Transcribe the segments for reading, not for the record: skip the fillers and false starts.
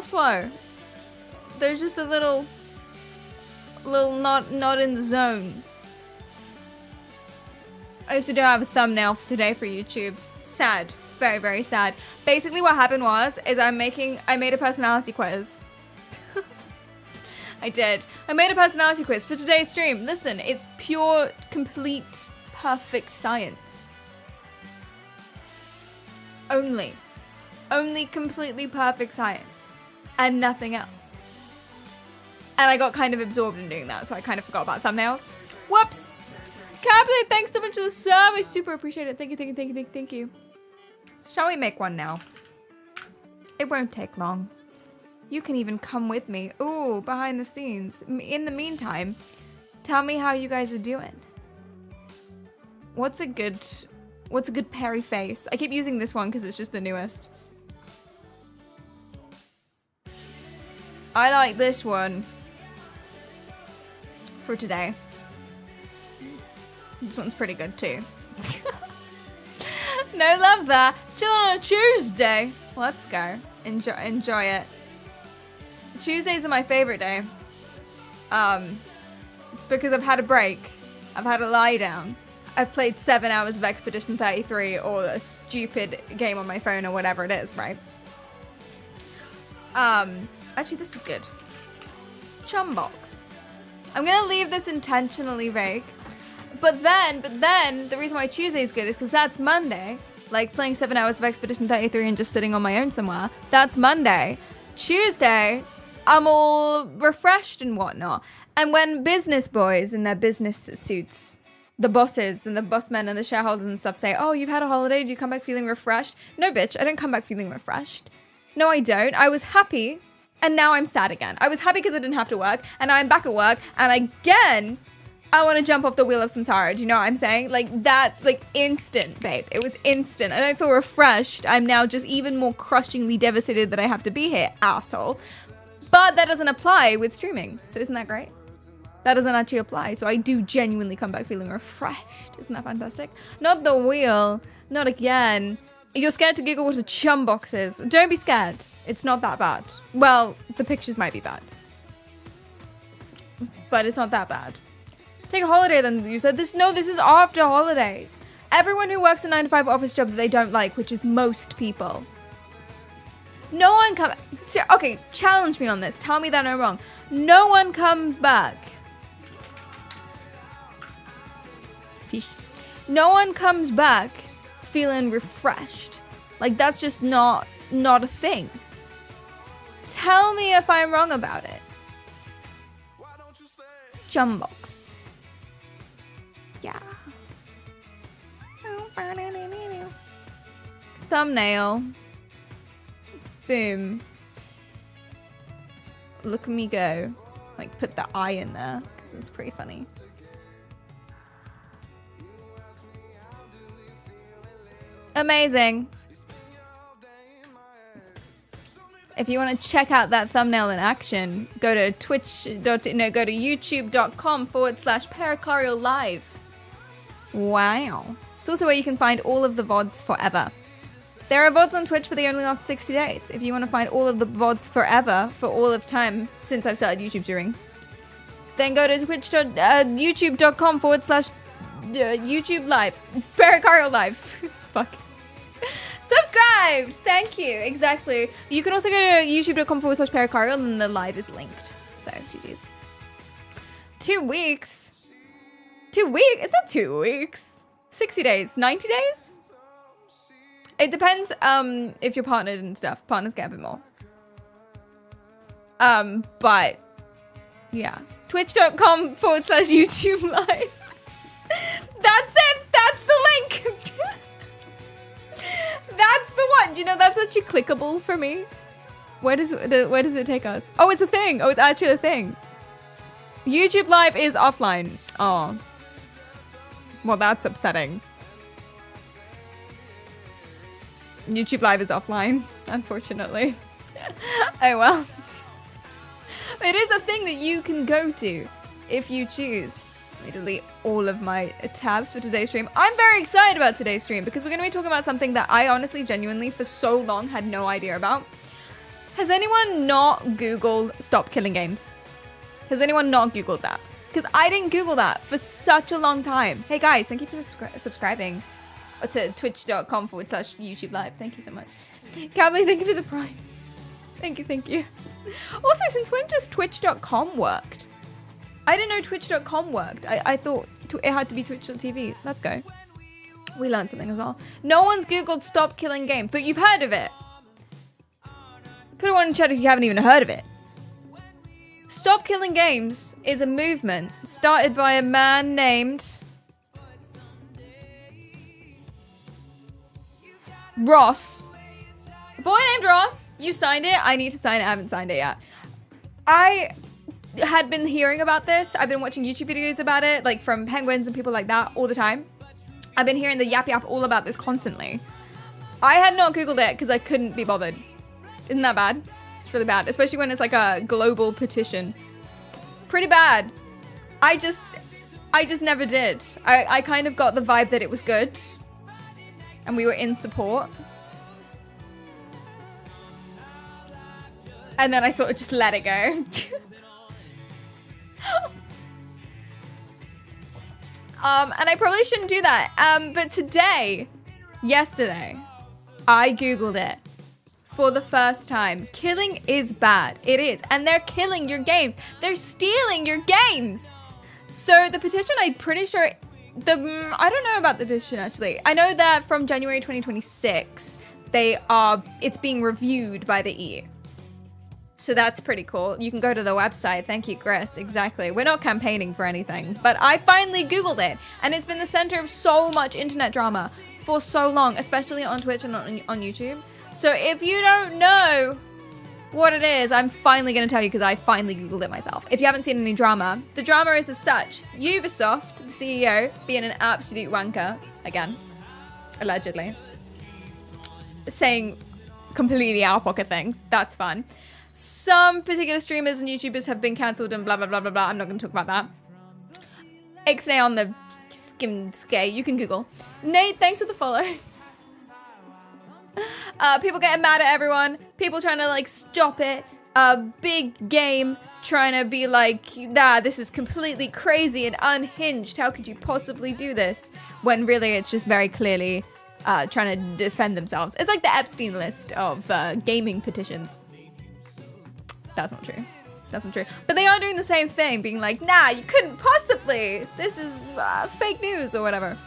slow. They're just a little not in the zone. I also don't have a thumbnail for today for YouTube. Sad. Very, very sad. Basically what happened is I made a personality quiz. I did. I made a personality quiz for today's stream. Listen, it's pure, complete, perfect science. Only completely perfect science and nothing else. And I got kind of absorbed in doing that, so I kind of forgot about thumbnails. Whoops. Captain, thanks so much for the sub. I super appreciate it. Thank you. Shall we make one now? It won't take long. You can even come with me. Ooh, behind the scenes. In the meantime, tell me how you guys are doing. What's a good Perry face? I keep using this one because it's just the newest. I like this one for today. This one's pretty good too. No love there. Chilling on a Tuesday. Let's go. Enjoy it. Tuesdays are my favorite day. Because I've had a break. I've had a lie down. I've played 7 hours of Expedition 33 or a stupid game on my phone or whatever it is, right? Actually, this is good. Chumbox. I'm gonna leave this intentionally vague. But then, the reason why Tuesday is good is because that's Monday. Like playing 7 hours of Expedition 33 and just sitting on my own somewhere. That's Monday. Tuesday, I'm all refreshed and whatnot. And when business boys in their business suits, the bosses and the bossmen and the shareholders and stuff say, oh, you've had a holiday, do you come back feeling refreshed? No, bitch, I don't come back feeling refreshed. No, I don't. I was happy, and now I'm sad again. I was happy because I didn't have to work, and now I'm back at work, and again, I want to jump off the wheel of samsara. Do you know what I'm saying? Like, that's like instant, babe. It was instant. I don't feel refreshed. I'm now just even more crushingly devastated that I have to be here, asshole. But that doesn't apply with streaming. So isn't that great? That doesn't actually apply. So I do genuinely come back feeling refreshed. Isn't that fantastic? Not the wheel. Not again. You're scared to giggle to Chumboxes. Don't be scared. It's not that bad. Well, the pictures might be bad. But it's not that bad. Take a holiday then, you said. This is after holidays. Everyone who works a 9-to-5 office job that they don't like, which is most people. No one comes... Okay, challenge me on this. Tell me that I'm wrong. No one comes back. Fish. No one comes back feeling refreshed. Like, that's just not a thing. Tell me if I'm wrong about it. Chumbox. Yeah. Thumbnail. Boom. Look at me go. Like, put the eye in there, because it's pretty funny. Amazing. If you want to check out that thumbnail in action, go to youtube.com/PerriKaryal live. Wow. It's also where you can find all of the VODs forever. There are VODs on Twitch, but they only last 60 days. If you want to find all of the VODs forever, for all of time, since I've started YouTube streaming, then go to youtube.com/YouTube live. PerriKaryal live. Fuck. Subscribed! Thank you. Exactly. You can also go to youtube.com/PerriKaryal and the live is linked. So, GG's. 2 weeks? 2 weeks? It's not 2 weeks. 60 days. 90 days? It depends if you're partnered and stuff. Partners get a bit more. But yeah. Twitch.com/YouTube live. That's it. That's the link. That's the one. Do you know that's actually clickable for me? Where does it take us? Oh, it's a thing. Oh, it's actually a thing. YouTube live is offline. Oh. Well, that's upsetting. YouTube live is offline, unfortunately. Oh well. It is a thing that you can go to if you choose. Let me delete all of my tabs for today's stream. I'm very excited about today's stream because we're going to be talking about something that I honestly, genuinely, for so long had no idea about. Has anyone not Googled stop killing games? Has anyone not Googled that? Because I didn't Google that for such a long time. Hey guys, thank you for subscribing to twitch.com/YouTube live. Thank you so much. Camly, thank you for the prime. Thank you. Also, since when does twitch.com worked? I didn't know twitch.com worked. I thought it had to be twitch.tv. Let's go. We learned something as well. No one's Googled stop killing games, but you've heard of it. Put a one in chat if you haven't even heard of it. Stop Killing Games is a movement started by a man named Ross. A boy named Ross. You signed it. I need to sign it. I haven't signed it yet. I had been hearing about this. I've been watching YouTube videos about it, like from penguins and people like that all the time. I've been hearing the yap all about this constantly. I had not Googled it because I couldn't be bothered. Isn't that bad? It's really bad, especially when it's like a global petition. Pretty bad. I just never did. I kind of got the vibe that it was good and we were in support. And then I sort of just let it go. And I probably shouldn't do that. But yesterday, I Googled it. For the first time. Killing is bad. It is. And they're killing your games. They're stealing your games. So the petition, I'm pretty sure... I don't know about the petition, actually. I know that from January 2026, it's being reviewed by the EU. So that's pretty cool. You can go to the website. Thank you, Chris. Exactly. We're not campaigning for anything. But I finally Googled it. And it's been the center of so much internet drama for so long, especially on Twitch and on YouTube. So if you don't know what it is, I'm finally going to tell you because I finally Googled it myself. If you haven't seen any drama, the drama is as such. Ubisoft, the CEO, being an absolute wanker, again, allegedly, saying completely out-of-pocket things. That's fun. Some particular streamers and YouTubers have been cancelled and blah, blah, blah, blah, blah. I'm not going to talk about that. Ixnay on the skim skate. You can Google. Nate, thanks for the follow. People getting mad at everyone. People trying to like stop it. A big game trying to be like, nah, this is completely crazy and unhinged. How could you possibly do this? When really it's just very clearly trying to defend themselves. It's like the Epstein list of gaming petitions. That's not true. That's not true. But they are doing the same thing, being like, nah, you couldn't possibly. This is fake news or whatever.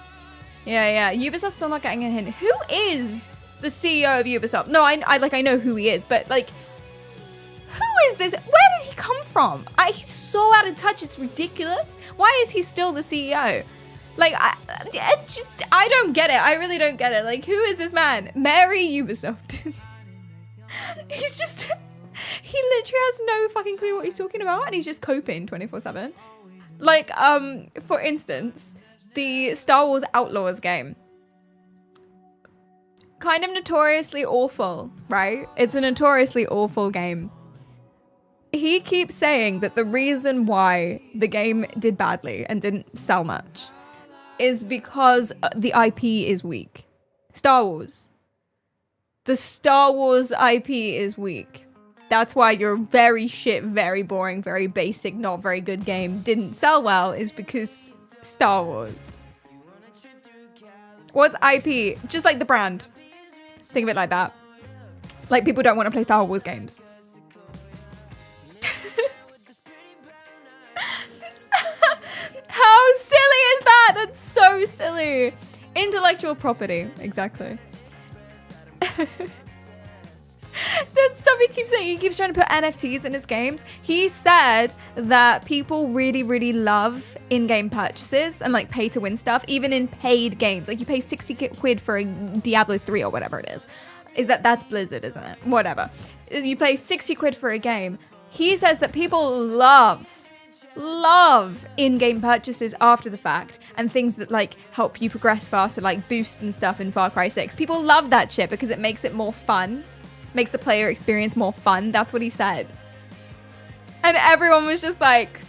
Yeah. Ubisoft's still not getting a hint. Who is the CEO of Ubisoft? No, I know who he is, but like, who is this? Where did he come from? He's so out of touch. It's ridiculous. Why is he still the CEO? Like, I don't get it. I really don't get it. Like, who is this man? Mary Ubisoft. He's just, he literally has no fucking clue what he's talking about, and he's just coping 24/7. Like, for instance, the Star Wars Outlaws game. Kind of notoriously awful, right? It's a notoriously awful game. He keeps saying that the reason why the game did badly and didn't sell much is because the IP is weak. Star Wars. The Star Wars IP is weak. That's why your very shit, very boring, very basic, not very good game didn't sell well, is because Star Wars. What's IP? Just like the brand. Think of it like that. Like, people don't want to play Star Wars games. How silly is that? That's so silly. Intellectual property. Exactly. That's stuff he keeps saying. He keeps trying to put NFTs in his games. He said that people really, really love in-game purchases and like pay to win stuff, even in paid games. Like, you pay 60 quid for a Diablo 3 or whatever it is. That's Blizzard, isn't it? Whatever. You pay 60 quid for a game. He says that people love in-game purchases after the fact and things that like help you progress faster, like boost and stuff in Far Cry 6. People love that shit because it makes it more fun. Makes the player experience more fun. That's what he said. And everyone was just like,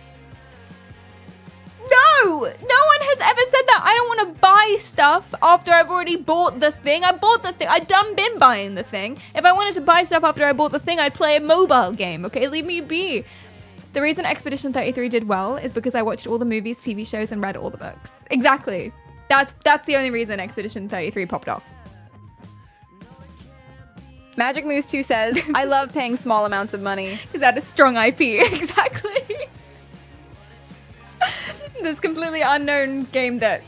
no one has ever said that? I don't want to buy stuff after I've already bought the thing. I bought the thing. I done been buying the thing. If I wanted to buy stuff after I bought the thing, I'd play a mobile game, okay? Leave me be. The reason Expedition 33 did well is because I watched all the movies, TV shows, and read all the books. Exactly. That's the only reason Expedition 33 popped off. Magic Moose 2 says, I love paying small amounts of money. Is that a strong IP? Exactly. This completely unknown game that...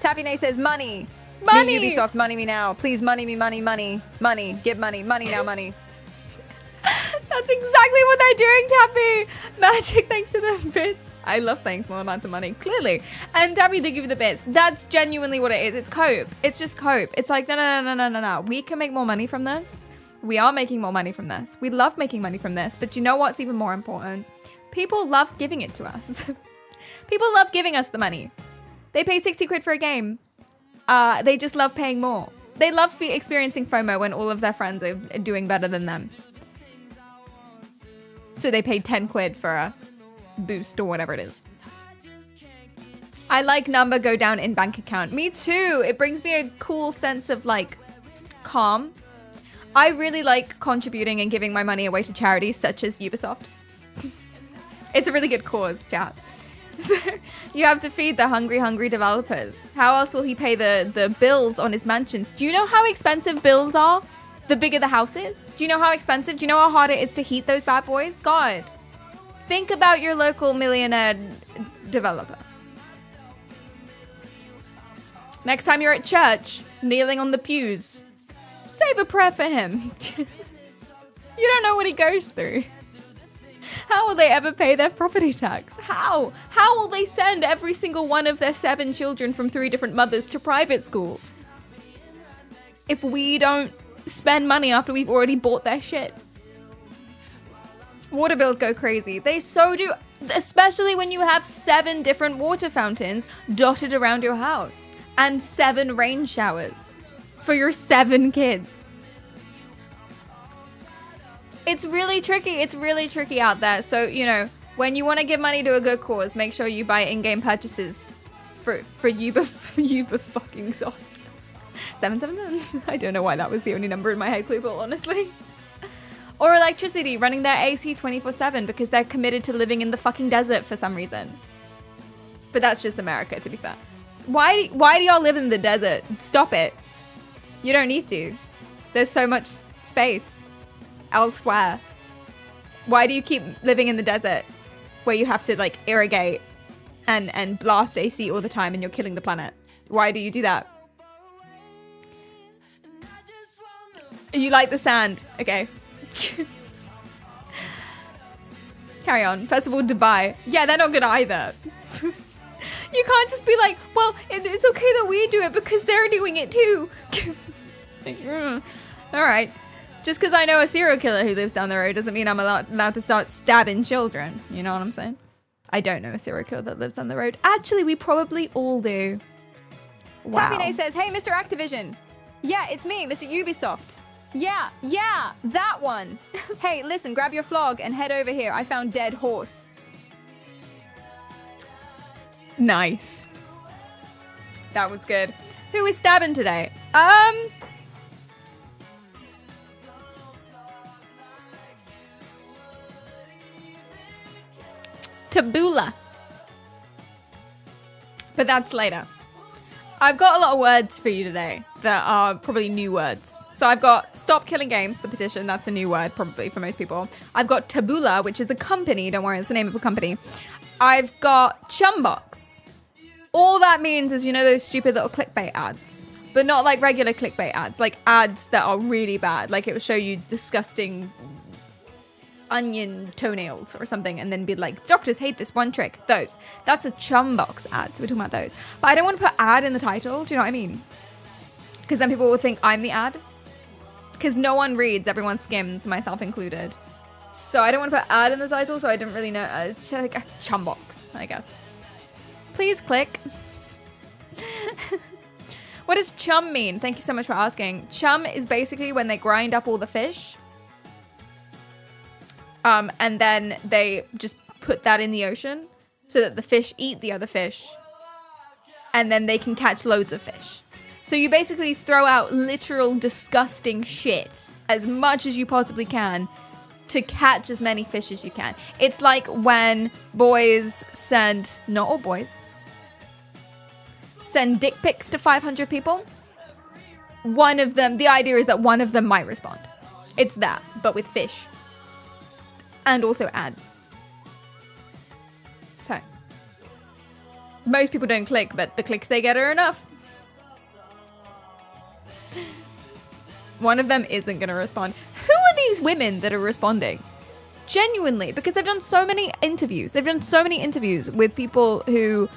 Taffy Nay says, money. Money. Me, Ubisoft, money me now. Please money me, money, money. Money. Give money. Money now, money. That's exactly what they're doing, Tappy. Magic, thanks to the bits. I love paying small amounts of money, clearly. And Tappy, they give you the bits. That's genuinely what it is. It's cope. It's just cope. It's like, no. We can make more money from this. We are making more money from this. We love making money from this. But you know what's even more important? People love giving it to us. People love giving us the money. They pay 60 quid for a game. They just love paying more. They love experiencing FOMO when all of their friends are doing better than them. So they paid 10 quid for a boost or whatever it is. I like number go down in bank account. Me too. It brings me a cool sense of like calm. I really like contributing and giving my money away to charities such as Ubisoft. It's a really good cause, chat. So you have to feed the hungry developers. How else will he pay the bills on his mansions? Do you know how expensive bills are? The bigger the house is? Do you know how expensive? Do you know how hard it is to heat those bad boys? God. Think about your local millionaire developer. Next time you're at church, kneeling on the pews, save a prayer for him. You don't know what he goes through. How will they ever pay their property tax? How? How will they send every single one of their 7 children from 3 different mothers to private school if we don't spend money after we've already bought their shit? Water bills go crazy. They so do, especially when you have 7 different water fountains dotted around your house and 7 rain showers for your 7 kids. It's really tricky. It's really tricky out there. So, you know, when you want to give money to a good cause, make sure you buy in-game purchases for Uber fucking soft. 777. I don't know why that was the only number in my head, Clueble, honestly. Or electricity, running their AC 24/7 because they're committed to living in the fucking desert for some reason. But that's just America, to be fair. Why do y'all live in the desert? Stop it. You don't need to. There's so much space elsewhere. Why do you keep living in the desert where you have to like irrigate and blast AC all the time and you're killing the planet? Why do you do that? You like the sand. Okay. Carry on. First of all, Dubai. Yeah, they're not good either. You can't just be like, well, it's okay that we do it because they're doing it too. All right. Just because I know a serial killer who lives down the road doesn't mean I'm allowed to start stabbing children. You know what I'm saying? I don't know a serial killer that lives down the road. Actually, we probably all do. Wow. Taffy Nay says, hey, Mr. Activision. Yeah, it's me, Mr. Ubisoft. Yeah, that one. Hey, listen, grab your flog and head over here. I found dead horse. Nice. That was good. Who is stabbing today? Taboola. But that's later. I've got a lot of words for you today that are probably new words. So I've got Stop Killing Games, the petition. That's a new word probably for most people. I've got Taboola, which is a company. Don't worry, it's the name of a company. I've got Chumbox. All that means is, you know, those stupid little clickbait ads. But not like regular clickbait ads. Like ads that are really bad. Like it will show you disgusting onion toenails or something and then be like, doctors hate this one trick. Those. That's a Chumbox ad. So we're talking about those. But I don't want to put ad in the title. Do you know what I mean? Because then people will think I'm the ad. Because no one reads. Everyone skims, myself included. So I don't want to put ad in the title. So I didn't really know. Like a Chumbox, I guess. Please click. What does chum mean? Thank you so much for asking. Chum is basically when they grind up all the fish. And then they just put that in the ocean so that the fish eat the other fish and then they can catch loads of fish. So you basically throw out literal disgusting shit as much as you possibly can to catch as many fish as you can. It's like when boys send, not all boys, send dick pics to 500 people. One of them, the idea is that one of them might respond. It's that, but with fish. And also ads. So, most people don't click, but the clicks they get are enough. One of them isn't going to respond. Who are these women that are responding? Genuinely, because they've done so many interviews. They've done so many interviews with people who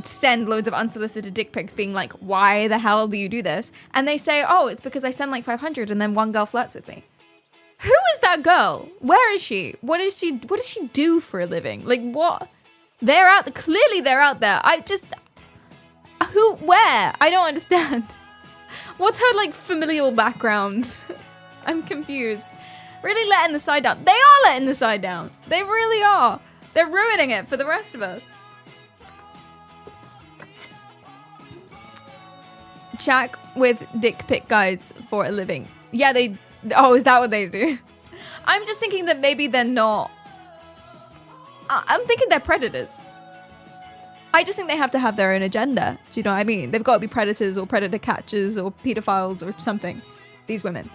send loads of unsolicited dick pics being like, why the hell do you do this? And they say, oh, it's because I send like 500 and then one girl flirts with me. Who is that girl? Where is she? What does she do for a living? Like, what? They're out, clearly they're out there. Where? I don't understand. What's her, like, familial background? I'm confused. Really letting the side down. They are letting the side down. They really are. They're ruining it for the rest of us. Chat with dick pic guys for a living. Yeah, they... Oh, is that what they do? I'm just thinking that maybe they're not... I'm thinking they're predators. I just think they have to have their own agenda. Do you know what I mean? They've got to be predators or predator catchers or pedophiles or something. These women.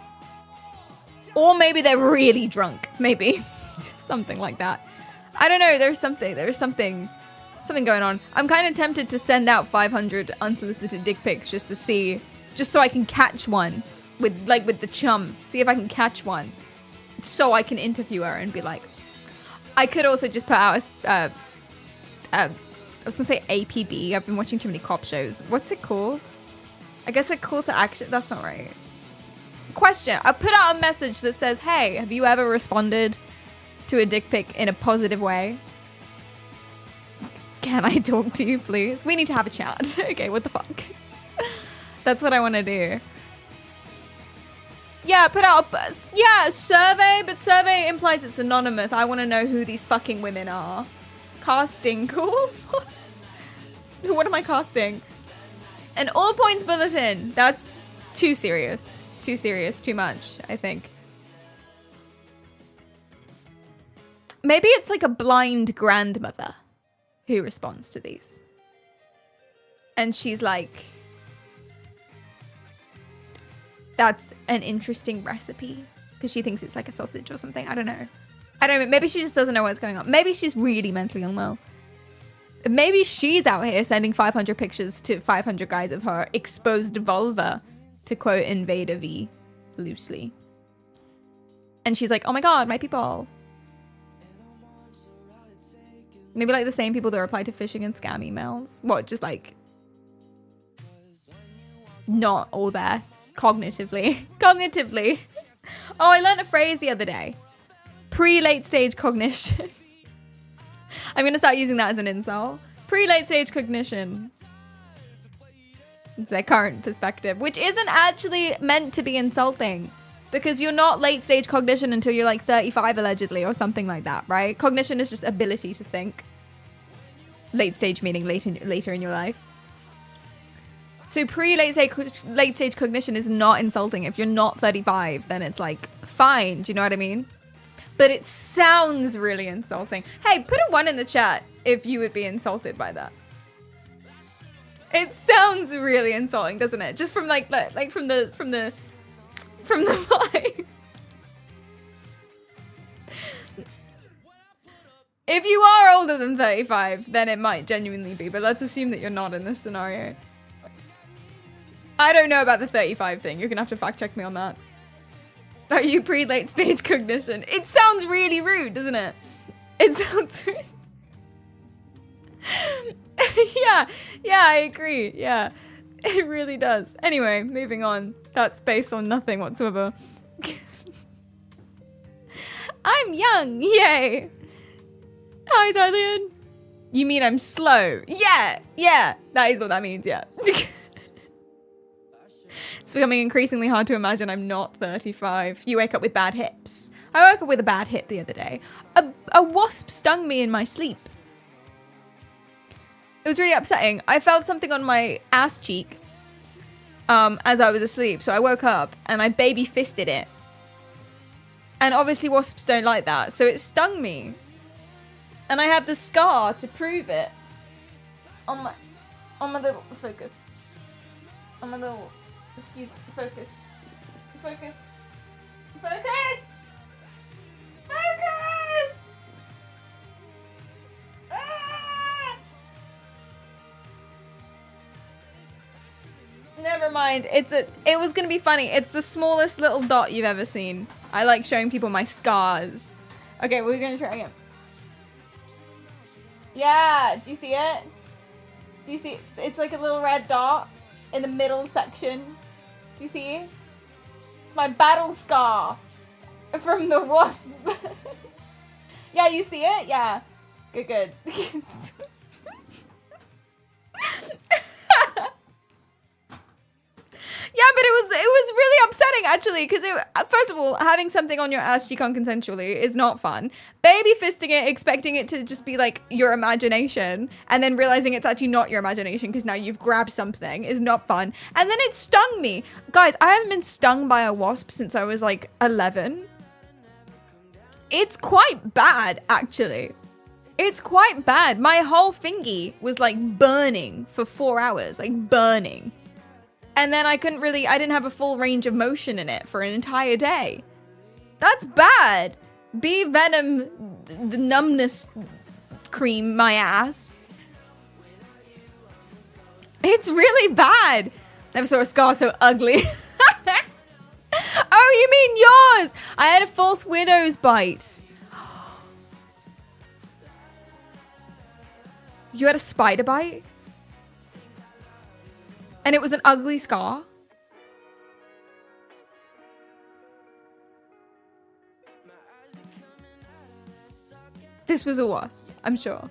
Or maybe they're really drunk. Maybe. Something like that. I don't know. There's something going on. I'm kind of tempted to send out 500 unsolicited dick pics just to see, just so I can catch one with the chum. See if I can catch one. So I can interview her and be like, I could also just put out I was gonna say APB. I've been watching too many cop shows. What's it called? I guess a call to action. That's not right. Question. I put out a message that says, hey, have you ever responded to a dick pic in a positive way? Can I talk to you, please? We need to have a chat. Okay, what the fuck? That's what I want to do. Yeah, put out a survey, but survey implies it's anonymous. I want to know who these fucking women are. Casting call? What? What am I casting? An all points bulletin. That's too serious. Too serious. Too much, I think. Maybe it's like a blind grandmother who responds to these. And she's like, that's an interesting recipe. Because she thinks it's like a sausage or something. I don't know. Maybe she just doesn't know what's going on. Maybe she's really mentally unwell. Maybe she's out here sending 500 pictures to 500 guys of her exposed vulva, to quote Invader V loosely. And she's like, oh my god, my people. Maybe like the same people that reply to phishing and scam emails. What, just like not all there cognitively. Cognitively. Oh, I learned a phrase the other day. Pre-late stage cognition. I'm going to start using that as an insult. Pre-late stage cognition. It's their current perspective, which isn't actually meant to be insulting. Because you're not late stage cognition until you're like 35 allegedly or something like that, right? Cognition is just ability to think. Late stage meaning later in your life. So pre-late stage cognition is not insulting. If you're not 35, then it's like, fine. Do you know what I mean? But it sounds really insulting. Hey, put a 1 in the chat if you would be insulted by that. It sounds really insulting, doesn't it? Just from like from the vibe. If you are older than 35, then it might genuinely be, but let's assume that you're not in this scenario. I don't know about the 35 thing. You're gonna have to fact check me on that. Are you pre-late stage cognition? It sounds really rude, doesn't it? It sounds rude. Yeah, I agree. Yeah, it really does. Anyway, moving on. That's based on nothing whatsoever. I'm young, yay. Hi, Thailand. You mean I'm slow? Yeah, that is what that means, yeah. It's becoming increasingly hard to imagine I'm not 35. You wake up with bad hips. I woke up with a bad hip the other day. A wasp stung me in my sleep. It was really upsetting. I felt something on my ass cheek as I was asleep. So I woke up and I baby fisted it. And obviously wasps don't like that. So it stung me. And I have the scar to prove it. On my little focus. On my little, excuse me, focus. Focus. Focus! Focus! Ah! Never mind. It was gonna be funny. It's the smallest little dot you've ever seen. I like showing people my scars. Okay, we're gonna try again. Yeah, do you see it? Do you see? It's like a little red dot in the middle section. Do you see? It's my battle scar from the wasp. Yeah, you see it? Yeah. Good. Yeah, but it was really upsetting actually, because first of all, having something on your ass cheek unconsensually is not fun. Baby fisting it, expecting it to just be like your imagination, and then realizing it's actually not your imagination because now you've grabbed something is not fun. And then it stung me. Guys, I haven't been stung by a wasp since I was like 11. It's quite bad, actually. It's quite bad. My whole thingy was like burning for 4 hours, like burning. And then I didn't have a full range of motion in it for an entire day. That's bad. Bee venom, the numbness cream my ass. It's really bad. Never saw a scar so ugly. Oh, you mean yours? I had a false widow's bite. You had a spider bite? And it was an ugly scar? This was a wasp, I'm sure.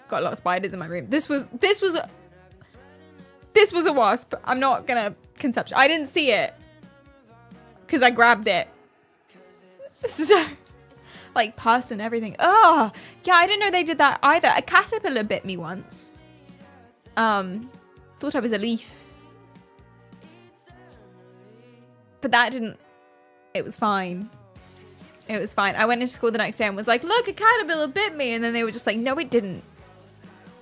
Got a lot of spiders in my room. This was a wasp. I'm not gonna conceptualize. I didn't see it because I grabbed it. So, like pus and everything. Oh, yeah, I didn't know they did that either. A caterpillar bit me once. Thought I was a leaf. But that didn't, it was fine. It was fine. I went into school the next day and was like, look, a caterpillar bit me. And then they were just like, no, it didn't.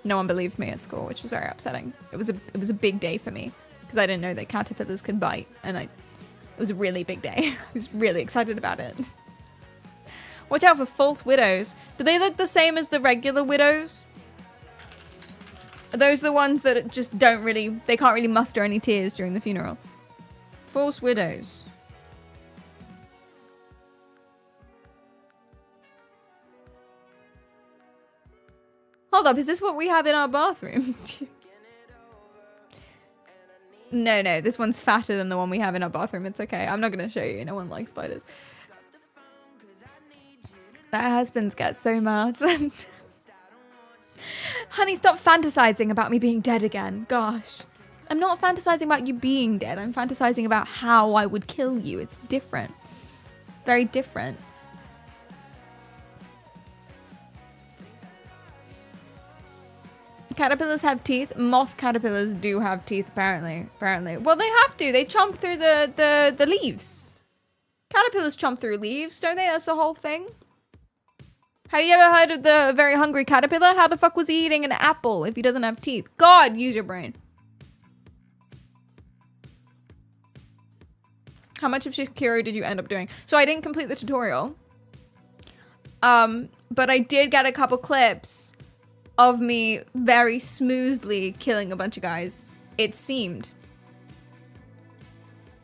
No one believed me at school, which was very upsetting. It was a big day for me because I didn't know that caterpillars could bite. And it was a really big day. I was really excited about it. Watch out for false widows. Do they look the same as the regular widows? Are those the ones that just they can't really muster any tears during the funeral? False widows. Hold up, is this what we have in our bathroom? No, this one's fatter than the one we have in our bathroom. It's okay. I'm not going to show you. No one likes spiders. Their husbands get so mad. Honey, stop fantasizing about me being dead again. Gosh. I'm not fantasizing about you being dead. I'm fantasizing about how I would kill you. It's different. Very different. Caterpillars have teeth. Moth caterpillars do have teeth, apparently. Well, they have to. They chomp through the leaves. Caterpillars chomp through leaves, don't they? That's the whole thing. Have you ever heard of the very hungry caterpillar? How the fuck was he eating an apple if he doesn't have teeth? God, use your brain. How much of Shikiro did you end up doing? So I didn't complete the tutorial. But I did get a couple clips of me very smoothly killing a bunch of guys. It seemed.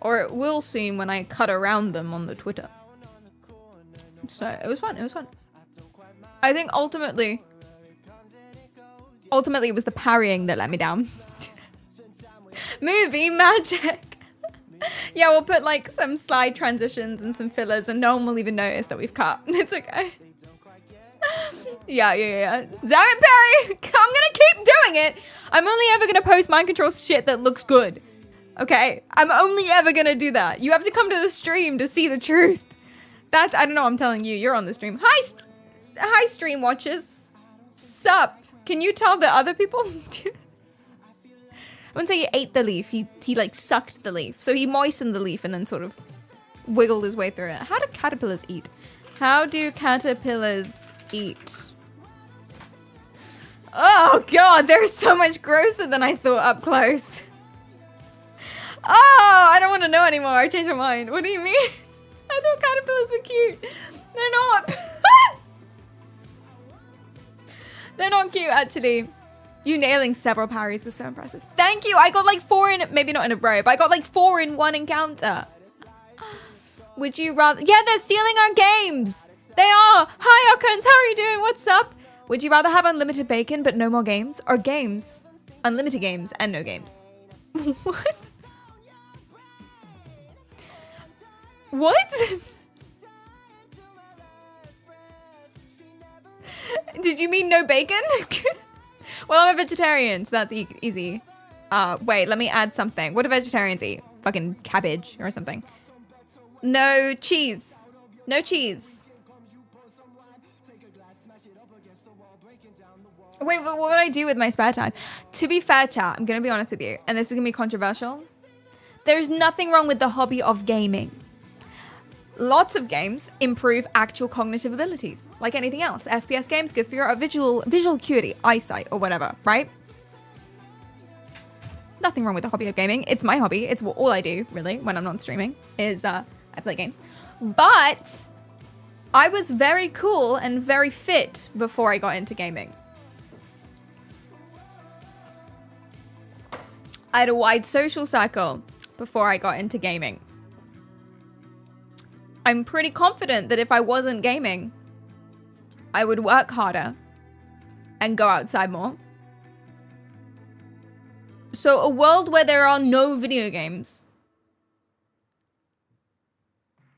Or it will seem when I cut around them on the Twitter. So it was fun. It was fun. I think ultimately it was the parrying that let me down. Movie magic. Yeah, we'll put like some slide transitions and some fillers and no one will even notice that we've cut. It's okay. Yeah. Damn it, Perry! I'm gonna keep doing it. I'm only ever gonna post mind control shit that looks good. Okay? I'm only ever gonna do that. You have to come to the stream to see the truth. I don't know, I'm telling you. You're on the stream. Hi, stream watchers. Sup? Can you tell the other people? I wouldn't say he ate the leaf. He like sucked the leaf. So he moistened the leaf and then sort of wiggled his way through it. How do caterpillars eat? How do caterpillars eat? Oh god, they're so much grosser than I thought up close. Oh, I don't want to know anymore. I changed my mind. What do you mean? I thought caterpillars were cute. They're not. They're not cute, actually. You nailing several parries was so impressive. Thank you. I got like 4 in, maybe not in a row, but I got like 4 in one encounter. Would you rather? Yeah, they're stealing our games. They are. Hi, Arkans. How are you doing? What's up? Would you rather have unlimited bacon but no more games, or games, unlimited games and no games? What? What? Did you mean no bacon? Well, I'm a vegetarian, so that's easy. Wait, let me add something. What do vegetarians eat? Fucking cabbage or something. No cheese. No cheese. Wait, what would I do with my spare time? To be fair, chat, I'm going to be honest with you, and this is going to be controversial. There's nothing wrong with the hobby of gaming. Lots of games improve actual cognitive abilities, like anything else. FPS games, good for your visual acuity, eyesight, or whatever, right? Nothing wrong with the hobby of gaming. It's my hobby. It's all I do, really, when I'm not streaming, is I play games. But I was very cool and very fit before I got into gaming. I had a wide social circle before I got into gaming. I'm pretty confident that if I wasn't gaming, I would work harder and go outside more. So a world where there are no video games,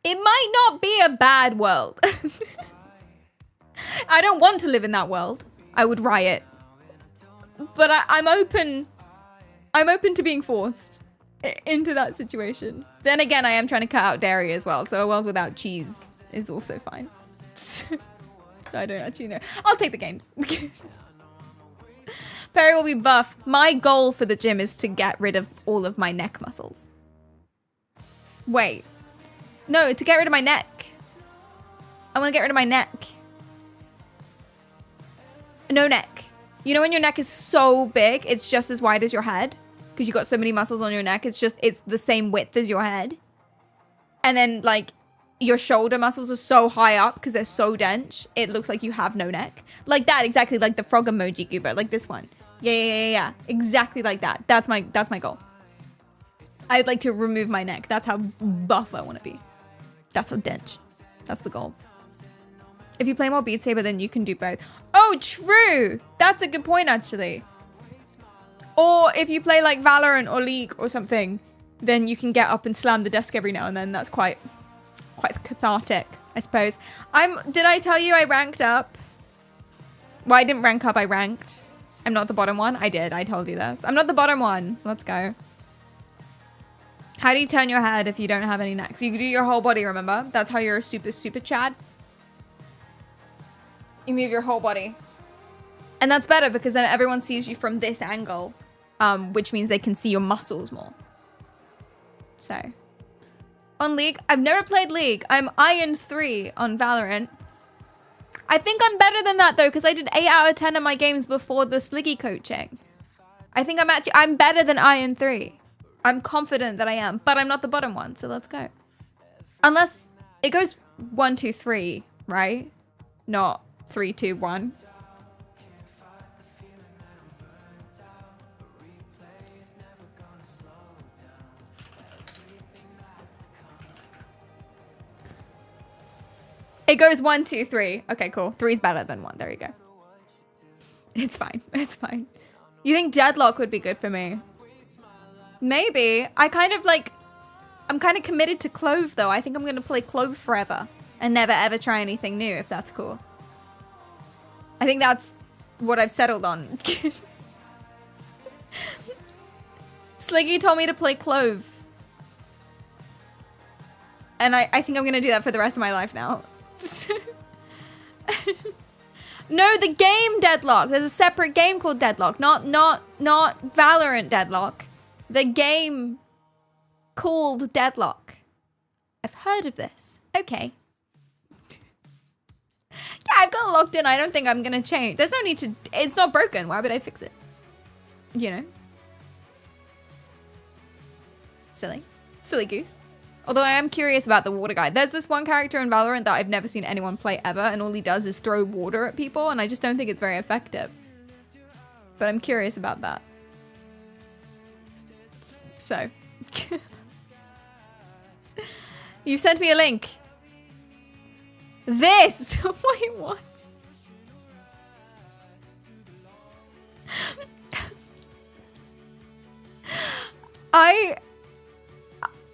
it might not be a bad world. I don't want to live in that world. I would riot. But I'm open to being forced into that situation. Then again, I am trying to cut out dairy as well, so a world without cheese is also fine. So I don't actually know. I'll take the games. Perry will be buff. My goal for the gym is to get rid of all of my neck muscles. Wait. No, to get rid of my neck. I want to get rid of my neck. No neck. You know when your neck is so big, it's just as wide as your head? Because you got so many muscles on your neck, it's the same width as your head. And then like your shoulder muscles are so high up because they're so dense, it looks like you have no neck. Like that, exactly, like the frog emoji goober, like this one. Yeah. Exactly like that. That's my goal. I'd like to remove my neck. That's how buff I want to be. That's how dense. That's the goal. If you play more Beat Saber, then you can do both. Oh, true. That's a good point, actually. Or if you play like Valorant or League or something, then you can get up and slam the desk every now and then. That's quite cathartic, I suppose. Did I tell you I ranked up? Well, I didn't rank up, I ranked. I'm not the bottom one. I did, I told you this. I'm not the bottom one. Let's go. How do you turn your head if you don't have any necks? You can do your whole body, remember? That's how you're a super Chad. You move your whole body. And that's better because then everyone sees you from this angle, which means they can see your muscles more. So, on League, I've never played League. I'm Iron 3 on Valorant. I think I'm better than that though, because I did 8 out of 10 of my games before the Sliggy coaching. I think I'm better than Iron 3. I'm confident that I am, but I'm not the bottom one, so let's go. Unless it goes 1, 2, 3, right? Not 3, 2, 1. It goes 1, 2, 3. Okay, cool. 3's better than 1. There you go. It's fine. It's fine. You think Deadlock would be good for me? Maybe. I'm kind of committed to Clove though. I think I'm going to play Clove forever and never ever try anything new if that's cool. I think that's what I've settled on. Sliggy told me to play Clove. And I think I'm going to do that for the rest of my life now. No, the game Deadlock. There's a separate game called Deadlock. Not Valorant Deadlock. The game called Deadlock. I've heard of this. Okay. Yeah, I've got locked in. I don't think I'm going to change. There's no need to... It's not broken. Why would I fix it? You know? Silly. Silly goose. Although I am curious about the water guy. There's this one character in Valorant that I've never seen anyone play ever, and all he does is throw water at people, and I just don't think it's very effective. But I'm curious about that. So. You've sent me a link. This! Wait, what?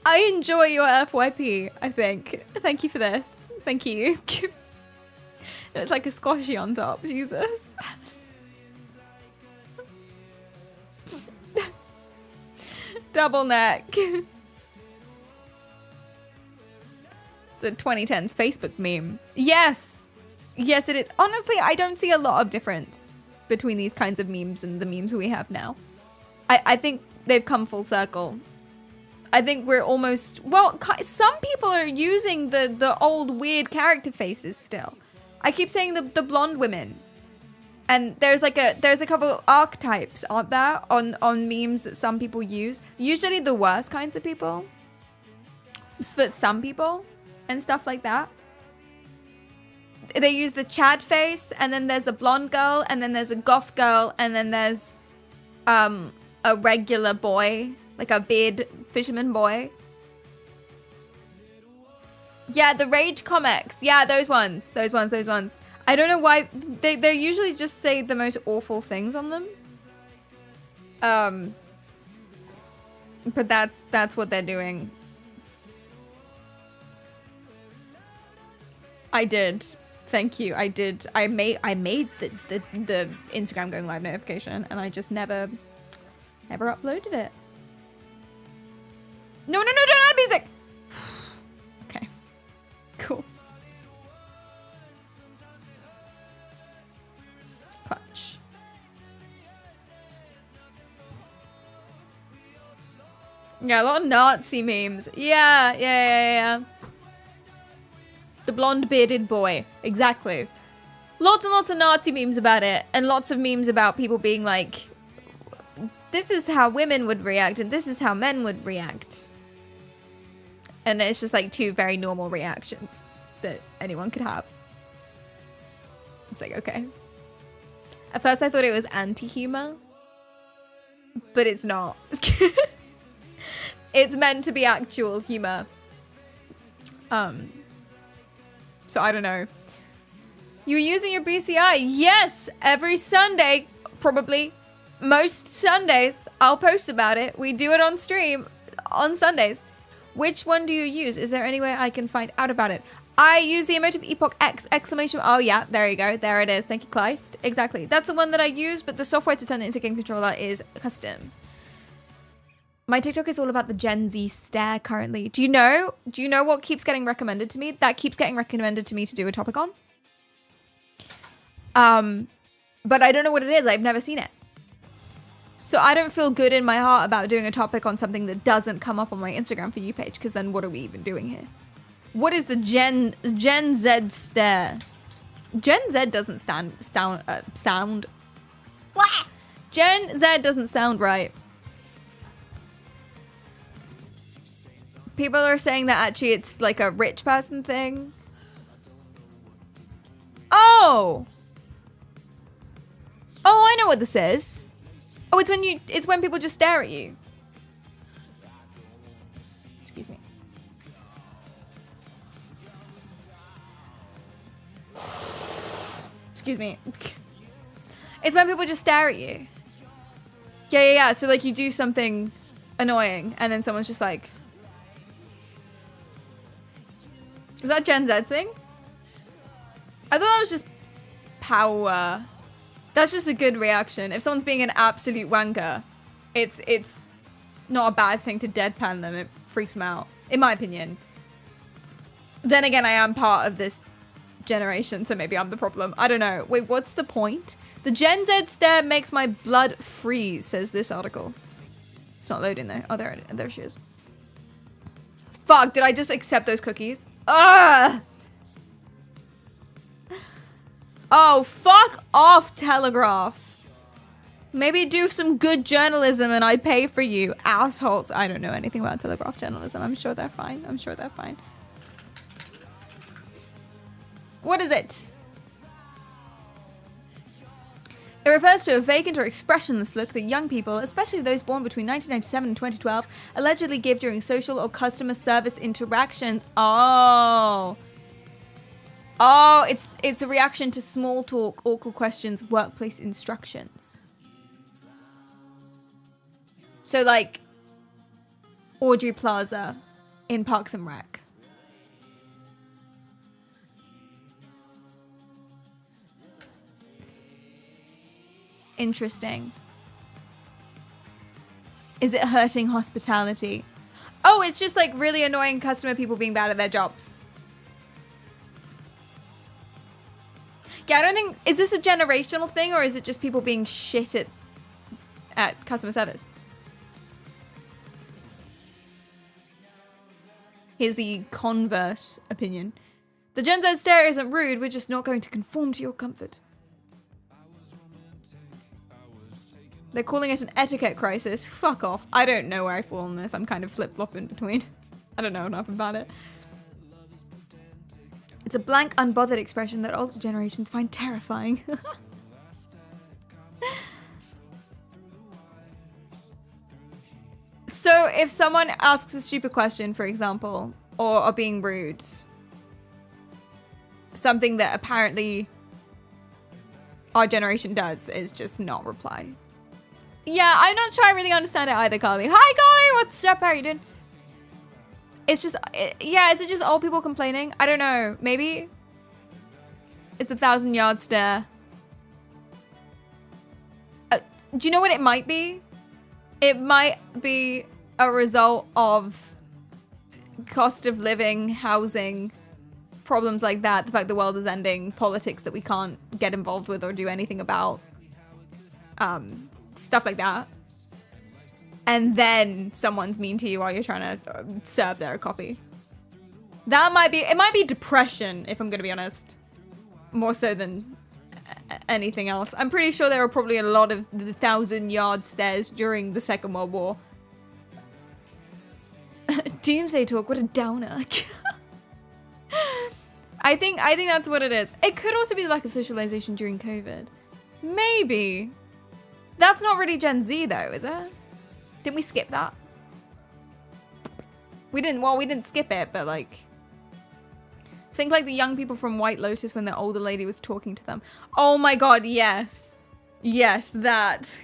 I enjoy your FYP, I think. Thank you for this. Thank you. It's like a squashy on top. Jesus. Double neck. It's a 2010s Facebook meme. Yes. Yes, it is. Honestly, I don't see a lot of difference between these kinds of memes and the memes we have now. I think they've come full circle. I think we're almost... Well, some people are using the old weird character faces still. I keep saying the blonde women. And there's a couple of archetypes, aren't there, on memes that some people use. Usually the worst kinds of people. But some people and stuff like that. They use the Chad face, and then there's a blonde girl, and then there's a goth girl, and then there's a regular boy, like a beard fisherman boy. Yeah, the Rage comics. Yeah, those ones. I don't know why they usually just say the most awful things on them. But that's what they're doing. I did. Thank you. I did. I made the Instagram going live notification, and I just never uploaded it. No, don't add music. Okay. Cool. Clutch. Yeah, a lot of Nazi memes. Yeah. The blonde bearded boy. Exactly. Lots and lots of Nazi memes about it. And lots of memes about people being like, this is how women would react and this is how men would react. And it's just like two very normal reactions that anyone could have. It's like, okay. At first I thought it was anti-humor. But it's not. It's meant to be actual humor. So I don't know. You were using your BCI? Yes, every Sunday, probably. Most Sundays, I'll post about it. We do it on stream on Sundays. Which one do you use? Is there any way I can find out about it? I use the emotive Epoch X exclamation. Oh yeah, there you go. There it is. Thank you, Kleist. Exactly. That's the one that I use, but the software to turn it into game controller is custom. My TikTok is all about the Gen Z stare currently. Do you know what keeps getting recommended to me? That keeps getting recommended to me to do a topic on. But I don't know what it is. I've never seen it. So I don't feel good in my heart about doing a topic on something that doesn't come up on my Instagram For You page, because then what are we even doing here? What is the Gen Z stare? Gen Z doesn't sound. What? Gen Z doesn't sound right. People are saying that actually it's like a rich person thing. Oh, I know what this is. Oh, it's when people just stare at you. Excuse me. Excuse me. It's when people just stare at you. Yeah. So like you do something annoying and then someone's just like, is that Gen Z thing? I thought that was just power. That's just a good reaction. If someone's being an absolute wanker, it's not a bad thing to deadpan them. It freaks them out, in my opinion. Then again, I am part of this generation, so maybe I'm the problem. I don't know. Wait, what's the point? The Gen Z stare makes my blood freeze, says this article. It's not loading though. Oh, there she is. Fuck, did I just accept those cookies? Ugh! Oh, fuck off, Telegraph. Maybe do some good journalism and I pay for you, assholes. I don't know anything about Telegraph journalism. I'm sure they're fine. I'm sure they're fine. What is it? It refers to a vacant or expressionless look that young people, especially those born between 1997 and 2012, allegedly give during social or customer service interactions. Oh. Oh, it's a reaction to small talk, awkward questions, workplace instructions. So like Audrey Plaza in Parks and Rec. Interesting. Is it hurting hospitality? Oh, it's just like really annoying customer people being bad at their jobs. Yeah, I don't think... Is this a generational thing or is it just people being shit at customer service? Here's the converse opinion. The Gen Z stare isn't rude, we're just not going to conform to your comfort. They're calling it an etiquette crisis. Fuck off. I don't know where I fall on this. I'm kind of flip-flop in between. I don't know enough about it. It's a blank, unbothered expression that older generations find terrifying. So if someone asks a stupid question, for example, or are being rude, something that apparently our generation does is just not reply. Yeah, I'm not sure I really understand it either, Carly. Hi, Carly! What's up? How are you doing? It's just, yeah, is it just old people complaining? I don't know. Maybe it's the 1,000-yard stare. Do you know what it might be? It might be a result of cost of living, housing, problems like that, the fact the world is ending, politics that we can't get involved with or do anything about, stuff like that. And then someone's mean to you while you're trying to serve their coffee. That might be, it might be depression, if I'm going to be honest, more so than anything else. I'm pretty sure there were probably a lot of the 1,000-yard stares during the Second World War. Doomsday talk, what a downer. I think that's what it is. It could also be the lack of socialization during COVID. Maybe. That's not really Gen Z though, is it? Didn't we skip that? We didn't skip it, but like... Think like the young people from White Lotus when the older lady was talking to them. Oh my god, yes. Yes, that.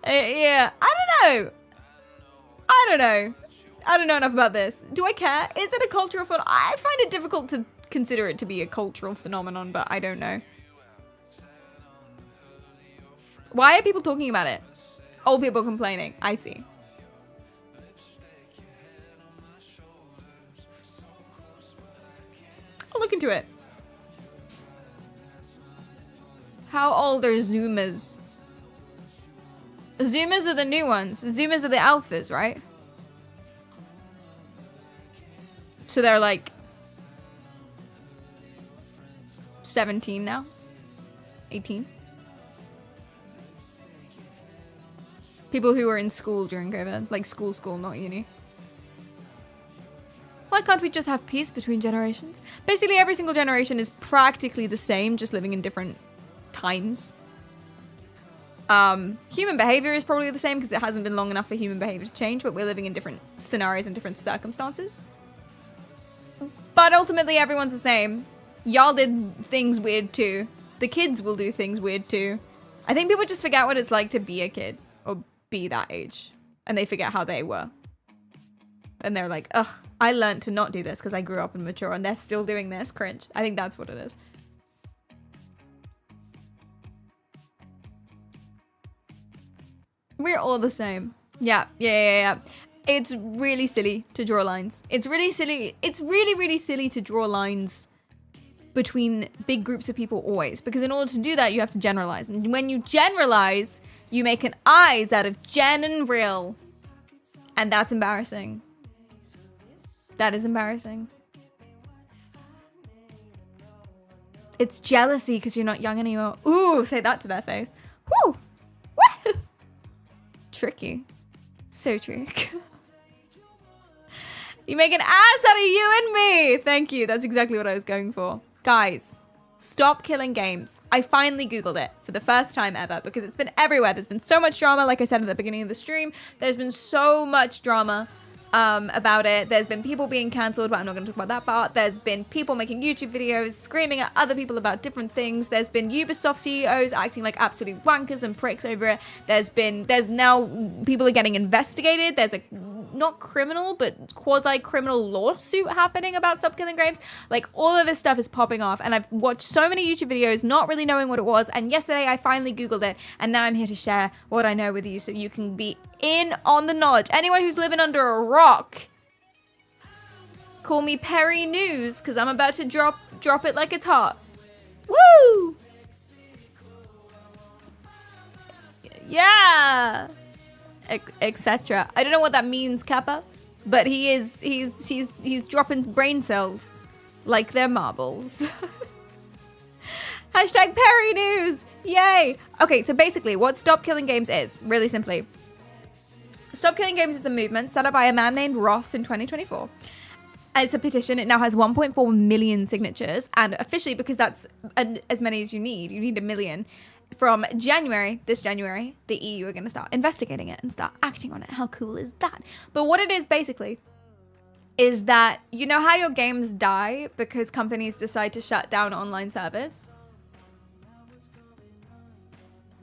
Yeah, I don't know. I don't know enough about this. Do I care? Is it a cultural phenomenon? I find it difficult to consider it to be a cultural phenomenon, but I don't know. Why are people talking about it? Old people complaining. I see. I'll look into it. How old are Zoomers? Zoomers are the new ones. Zoomers are the alphas, right? So they're like 17 now? 18? People who were in school during COVID. Like school, not uni. Why can't we just have peace between generations? Basically, every single generation is practically the same, just living in different times. Human behavior is probably the same because it hasn't been long enough for human behavior to change, but we're living in different scenarios and different circumstances. But ultimately, everyone's the same. Y'all did things weird too. The kids will do things weird too. I think people just forget what it's like to be a kid or be that age. And they forget how they were. And they're like, ugh, I learned to not do this because I grew up and mature and they're still doing this. Cringe. I think that's what it is. We're all the same. Yeah. It's really silly to draw lines. It's really silly. It's really, really silly to draw lines between big groups of people always. Because in order to do that, you have to generalize. And when you generalize, you make an eyes out of Jen and Real. And that's embarrassing. That is embarrassing. It's jealousy because you're not young anymore. Ooh, say that to their face. Woo! Woo! Tricky. So tricky. You make an ass out of you and me. Thank you. That's exactly what I was going for. Guys, stop killing games. I finally Googled it for the first time ever because it's been everywhere. There's been so much drama. Like I said at the beginning of the stream, there's been so much drama about it. There's been people being cancelled, but I'm not going to talk about that part. There's been people making YouTube videos screaming at other people about different things. There's been Ubisoft CEOs acting like absolute wankers and pricks over it. There's now people are getting investigated. There's a not criminal but quasi-criminal lawsuit happening about Stop Killing Games. Like, all of this stuff is popping off, and I've watched so many YouTube videos not really knowing what it was, and yesterday I finally Googled it, and now I'm here to share what I know with you so you can be in on the knowledge. Anyone who's living under a rock, call me Perry News, because I'm about to drop it like it's hot. Woo! Yeah! Etc. I don't know what that means, Kappa, but he's dropping brain cells like they're marbles. Hashtag Perry News! Yay! Okay, so basically what Stop Killing Games is, really simply, Stop Killing Games is a movement set up by a man named Ross in 2024. It's a petition. It now has 1.4 million signatures, and officially, because that's as many as you need 1 million. From this January, the EU are going to start investigating it and start acting on it. How cool is that? But what it is basically is that, you know how your games die because companies decide to shut down online servers?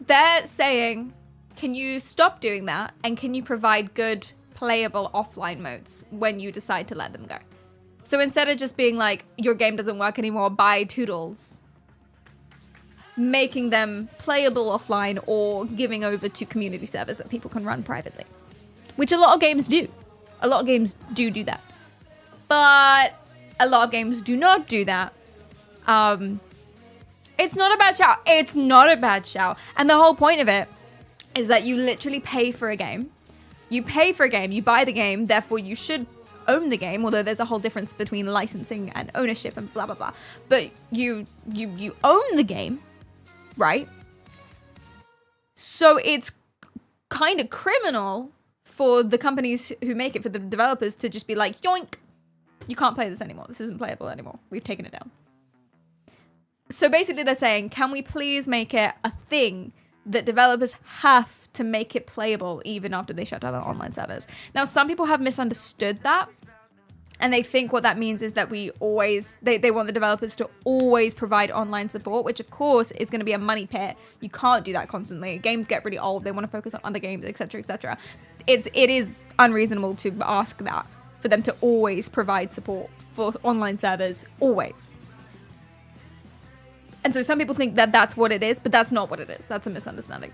They're saying, can you stop doing that? And can you provide good playable offline modes when you decide to let them go? So instead of just being like, your game doesn't work anymore, bye toodles, making them playable offline or giving over to community servers that people can run privately, which a lot of games do. A lot of games do that, but a lot of games do not do that. It's not a bad shout. It's not a bad shout. And the whole point of it is that you literally pay for a game. You pay for a game, you buy the game, therefore you should own the game, although there's a whole difference between licensing and ownership and blah, blah, blah. But you own the game, right? So it's kind of criminal for the companies who make it, for the developers, to just be like, yoink, you can't play this anymore. This isn't playable anymore. We've taken it down. So basically they're saying, can we please make it a thing that developers have to make it playable even after they shut down their online servers? Now, some people have misunderstood that, and they think what that means is that they want the developers to always provide online support, which of course is going to be a money pit. You can't do that constantly. Games get really old. They want to focus on other games, etc., etc. It is unreasonable to ask that, for them to always provide support for online servers, always. And so some people think that that's what it is, but that's not what it is. That's a misunderstanding.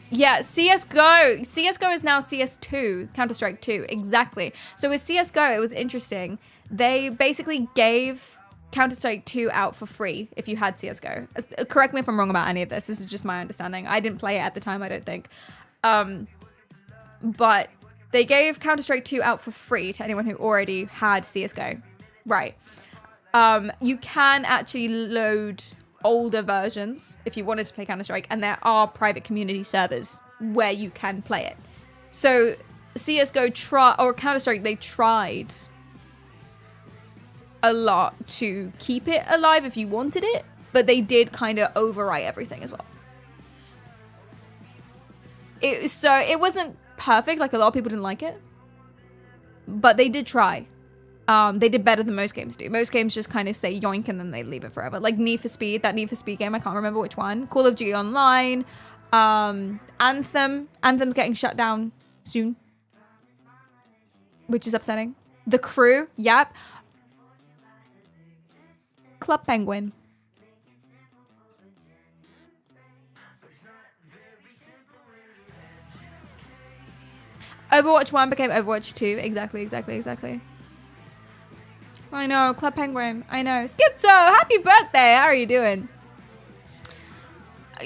Yeah, CSGO. CSGO is now CS2, Counter-Strike 2, exactly. So with CSGO, it was interesting. They basically gave Counter-Strike 2 out for free if you had CSGO. Correct me if I'm wrong about any of this. This is just my understanding. I didn't play it at the time, I don't think. But they gave Counter-Strike 2 out for free to anyone who already had CSGO. Right. You can actually load older versions if you wanted to play Counter-Strike, and there are private community servers where you can play it. So CSGO or Counter-Strike, they tried a lot to keep it alive if you wanted it, but they did kind of overwrite everything as well. So it wasn't perfect, like a lot of people didn't like it, but they did try. They did better than most games do. Most games just kind of say yoink and then they leave it forever. Like Need for Speed, that Need for Speed game, I can't remember which one. Call of Duty Online, Anthem. Anthem's getting shut down soon, which is upsetting. The Crew, yep. Club Penguin. Overwatch 1 became Overwatch 2. Exactly. I know, Club Penguin. I know. Schizo, happy birthday. How are you doing?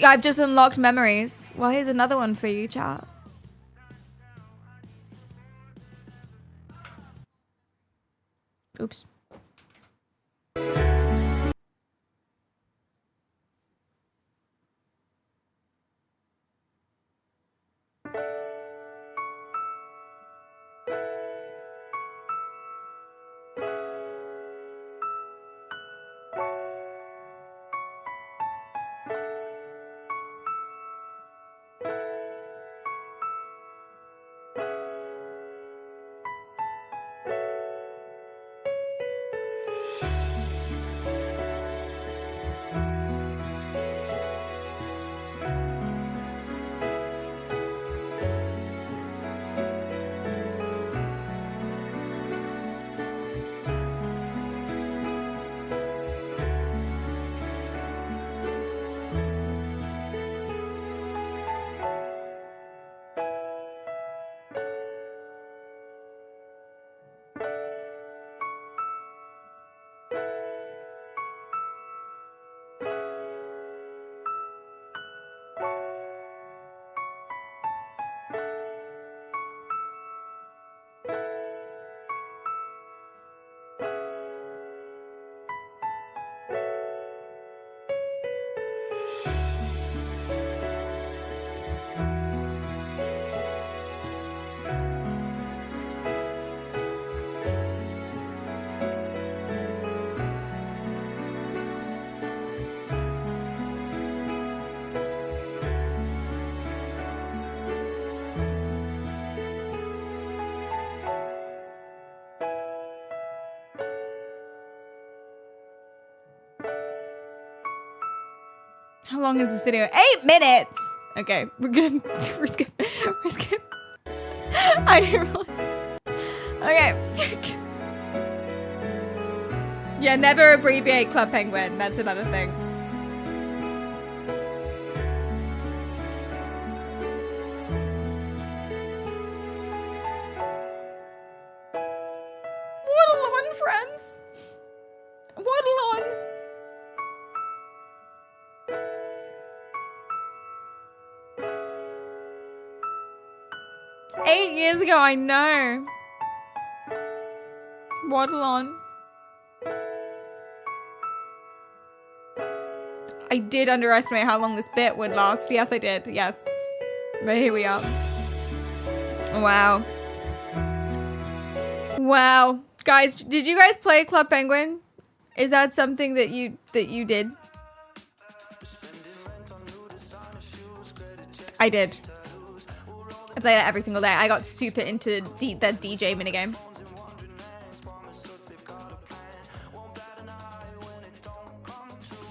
I've just unlocked memories. Well, here's another one for you, chat. Oops. How long is this video? 8 minutes! Okay, we're good. We're skip. I didn't really... Okay. Yeah, never abbreviate Club Penguin. That's another thing. Waddle on, friends. Waddle on. 8 years ago, I know. Waddle on. I did underestimate how long this bit would last. Yes, I did. Yes. But here we are. Wow. Wow. Guys, did you guys play Club Penguin? Is that something that you did? I did. I played it every single day. I got super into the DJ minigame.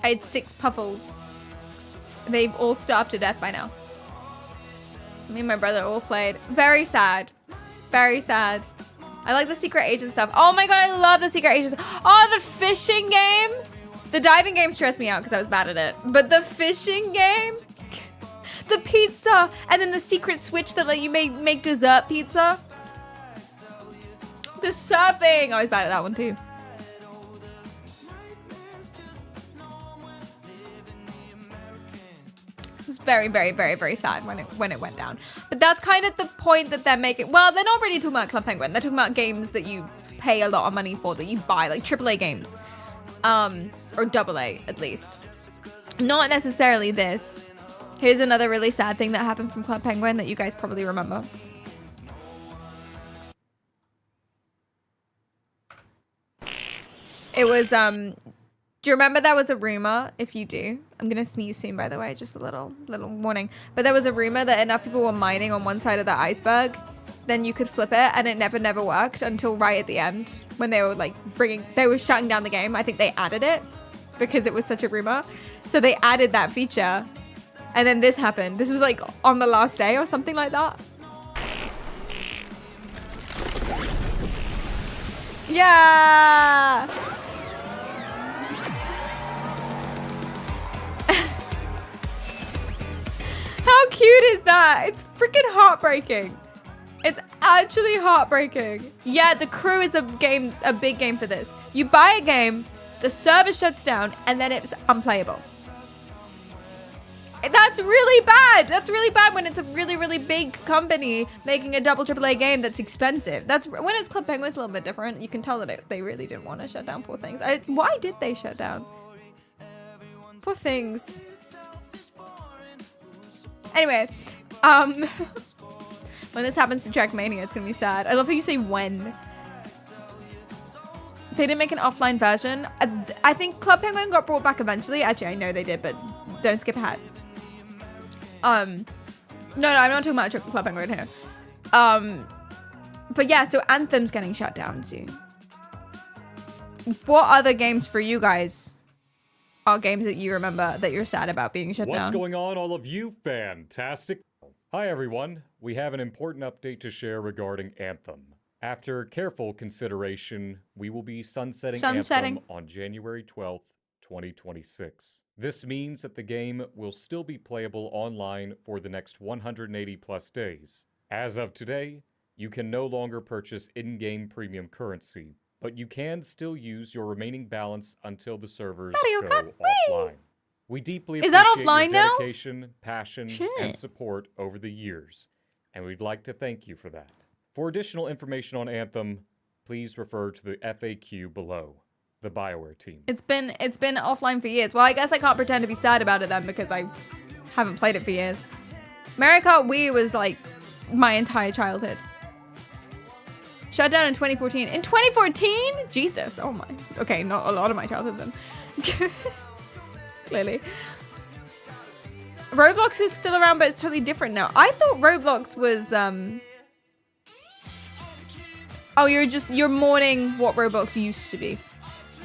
I had 6 puffles. They've all starved to death by now. Me and my brother all played. Very sad. Very sad. I like the secret agent stuff. Oh my god, I love the secret agent stuff. Oh, the fishing game. The diving game stressed me out because I was bad at it. But the fishing game... The pizza, and then the secret switch that let you make dessert pizza. The surfing. I was bad at that one too. It was very, very, very, very sad when it went down. But that's kind of the point that they're making. Well, they're not really talking about Club Penguin. They're talking about games that you pay a lot of money for, that you buy, like AAA games, or AA at least. Not necessarily this. Here's another really sad thing that happened from Club Penguin that you guys probably remember. It was, do you remember there was a rumor? If you do, I'm gonna sneeze soon, by the way, just a little warning. But there was a rumor that enough people were mining on one side of the iceberg, then you could flip it, and it never worked until right at the end when they were like they were shutting down the game. I think they added it because it was such a rumor. So they added that feature. And then this happened. This was like on the last day or something like that. Yeah. How cute is that? It's freaking heartbreaking. It's actually heartbreaking. Yeah, The Crew is a big game for this. You buy a game, the server shuts down, and then it's unplayable. That's really bad. That's really bad when it's a really, really big company making a double AAA game that's expensive. That's when it's Club Penguin, it's a little bit different. You can tell that they really didn't want to shut down, poor things. Why did they shut down? Poor things. Anyway, when this happens to Trackmania, it's gonna be sad. I love how you say when. They didn't make an offline version. I think Club Penguin got brought back eventually. Actually, I know they did, but don't skip ahead. No, I'm not talking about Club Penguin here. But yeah, so Anthem's getting shut down soon. What other games for you guys are games that you remember that you're sad about being shut down? What's going on, all of you? Fantastic. Hi, everyone. We have an important update to share regarding Anthem. After careful consideration, we will be sunsetting Anthem on January 12th, 2026. This means that the game will still be playable online for the next 180 plus days. As of today, you can no longer purchase in-game premium currency, but you can still use your remaining balance until the servers go offline. We deeply appreciate your dedication, passion, and support over the years, and we'd like to thank you for that. For additional information on Anthem, please refer to the FAQ below. The BioWare team. It's been offline for years. Well, I guess I can't pretend to be sad about it then because I haven't played it for years. Mario Kart Wii was like my entire childhood. Shut down in 2014. In 2014? Jesus. Oh my. Okay, not a lot of my childhood then. Clearly. Roblox is still around, but it's totally different now. I thought Roblox was oh, you're mourning what Roblox used to be.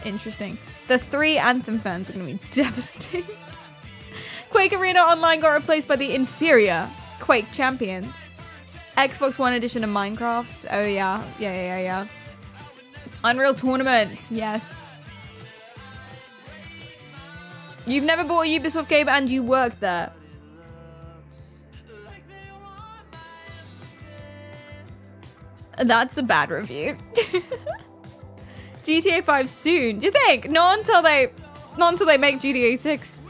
Interesting. The 3 Anthem fans are going to be devastated. Quake Arena Online got replaced by the inferior Quake Champions. Xbox One edition of Minecraft. Oh, yeah. Yeah. Unreal Tournament. Yes. You've never bought a Ubisoft game and you worked there. That's a bad review. GTA 5 soon. Do you think? Not until they make GTA 6.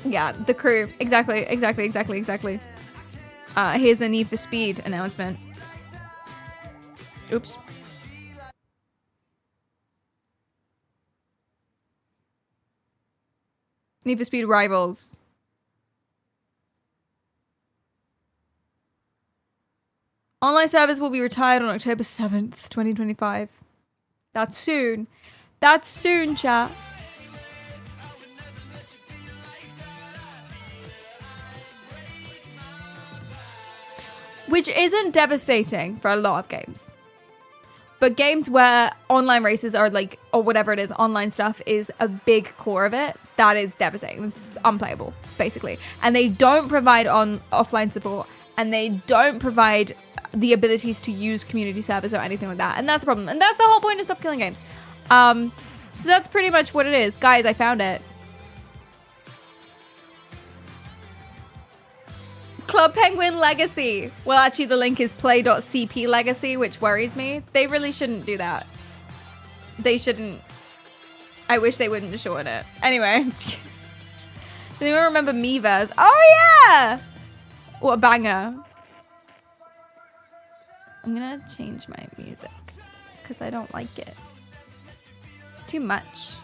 Yeah, The Crew. Exactly. Here's a Need for Speed announcement. Oops. Need for Speed Rivals. Online service will be retired on October 7th, 2025. That's soon. That's soon, chat. Which isn't devastating for a lot of games. But games where online races are like, or whatever it is, online stuff is a big core of it, that is devastating. It's unplayable, basically. And they don't provide offline support, and they don't provide the abilities to use community servers or anything like that. And that's the problem. And that's the whole point of Stop Killing Games. So that's pretty much what it is. Guys, I found it. Club Penguin Legacy. Well, actually, the link is play.cp legacy, which worries me. They really shouldn't do that. They shouldn't. I wish they wouldn't shorten it. Anyway. Does anyone remember Miiverse? Oh, yeah! What a banger. I'm gonna change my music because I don't like it. It's too much.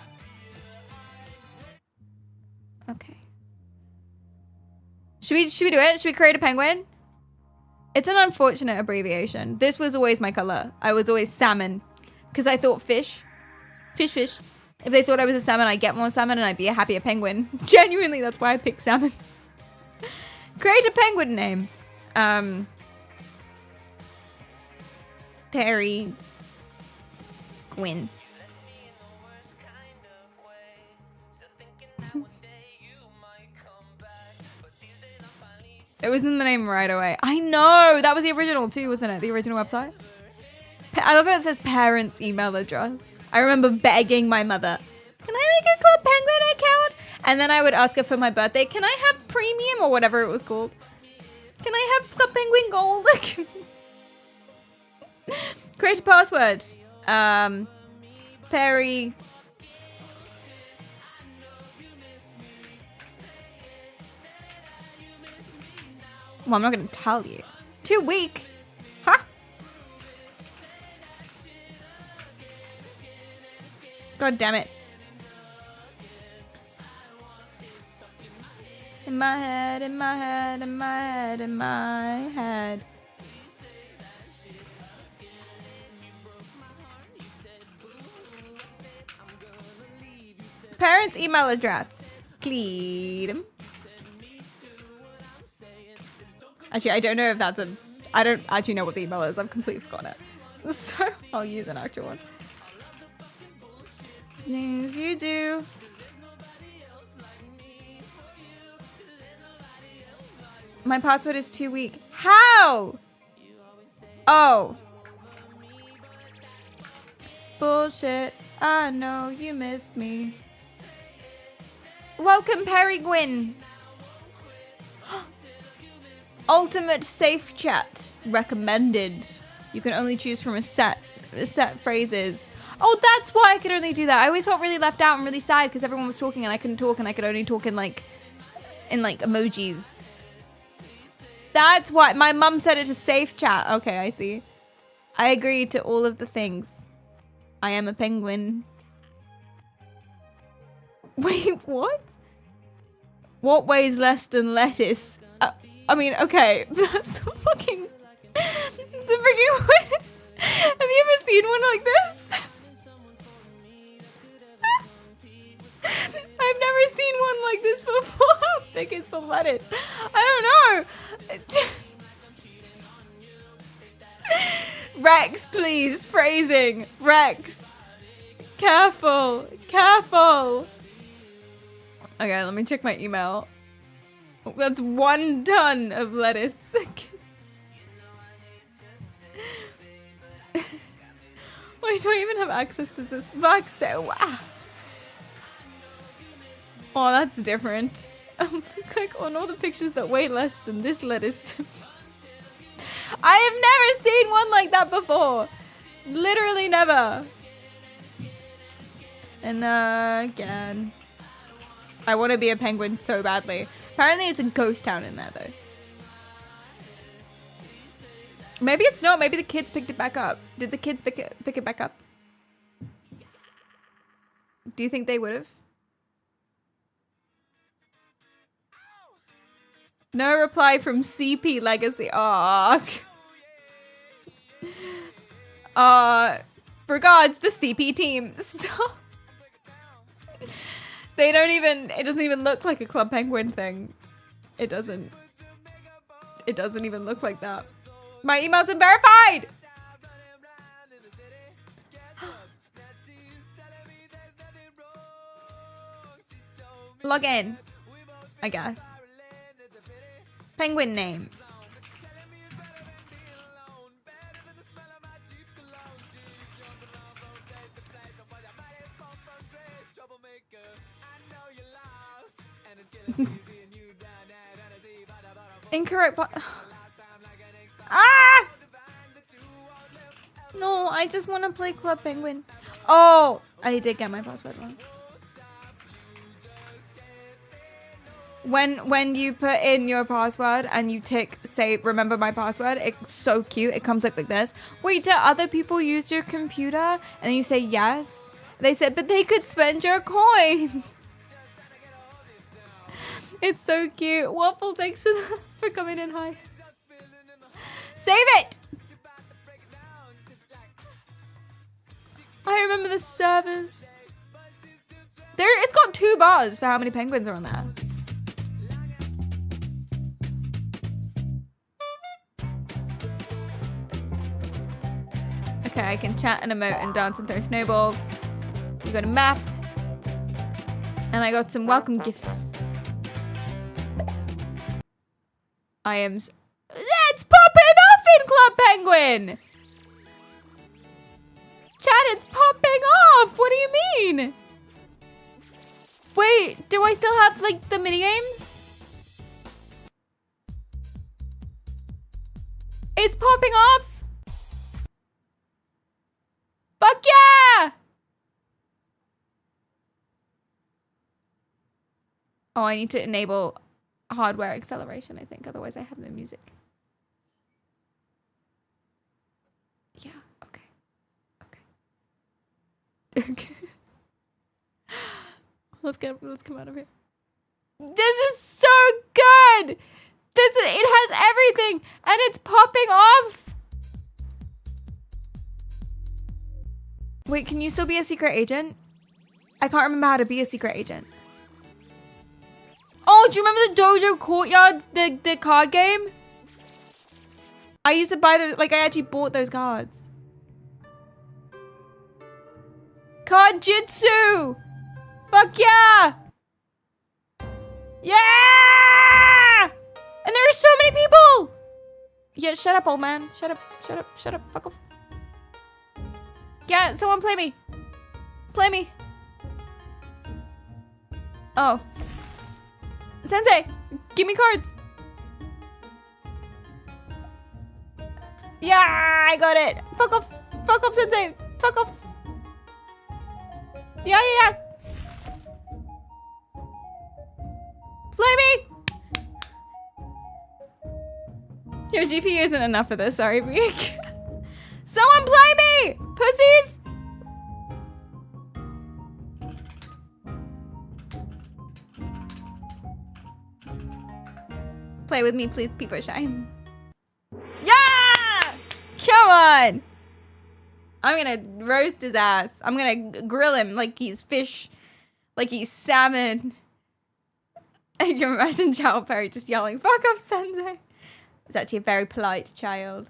Okay. Should we do it? Should we create a penguin? It's an unfortunate abbreviation. This was always my color. I was always salmon because I thought fish. Fish. If they thought I was a salmon, I'd get more salmon and I'd be a happier penguin. Genuinely, that's why I picked salmon. Create a penguin name. Perry Gwyn. It was in the name right away. I know! That was the original too, wasn't it? The original website? I love how it says parents' email address. I remember begging my mother, can I make a Club Penguin account? And then I would ask her for my birthday, can I have premium or whatever it was called? Can I have Club Penguin Gold? Create a password. Perry. Well, I'm not going to tell you. 2 week. Huh? God damn it. In my head, in my head, in my head, in my head. Parents' email address. Clean. Actually, I don't know if that's a... I don't actually know what the email is. I've completely forgotten it. So, I'll use an actual one. Things you do. My password is 2 week. How? Oh. Bullshit. I know you missed me. Welcome, Perry Gwyn. Ultimate safe chat recommended. You can only choose from a set phrases. Oh, that's why I could only do that. I always felt really left out and really sad because everyone was talking and I couldn't talk and I could only talk in like emojis. That's why my mum set it to safe chat. Okay, I see. I agree to all of the things. I am a penguin. Wait, what? What weighs less than lettuce? I mean, okay, that's fucking... It's a freaking... Have you ever seen one like this? I've never seen one like this before. How big is the lettuce? I don't know. Rex, please. Phrasing. Rex. Careful. Careful. Okay, let me check my email. That's 1 ton of lettuce. Wait, do I even have access to this box? Wow. Oh, that's different. Click on all the pictures that weigh less than this lettuce. I have never seen one like that before. Literally never. And again. I want to be a penguin so badly. Apparently it's a ghost town in there though. Maybe it's not. Maybe the kids picked it back up. Did the kids pick it back up? Do you think they would have? No reply from CP Legacy. Regards, the CP team. Stop. They don't even, it doesn't even look like a Club Penguin thing. It doesn't even look like that. My email's been verified! Log in, I guess. Penguin name. Incorrect. Ah! No, I just want to play Club Penguin. Oh, I did get my password wrong. When you put in your password and you tick, say, remember my password, it's so cute. It comes up like this. Wait, do other people use your computer? And then you say yes. They said, but they could spend your coins. It's so cute. Waffle, thanks for coming in. Hi. Save it! I remember the servers. It's got 2 bars for how many penguins are on there. Okay, I can chat and emote and dance and throw snowballs. We got a map. And I got some welcome gifts. I am... It's popping off in Club Penguin! Chat, it's popping off! What do you mean? Wait, do I still have like the mini games? It's popping off. Fuck yeah! Oh, I need to enable hardware acceleration, I think. Otherwise I have no music. Yeah, okay. Okay. Okay. Let's come out of here. This is so good! It has everything and it's popping off. Wait, can you still be a secret agent? I can't remember how to be a secret agent. Oh, do you remember the Dojo Courtyard, the card game? I used to buy those, like I actually bought those cards. Card Jitsu! Fuck yeah! Yeah! And there are so many people! Yeah, shut up, old man. Shut up, fuck off. Yeah, someone play me. Play me. Oh. Sensei, give me cards. Yeah, I got it. Fuck off, Sensei. Fuck off. Yeah. Play me. Your GPU isn't enough for this, sorry, Beak. Someone play me, pussies. Play with me, please, Peepo Shine. Yeah! Come on! I'm gonna roast his ass. I'm gonna grill him like he's fish, like he's salmon. I can imagine Chow Perry just yelling, "Fuck off, Sensei." It's actually a very polite child.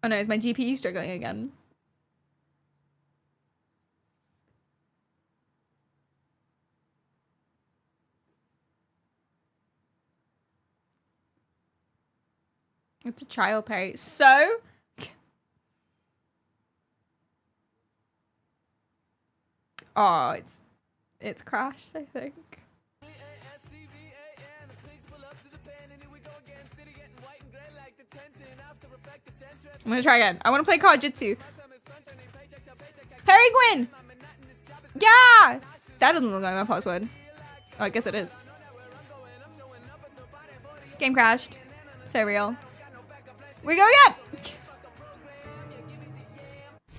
Oh no, is my GPU struggling again? It's a child, Perry. So? Oh, it's crashed, I think. I'm gonna try again. I wanna play Card Jitsu. Perry Gwyn! Yeah! That doesn't look like my password. Oh, I guess it is. Game crashed. So real. We go again!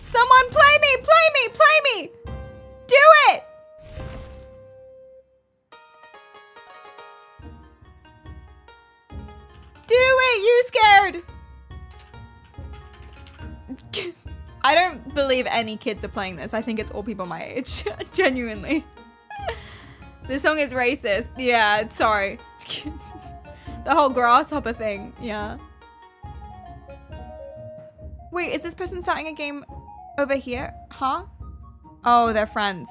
Someone play me! Do it! Do it, you scared! I don't believe any kids are playing this. I think it's all people my age. Genuinely. This song is racist. Yeah, sorry. The whole grasshopper thing. Yeah. Wait, is this person starting a game over here? Huh? Oh, they're friends.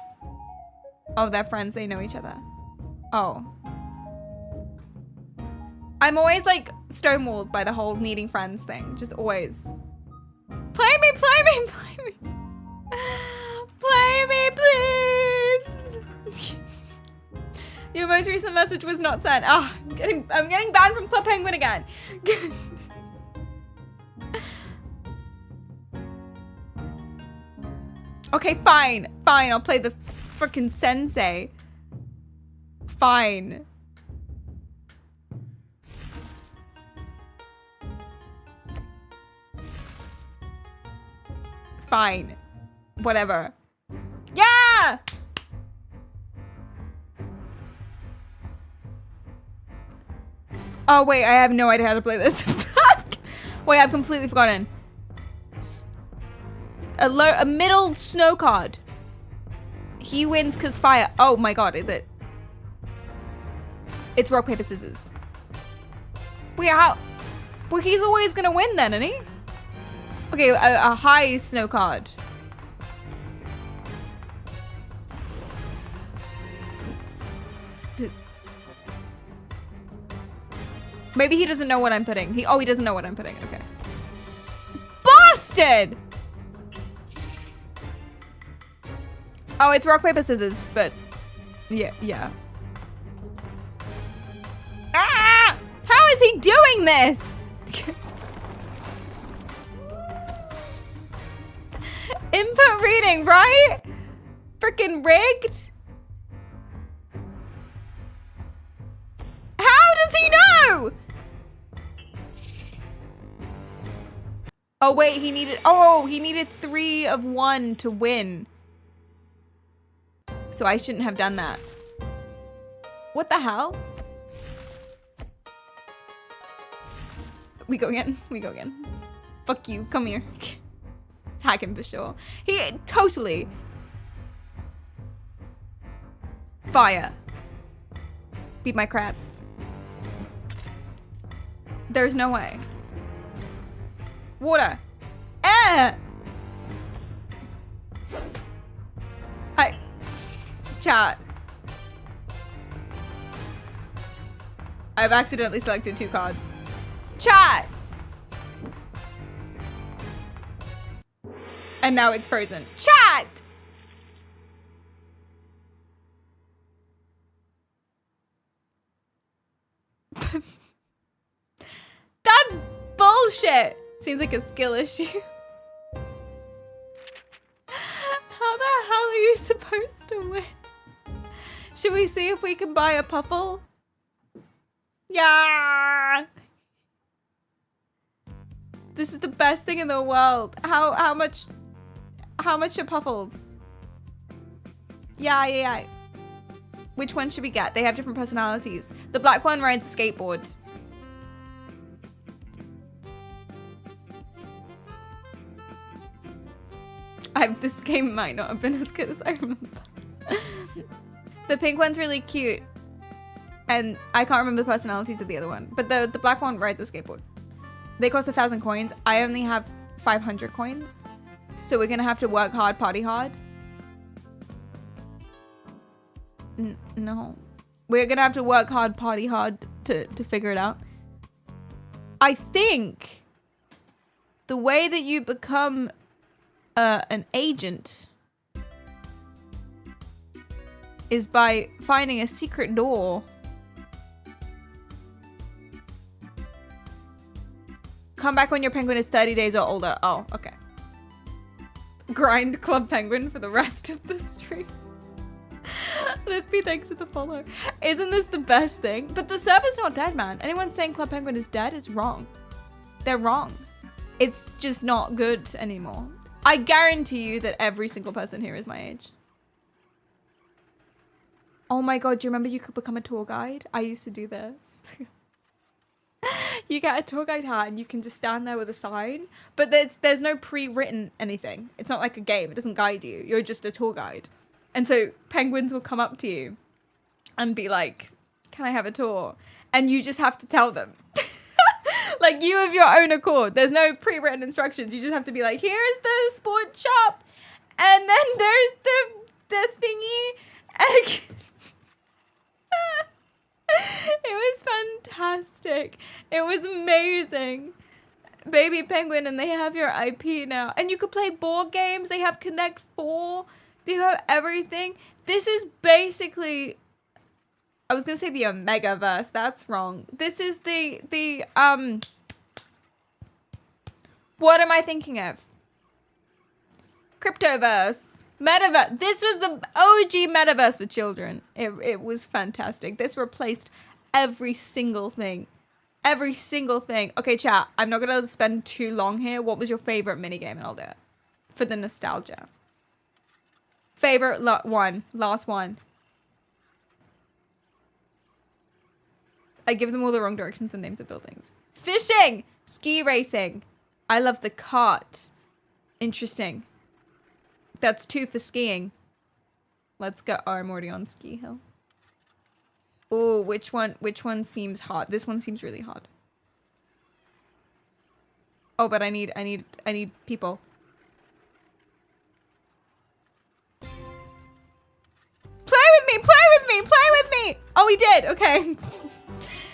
Oh, they're friends. They know each other. Oh. I'm always like stonewalled by the whole needing friends thing. Just always. Play me. Play me, please. Your most recent message was not sent. Ah, I'm getting banned from Club Penguin again. Okay, fine. I'll play the frickin' Sensei. Fine. Fine. Whatever. Yeah! Oh, wait, I have no idea how to play this. Wait, I've completely forgotten. A middle snow card. He wins because fire. Oh my god, is it? It's rock, paper, scissors. Wait, how? Well, he's always gonna win then, isn't he? Okay, a high snow card. Maybe he doesn't know what I'm putting. He doesn't know what I'm putting. Okay. Bastard! Oh, it's rock, paper, scissors, but Yeah. Ah! How is he doing this? Input reading, right? Freaking rigged. How does he know? Oh wait, he needed 3 of 1 to win. So I shouldn't have done that. What the hell? We go again. Fuck you, come here. Tag him for sure. He totally. Fire. Beat my crabs. There's no way. Water. Air. Chat. I've accidentally selected 2 cards. Chat. And now it's frozen. Chat. That's bullshit. Seems like a skill issue. How the hell are you supposed to win? Should we see if we can buy a puffle? Yeah. This is the best thing in the world. How much are puffles? Yeah. Which one should we get? They have different personalities. The black one rides a skateboard. This game might not have been as good as I remember. The pink one's really cute. And I can't remember the personalities of the other one. But the black one rides a skateboard. They cost 1,000 coins. I only have 500 coins. So we're gonna have to work hard, party hard. No. We're gonna have to work hard, party hard to figure it out. I think the way that you become an agent is by finding a secret door. Come back when your penguin is 30 days or older. Oh, okay. Grind Club Penguin for the rest of the stream. Let's be thanks to the follow. Isn't this the best thing? But the server's not dead, man. Anyone saying Club Penguin is dead is wrong. They're wrong. It's just not good anymore. I guarantee you that every single person here is my age. Oh my god, do you remember you could become a tour guide? I used to do this. You get a tour guide hat and you can just stand there with a sign, but there's no pre-written anything. It's not like a game. It doesn't guide you. You're just a tour guide. And so penguins will come up to you and be like, can I have a tour? And you just have to tell them. Like you of your own accord. There's no pre-written instructions. You just have to be like, here's the sports shop. And then there's the thingy. It was fantastic. It was amazing. Baby Penguin, and they have your IP now. And you could play board games. They have Connect 4. They have everything. This is basically... I was going to say the Omegaverse. That's wrong. This is the what am I thinking of? Cryptoverse. Metaverse. This was the OG Metaverse for children. It was fantastic. This replaced every single thing. Every single thing. Okay, chat. I'm not going to spend too long here. What was your favorite minigame? And I'll do it. For the nostalgia. Favorite one. Last one. I give them all the wrong directions and names of buildings. Fishing! Ski racing. I love the cart. Interesting. That's 2 for skiing. Let's go. Oh, I'm already on Ski Hill. Oh, which one seems hard? This one seems really hard. Oh, but I need people. Play with me! Play with me! Play with me! Oh, he did. Okay.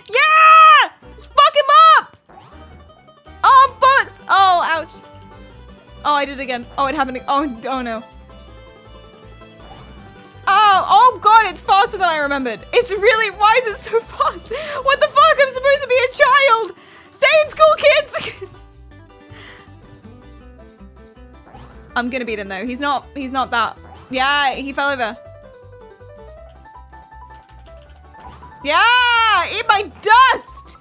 Yeah! Just fuck him up! Oh, books! Oh, ouch. Oh, I did it again. Oh, it happened. Oh no. Oh Oh god, it's faster than I remembered. It's really, why is it so fast? What the fuck? I'm supposed to be a child. Stay in school, kids. I'm gonna beat him though. He's not that. Yeah, he fell over. Yeah, eat my dust.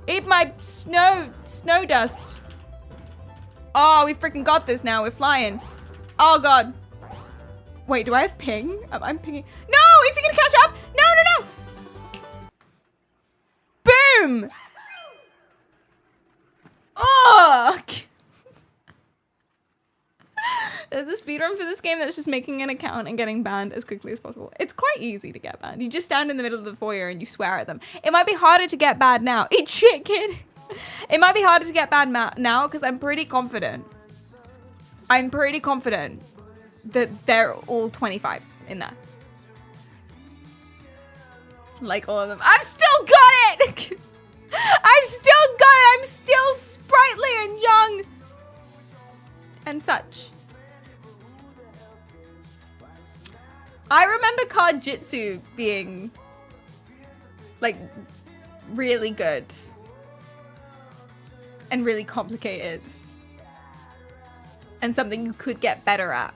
Eat my snow dust. Oh, we freaking got this now. We're flying. Oh god. Wait, do I have ping? I'm pinging. No, is he gonna catch up? No. Boom. Oh. There's a speedrun for this game that's just making an account and getting banned as quickly as possible. It's quite easy to get banned. You just stand in the middle of the foyer and you swear at them. It might be harder to get banned now. Eat shit, kid. It might be harder to get banned now because I'm pretty confident. That they're all 25 in there. Like all of them. I've still got it! I've still got it! I'm still sprightly and young. And such. I remember card jitsu being like really good and really complicated and something you could get better at.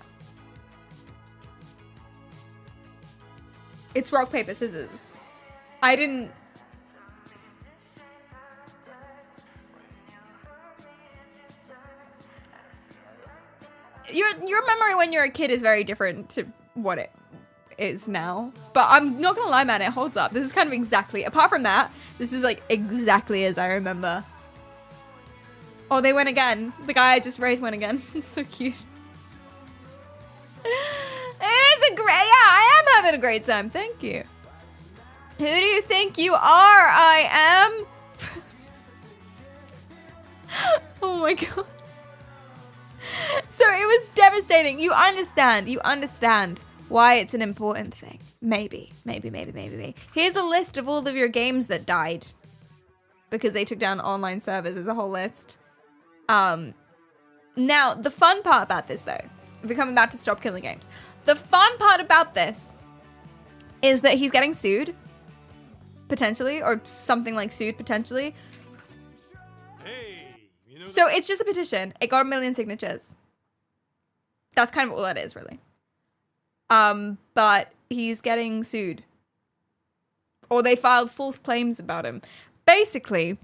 It's rock, paper, scissors. I didn't... Your memory when you're a kid is very different to what it is now. But I'm not gonna lie, man, it holds up. This is kind of exactly... Apart from that, this is like exactly as I remember. Oh, they went again. The guy I just raised went again. It's so cute. It's a great... Yeah, I am having a great time. Thank you. Who do you think you are? I am... Oh my god. So it was devastating. You understand why it's an important thing. Maybe. Here's a list of all of your games that died because they took down online servers. There's a whole list. Now, the fun part about this, though, we're coming back to Stop Killing Games. The fun part about this is that he's getting sued, potentially, or something like sued, potentially. So it's just a petition. It got 1 million signatures. That's kind of all that is, really. But he's getting sued. Or they filed false claims about him. Basically,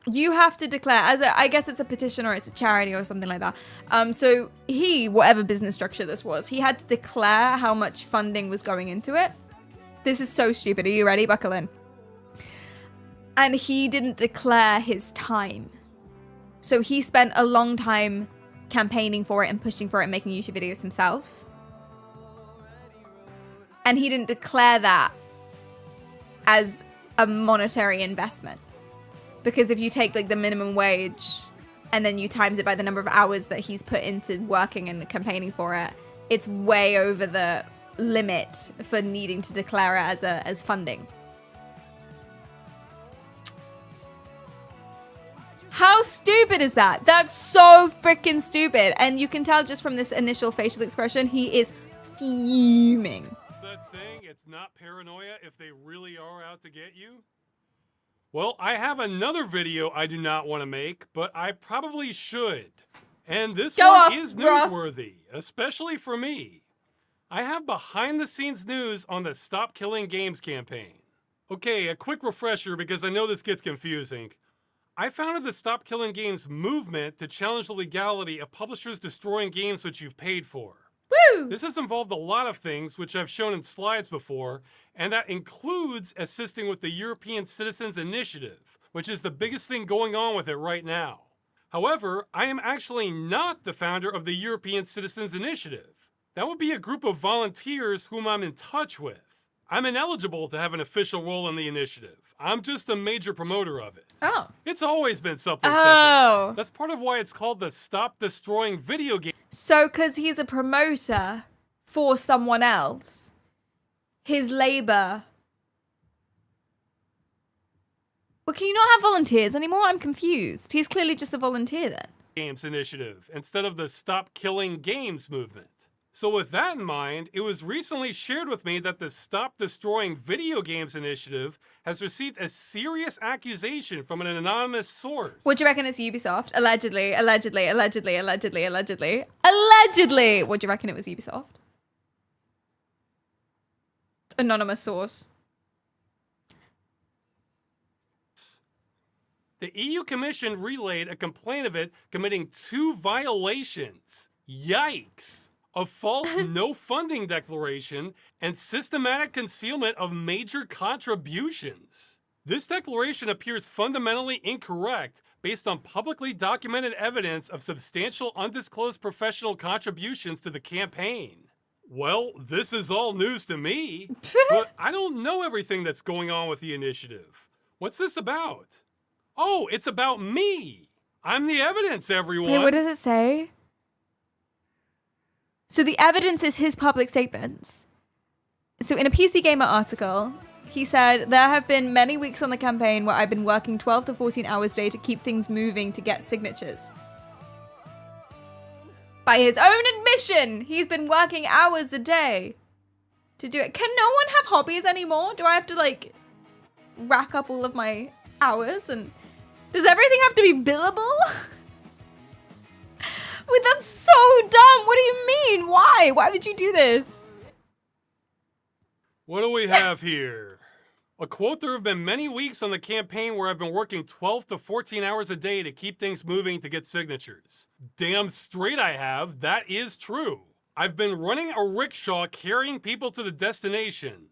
you have to declare, I guess it's a petition or it's a charity or something like that. So he, whatever business structure this was, he had to declare how much funding was going into it. This is so stupid. Are you ready? Buckle in. And he didn't declare his time. So he spent a long time campaigning for it and pushing for it and making YouTube videos himself. And he didn't declare that as a monetary investment. Because if you take like the minimum wage and then you times it by the number of hours that he's put into working and campaigning for it, it's way over the limit for needing to declare it as funding. How stupid is that? That's so freaking stupid. And you can tell just from this initial facial expression, he is fuming. That saying, it's not paranoia if they really are out to get you? Well, I have another video I do not want to make, but I probably should. And this one is newsworthy, especially for me. I have behind-the-scenes news on the Stop Killing Games campaign. Okay, a quick refresher because I know this gets confusing. I founded the Stop Killing Games movement to challenge the legality of publishers destroying games which you've paid for. Woo! This has involved a lot of things, which I've shown in slides before, and that includes assisting with the European Citizens Initiative, which is the biggest thing going on with it right now. However, I am actually not the founder of the European Citizens Initiative. That would be a group of volunteers whom I'm in touch with. I'm ineligible to have an official role in the initiative. I'm just a major promoter of it. Oh. It's always been something separate. That's part of why it's called the Stop Destroying Video Games. So, because he's a promoter for someone else, his labor... Well, can you not have volunteers anymore? I'm confused. He's clearly just a volunteer then. Games Initiative, instead of the Stop Killing Games movement. So with that in mind, it was recently shared with me that the Stop Destroying Video Games initiative has received a serious accusation from an anonymous source. What do you reckon it's Ubisoft? Allegedly. Allegedly! What do you reckon it was Ubisoft? Anonymous source. The EU Commission relayed a complaint of it committing 2 violations. Yikes! A false no funding declaration and systematic concealment of major contributions. This declaration appears fundamentally incorrect based on publicly documented evidence of substantial undisclosed professional contributions to the campaign. Well, this is all news to me, but I don't know everything that's going on with the initiative. What's this about? Oh, it's about me. I'm the evidence, everyone. Wait, what does it say? So the evidence is his public statements. So in a PC Gamer article, he said, there have been many weeks on the campaign where I've been working 12 to 14 hours a day to keep things moving to get signatures. By his own admission, he's been working hours a day to do it. Can no one have hobbies anymore? Do I have to like rack up all of my hours? And does everything have to be billable? Wait, that's so dumb. What do you mean? Why? Why would you do this? What do we have here? A quote, there have been many weeks on the campaign where I've been working 12 to 14 hours a day to keep things moving to get signatures. Damn straight I have. That is true. I've been running a rickshaw carrying people to the destination.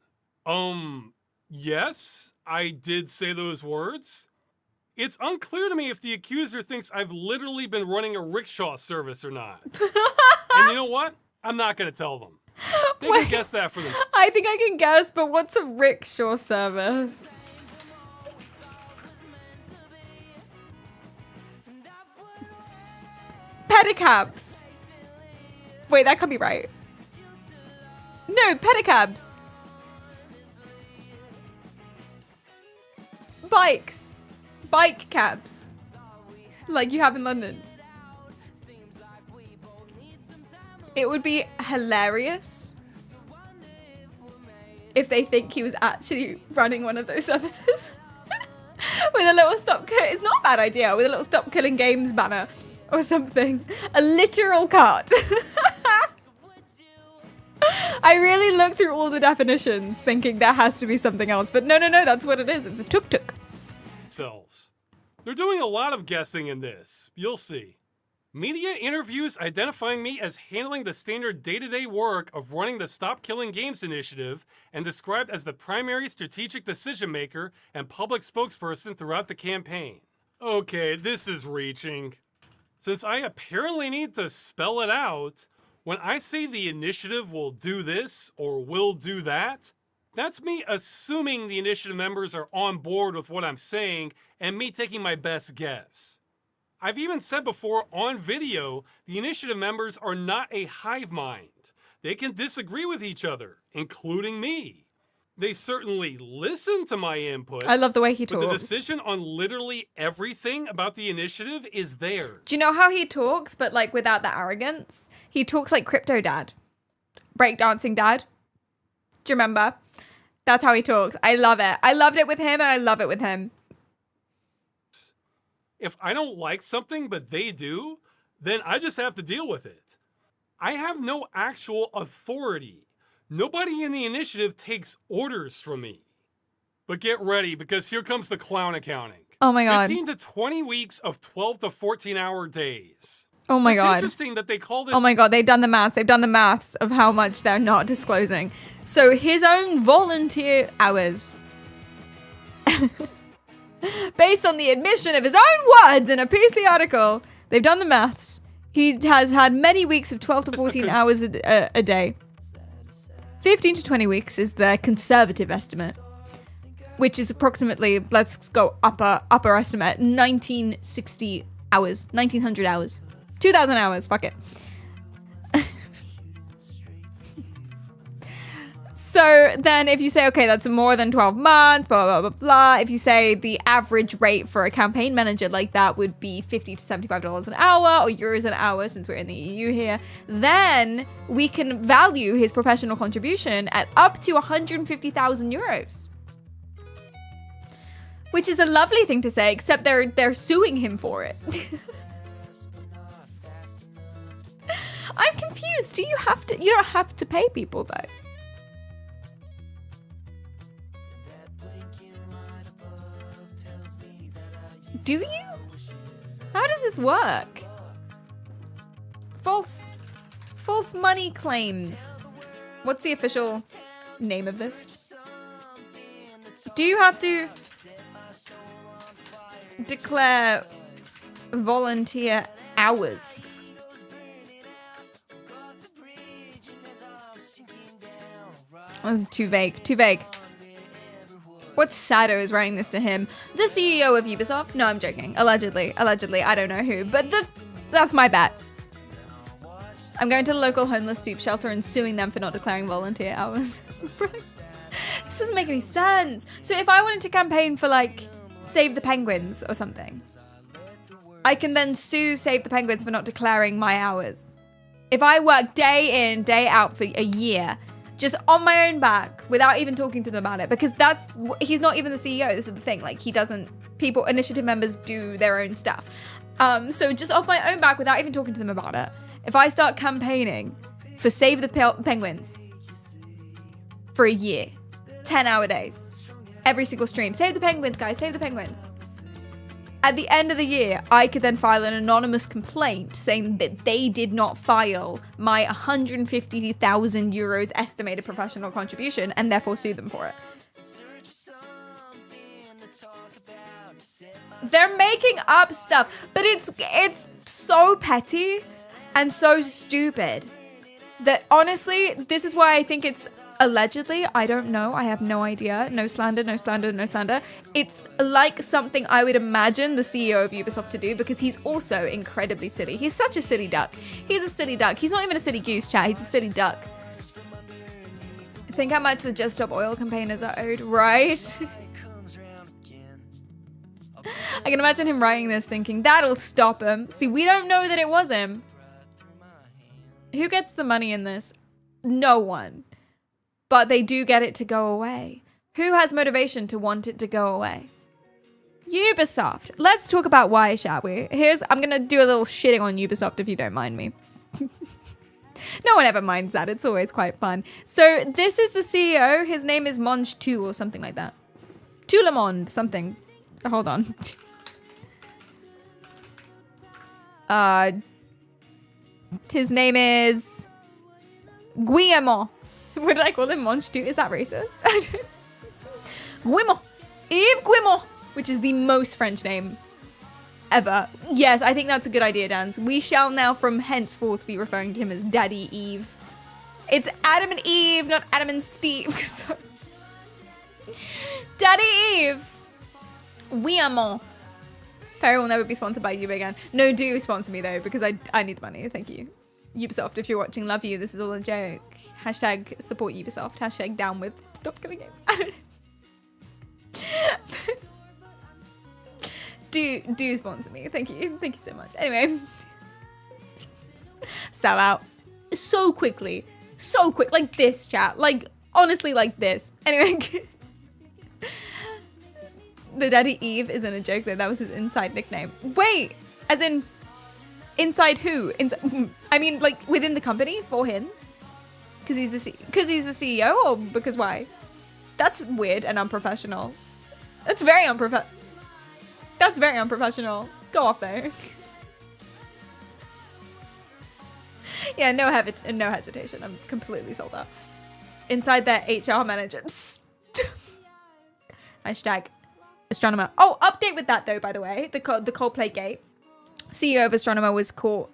Yes, I did say those words. It's unclear to me if the accuser thinks I've literally been running a rickshaw service or not. And you know what? I'm not going to tell them. They can guess that for themselves. I think I can guess, but what's a rickshaw service? Pedicabs. Wait, that can't be right. No, pedicabs. Bikes. Bike cabs. Like you have in London. It would be hilarious if they think he was actually running one of those services. With a little stop, it's not a bad idea, with a little stop killing games banner or something. A literal cart. I really looked through all the definitions thinking there has to be something else, but no, that's what it is. It's a tuk-tuk. They're doing a lot of guessing in this. You'll see. Media interviews identifying me as handling the standard day-to-day work of running the Stop Killing Games initiative and described as the primary strategic decision maker and public spokesperson throughout the campaign. Okay, this is reaching. Since I apparently need to spell it out, when I say the initiative will do this or will do that, that's me assuming the initiative members are on board with what I'm saying and me taking my best guess. I've even said before on video, the initiative members are not a hive mind. They can disagree with each other, including me. They certainly listen to my input. I love the way he talks. But the decision on literally everything about the initiative is theirs. Do you know how he talks, but like without the arrogance? He talks like Crypto Dad. Breakdancing Dad. Do you remember? That's how he talks. I love it. I loved it with him and I love it with him. If I don't like something but they do, then I just have to deal with it. I have no actual authority. Nobody in the initiative takes orders from me. But get ready, because here comes the clown accounting. Oh my God. 15 to 20 weeks of 12 to 14 hour days. Oh my God. It's interesting that they called it. Oh my God, they've done the maths. They've done the maths of how much they're not disclosing. So his own volunteer hours, based on the admission of his own words in a PC article, they've done the maths. He has had many weeks of 12 to 14 hours a day. 15 to 20 weeks is their conservative estimate, which is approximately, let's go upper estimate, 1960 hours, 1900 hours, 2000 hours, fuck it. So then if you say, okay, that's more than 12 months, blah, blah, blah, blah. If you say the average rate for a campaign manager like that would be $50 to $75 an hour or euros an hour, since we're in the EU here, then we can value his professional contribution at up to 150,000 euros. Which is a lovely thing to say, except they're suing him for it. I'm confused. You don't have to pay people though. Do you? How does this work? False money claims. What's the official name of this? Do you have to declare volunteer hours? That's too vague. Too vague. What Sado is writing this to him? The CEO of Ubisoft? No, I'm joking. Allegedly. I don't know who, but that's my bet. I'm going to the local homeless soup shelter and suing them for not declaring volunteer hours. This doesn't make any sense. So if I wanted to campaign for like Save the Penguins or something, I can then sue Save the Penguins for not declaring my hours. If I work day in, day out for a year, just on my own back, without even talking to them about it, because he's not even the CEO. This is the thing. Like, initiative members do their own stuff. So just off my own back, without even talking to them about it, if I start campaigning for Save the Penguins for a year, 10-hour days, every single stream, Save the Penguins, guys, Save the Penguins. At the end of the year, I could then file an anonymous complaint saying that they did not file my 150,000 euros estimated professional contribution and therefore sue them for it. They're making up stuff, but it's so petty and so stupid that honestly, this is why I think it's allegedly, I don't know, I have no idea, no slander. It's like something I would imagine the CEO of Ubisoft to do, because he's also incredibly silly. He's such a silly duck. He's a silly duck. He's not even a silly goose, chat. He's a silly duck. Think how much the Just Stop Oil campaigners are owed, right? I can imagine him writing this thinking, that'll stop him. See, we don't know that it was him. Who gets the money in this? No one. But they do get it to go away. Who has motivation to want it to go away? Ubisoft. Let's talk about why, shall we? I'm going to do a little shitting on Ubisoft if you don't mind me. No one ever minds that. It's always quite fun. So this is the CEO. His name is Monge 2 or something like that. Toulemond something. Hold on. His name is Guillemot. What did I call him? Monge 2? Is that racist? Guillemot. Yves Guillemot, which is the most French name ever. Yes, I think that's a good idea, Dan. We shall now from henceforth be referring to him as Daddy Eve. It's Adam and Eve, not Adam and Steve. Daddy Eve. Guillemot. Perry will never be sponsored by you again. No, do sponsor me though, because I need the money. Thank you. Ubisoft, if you're watching, love you. This is all a joke. Hashtag support Ubisoft. Hashtag down with stop killing games. I don't know. Do sponsor me. Thank you. Thank you so much. Anyway. Sell out. So quickly. So quick. Like this, chat. Like, honestly, like this. Anyway. The Daddy Eve isn't a joke though. That was his inside nickname. Wait. As in... Inside who? I mean, like within the company for him, because he's the CEO, or because why? That's weird and unprofessional. That's very unprofessional. Go off there. Yeah, no hesitation. I'm completely sold out. Inside their HR manager. Hashtag astronomer. Oh, update with that though. By the way, the Coldplay gate. CEO of Astronomer was caught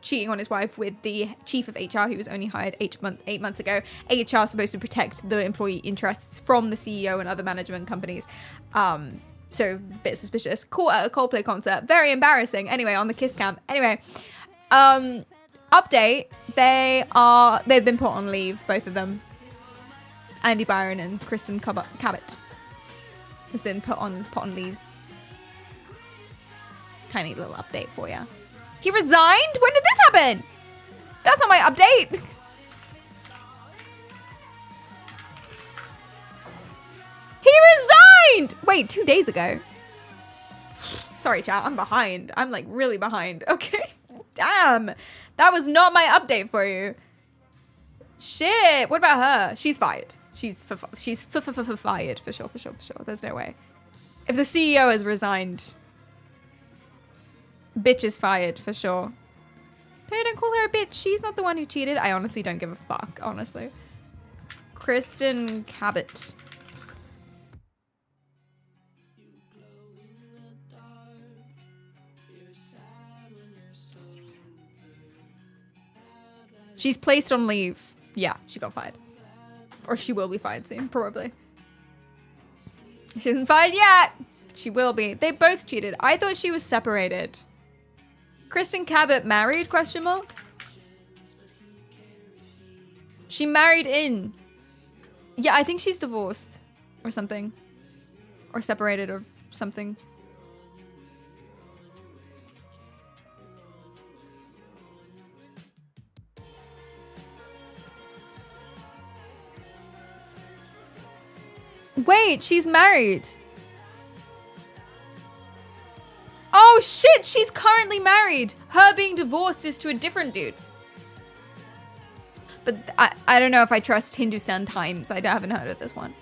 cheating on his wife with the chief of HR, who was only hired 8 months ago. HR is supposed to protect the employee interests from the CEO and other management companies. So a bit suspicious. Caught at a Coldplay concert. Very embarrassing. Anyway, on the Kiss Cam. Anyway, update. They've been put on leave, both of them. Andy Byron and Kristen Cabot has been put on leave. Tiny little update for you. He resigned? When did this happen? That's not my update. He resigned! Wait, 2 days ago. Sorry, chat. I'm behind. I'm like really behind. Okay. Damn. That was not my update for you. Shit. What about her? She's fired. She's fired for sure. There's no way. If the CEO has resigned, bitch is fired for sure. Hey, don't call her a bitch. She's not the one who cheated. I honestly don't give a fuck, honestly. Kristen Cabot. She's placed on leave. Yeah, she got fired. Or she will be fired soon, probably. She isn't fired yet. She will be. They both cheated. I thought she was separated. Kristen Cabot married, question mark? She married in. Yeah, I think she's divorced. Or something. Or separated or something. Wait, she's married. Oh shit, she's currently married. Her being divorced is to a different dude. But I don't know if I trust Hindustan Times. I haven't heard of this one.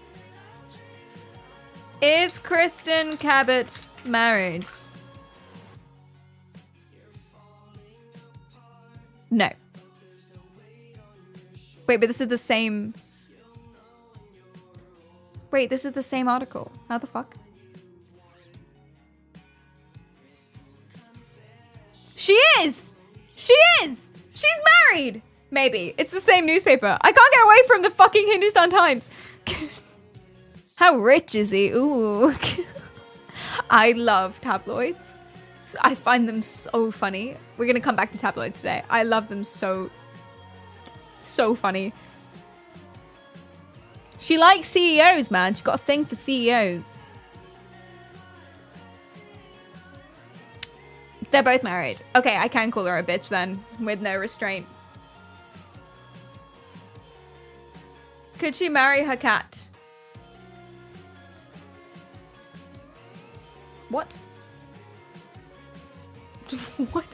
Is Kristen Cabot married? No. Wait, but this is the same... Wait, this is the same article. How the fuck? She is! She is! She's married! Maybe. It's the same newspaper. I can't get away from the fucking Hindustan Times. How rich is he? Ooh. I love tabloids. So I find them so funny. We're gonna come back to tabloids today. I love them so funny. She likes CEOs, man. She's got a thing for CEOs. They're both married. Okay, I can call her a bitch then, with no restraint. Could she marry her cat? What? What?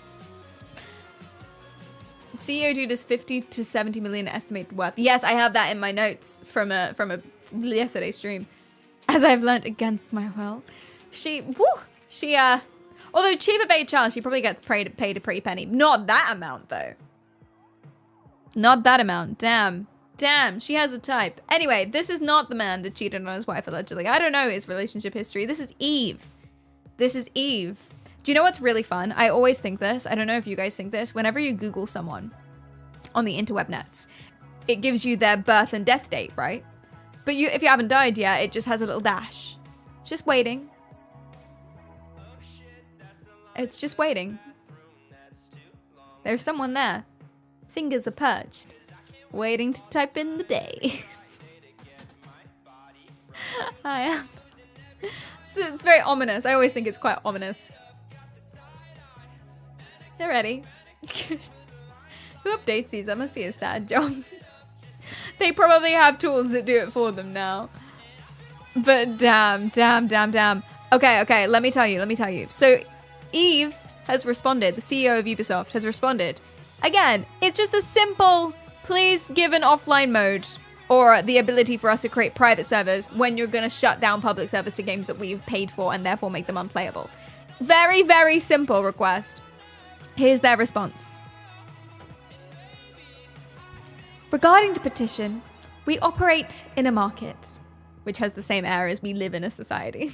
CEO dude is 50 to 70 million estimated worth. Yes, I have that in my notes from a yesterday's stream. As I've learnt against my will. Although cheaper paid child, she probably gets paid a pretty penny. Not that amount though. Not that amount. Damn. Damn, she has a type. Anyway, this is not the man that cheated on his wife allegedly. I don't know his relationship history. This is Eve. This is Eve. Do you know what's really fun? I always think this. I don't know if you guys think this. Whenever you Google someone on the interweb nets, it gives you their birth and death date, right? But if you haven't died yet, it just has a little dash. It's just waiting. It's just waiting. There's someone there. Fingers are perched. Waiting to type in the day. I am. It's very ominous. I always think it's quite ominous. They're ready. Who updates these? That must be a sad job. They probably have tools that do it for them now. But damn. Okay, let me tell you. So Eve has responded. The CEO of Ubisoft has responded. Again, it's just a simple, please give an offline mode or the ability for us to create private servers when you're going to shut down public servers to games that we've paid for and therefore make them unplayable. Very, very simple request. Here's their response. Regarding the petition, we operate in a market, which has the same air as we live in a society.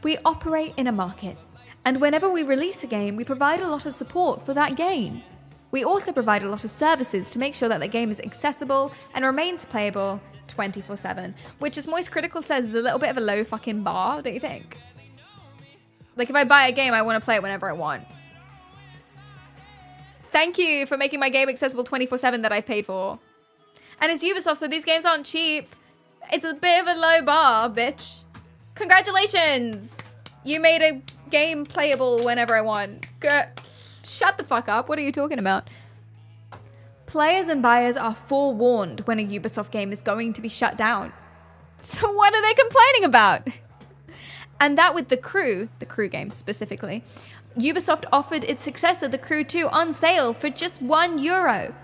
We operate in a market, and whenever we release a game, we provide a lot of support for that game. We also provide a lot of services to make sure that the game is accessible and remains playable 24/7, which, as Moist Critical says, is a little bit of a low fucking bar, don't you think? Like, if I buy a game, I want to play it whenever I want. Thank you for making my game accessible 24/7 that I've paid for. And it's Ubisoft, so these games aren't cheap. It's a bit of a low bar, bitch. Congratulations! You made a game playable whenever I want. Shut the fuck up. What are you talking about? Players and buyers are forewarned when a Ubisoft game is going to be shut down. So what are they complaining about? And that with The Crew game specifically, Ubisoft offered its successor, The Crew 2, on sale for just €1.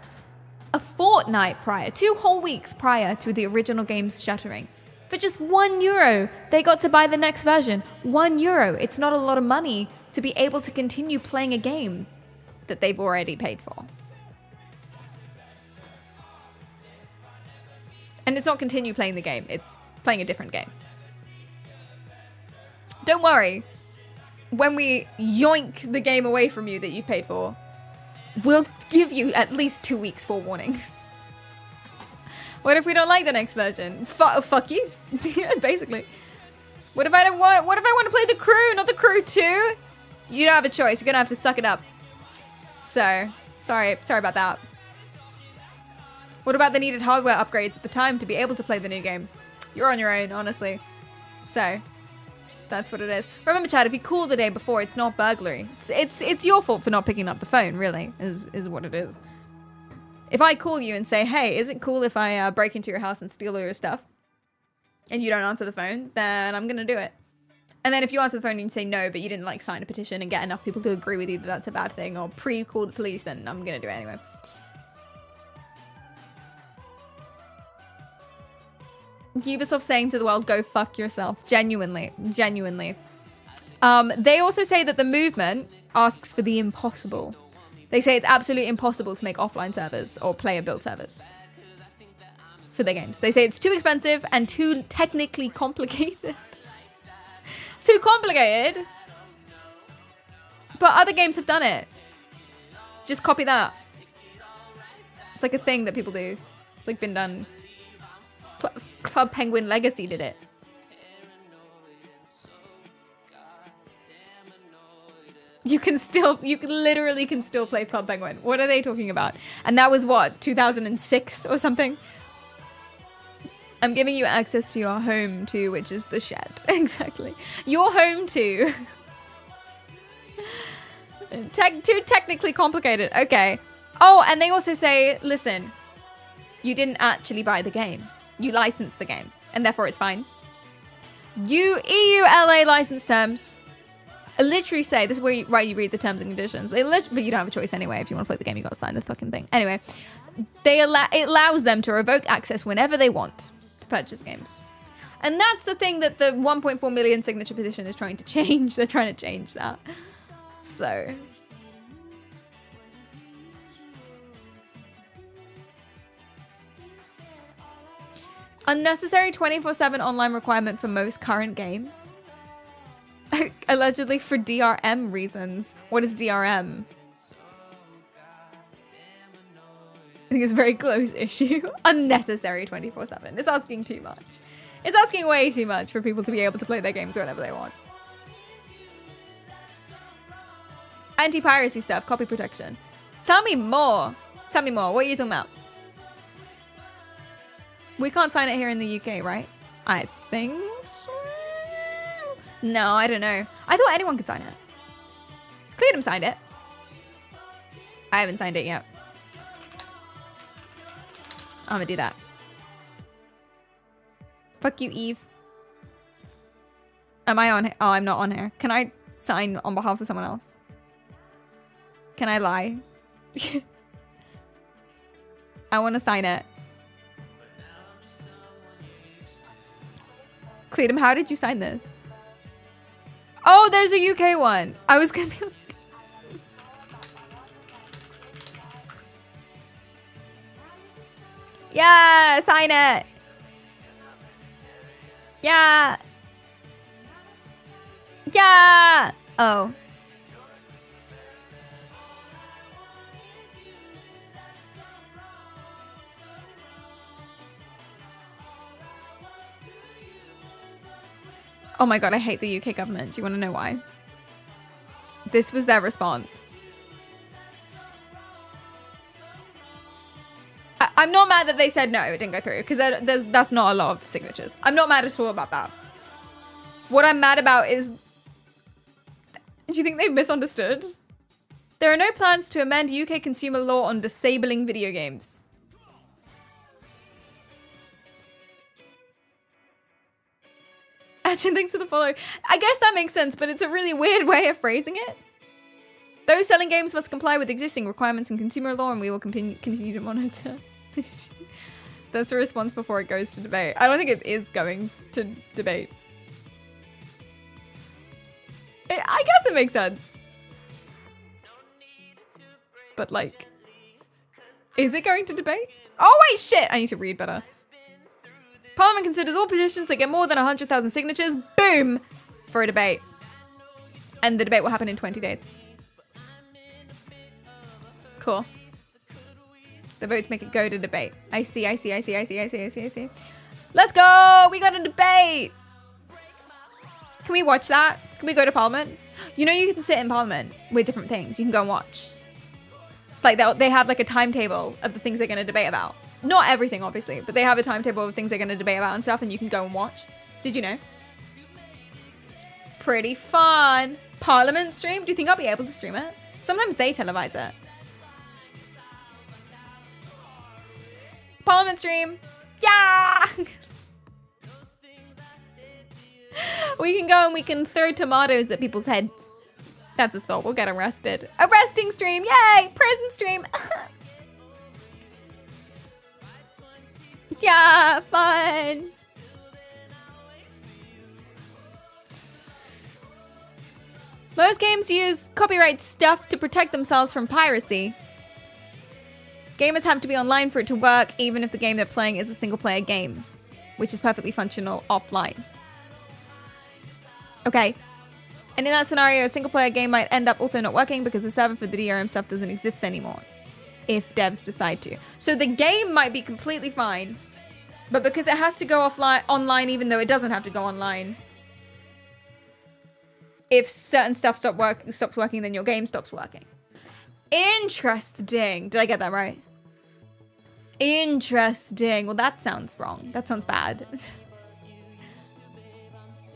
A fortnight prior, 2 whole weeks prior to the original game's shuttering. For just €1, they got to buy the next version. €1. It's not a lot of money to be able to continue playing a game that they've already paid for. And it's not continue playing the game, it's playing a different game. Don't worry. When we yoink the game away from you that you paid for, we'll give you at least 2 weeks forewarning. What if we don't like the next version? Fuck you. Basically. What if I want to play The Crew, not The Crew 2? You don't have a choice. You're gonna have to suck it up. So, sorry about that. What about the needed hardware upgrades at the time to be able to play the new game? You're on your own, honestly. So, that's what it is. Remember, Chad, if you call the day before, it's not burglary. It's your fault for not picking up the phone, really, is what it is. If I call you and say, hey, is it cool if I break into your house and steal all your stuff? And you don't answer the phone, then I'm gonna do it. And then if you answer the phone and you say no, but you didn't like sign a petition and get enough people to agree with you that that's a bad thing, or pre-call the police, then I'm gonna do it anyway. Ubisoft saying to the world, go fuck yourself. Genuinely. They also say that the movement asks for the impossible. They say it's absolutely impossible to make offline servers or player-built servers for their games. They say it's too expensive and too technically complicated. Too complicated. But other games have done it. Just copy that. It's like a thing that people do. It's like been done. Club Penguin Legacy did it. You literally can still play Club Penguin. What are they talking about? And that was what, 2006 or something? I'm giving you access to your home too, which is the shed. Exactly. Your home too. Too technically complicated. Okay. Oh, and they also say, listen, you didn't actually buy the game. You licensed the game, and therefore it's fine. EU LA license terms literally say, this is where you read the terms and conditions. But you don't have a choice anyway. If you want to play the game, you got to sign the fucking thing. Anyway, it allows them to revoke access whenever they want to purchase games. And that's the thing that the 1.4 million signature petition is trying to change. They're trying to change that. So... unnecessary 24/7 online requirement for most current games. Allegedly for DRM reasons. What is DRM? I think it's a very close issue. Unnecessary 24/7. It's asking too much. It's asking way too much for people to be able to play their games whenever they want. Anti-piracy stuff, copy protection. Tell me more. Tell me more. What are you talking about? We can't sign it here in the UK, right? I think so. No, I don't know. I thought anyone could sign it. Cleedum signed it. I haven't signed it yet. I'm gonna do that. Fuck you, Eve. Am I on here? Oh, I'm not on here. Can I sign on behalf of someone else? Can I lie? I want to sign it. Cleedum, how did you sign this? Oh, there's a UK one. I was gonna be like... yeah, sign it. Yeah. Yeah. Oh. Oh my god, I hate the UK government. Do you want to know why? This was their response. I'm not mad that they said no, it didn't go through, because that's not a lot of signatures. I'm not mad at all about that. What I'm mad about is, do you think they've misunderstood? There are no plans to amend UK consumer law on disabling video games. Actually, thanks for the follow. I guess that makes sense, but it's a really weird way of phrasing it. Those selling games must comply with existing requirements in consumer law, and we will continue to monitor. That's a response before it goes to debate. I don't think it is going to debate. I guess it makes sense. But like, is it going to debate? Oh wait, shit! I need to read better. Parliament considers all petitions that get more than 100,000 signatures, boom, for a debate. And the debate will happen in 20 days. Cool. The votes make it go to debate. I see. Let's go! We got a debate! Can we watch that? Can we go to Parliament? You know you can sit in Parliament with different things. You can go and watch. Like they have like a timetable of the things they're going to debate about. Not everything, obviously, but they have a timetable of things they're going to debate about and stuff, and you can go and watch. Did you know? Pretty fun. Parliament stream? Do you think I'll be able to stream it? Sometimes they televise it. Parliament stream. Yeah! We can go and we can throw tomatoes at people's heads. That's assault. We'll get arrested. Arresting stream. Yay! Prison stream. Yeah, fun. Most games use copyright stuff to protect themselves from piracy. Gamers have to be online for it to work, even if the game they're playing is a single-player game, which is perfectly functional offline. Okay. And in that scenario, a single-player game might end up also not working because the server for the DRM stuff doesn't exist anymore, if devs decide to. So the game might be completely fine, but because it has to go online, even though it doesn't have to go online, if certain stuff stops working, then your game stops working. Interesting. Did I get that right? Interesting. Well, that sounds wrong. That sounds bad.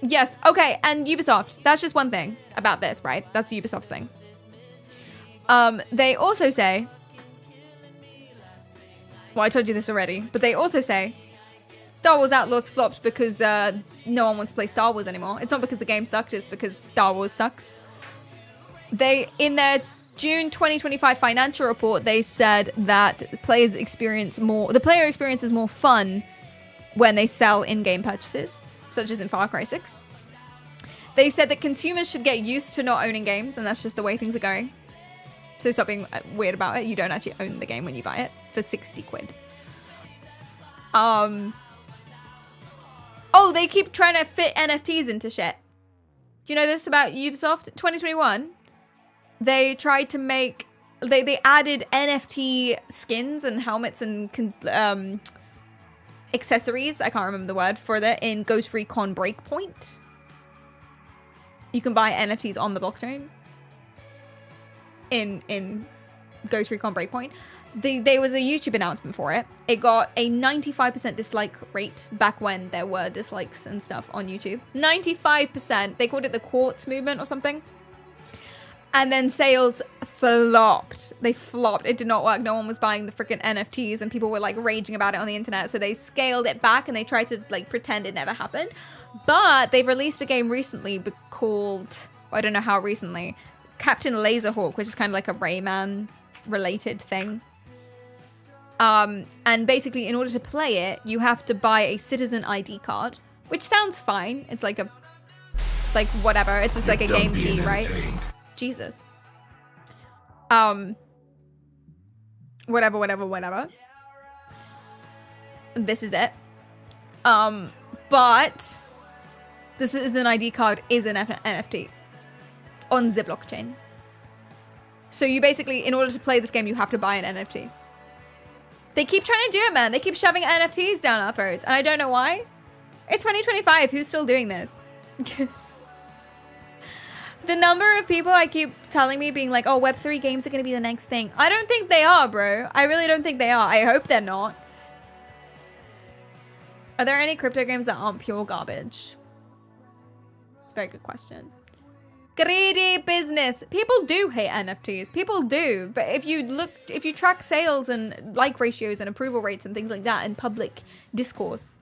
Yes. Okay. And Ubisoft. That's just one thing about this, right? That's Ubisoft's thing. They also say, well, I told you this already, but they also say Star Wars Outlaws flopped because no one wants to play Star Wars anymore. It's not because the game sucked, it's because Star Wars sucks. In their June 2025 financial report, they said that the player experience is more fun when they sell in-game purchases, such as in Far Cry 6. They said that consumers should get used to not owning games, and that's just the way things are going. So stop being weird about it. You don't actually own the game when you buy it for 60 quid. Oh, they keep trying to fit NFTs into shit. Do you know this about Ubisoft? 2021, they tried to make... They added NFT skins and helmets and accessories, I can't remember the word for that, in Ghost Recon Breakpoint. You can buy NFTs on the blockchain in Ghost Recon Breakpoint. There was a YouTube announcement for it. It got a 95% dislike rate back when there were dislikes and stuff on YouTube. 95%. They called it the quartz movement or something. And then sales flopped. They flopped. It did not work. No one was buying the freaking NFTs and people were like raging about it on the internet. So they scaled it back and they tried to like pretend it never happened. But they've released a game recently called, I don't know how recently, Captain Laserhawk, which is kind of like a Rayman related thing. And basically in order to play it, you have to buy a citizen ID card, which sounds fine. It's like whatever. It's just like a game key, right? Jesus. Whatever. This is it. But this is an ID card is an NFT on the blockchain. So you basically, in order to play this game, you have to buy an NFT. They keep trying to do it, man. They keep shoving NFTs down our throats, and I don't know why. It's 2025. Who's still doing this? The number of people I keep telling me being like, oh, Web3 games are going to be the next thing. I don't think they are, bro. I really don't think they are. I hope they're not. Are there any crypto games that aren't pure garbage? It's a very good question. Greedy business. People do hate NFTs. People do. But if you track sales and like ratios and approval rates and things like that in public discourse,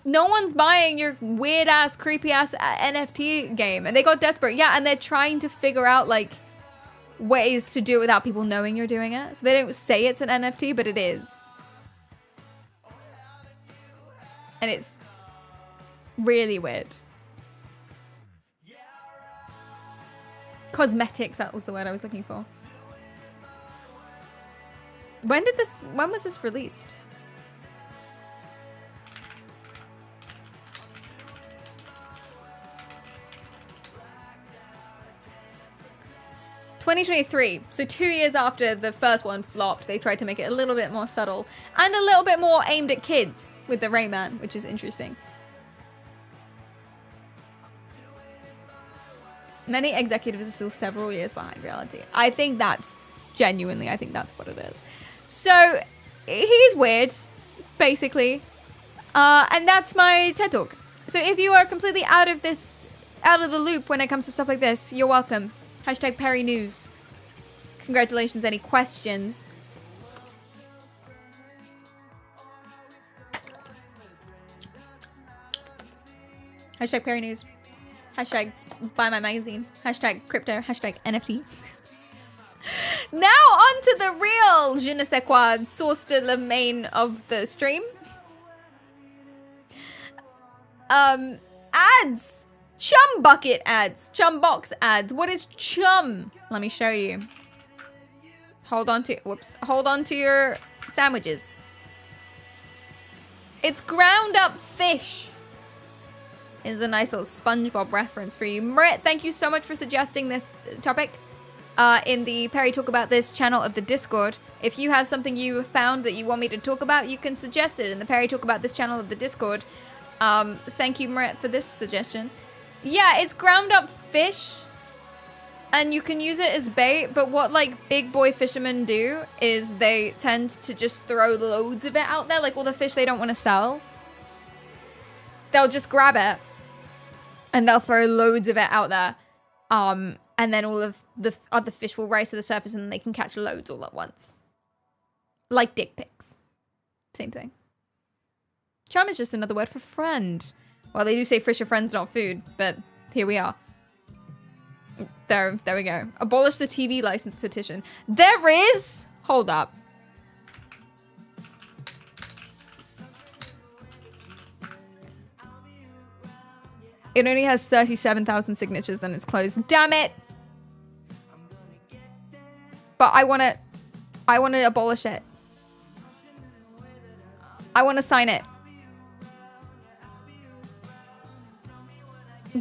no one's buying your weird ass, creepy ass NFT game. And they got desperate. Yeah, and they're trying to figure out like ways to do it without people knowing you're doing it. So they don't say it's an NFT, but it is. And it's really weird. Cosmetics, that was the word I was looking for. When was this released? (2023), so 2 years after the first one flopped, they tried to make it a little bit more subtle and a little bit more aimed at kids with the Rayman, which is interesting. Many executives are still several years behind reality. I think that's I think that's what it is. So he's weird, basically. And that's my TED Talk. So if you are completely out of the loop when it comes to stuff like this, you're welcome. Hashtag Perry News. Congratulations. Any questions? Hashtag Perry News. Hashtag buy my magazine. Hashtag crypto. Hashtag NFT. Now on to the real je ne sais quoi source de la main of the stream. Ads. Chum bucket ads. Chumbox ads. What is chum? Let me show you. Hold on to your sandwiches. It's ground up fish. Is a nice little SpongeBob reference for you. Marit, thank you so much for suggesting this topic in the Perry Talk About This channel of the Discord. If you have something you found that you want me to talk about, you can suggest it in the Perry Talk About This channel of the Discord. Thank you, Marit, for this suggestion. Yeah, it's ground up fish, and you can use it as bait, but what, like, big boy fishermen do is they tend to just throw loads of it out there, like all the fish they don't want to sell. They'll just grab it, and they'll throw loads of it out there, and then all of the other fish will rise to the surface, and then they can catch loads all at once. Like dick pics. Same thing. Chum is just another word for friend. Well, they do say fish are friends, not food, but here we are. There we go. Abolish the TV license petition. There is... Hold up. It only has 37,000 signatures and it's closed. Damn it! But I want to abolish it. I want to sign it.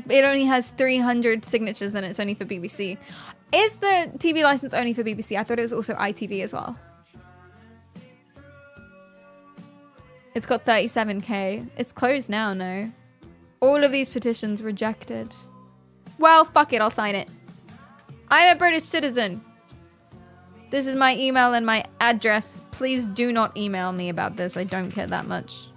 It only has 300 signatures and it's only for BBC. Is the TV license only for BBC? I thought it was also ITV as well. It's got 37k. It's closed now, no? All of these petitions rejected. Well, fuck it, I'll sign it. I'm a British citizen. This is my email and my address. Please do not email me about this. I don't care that much.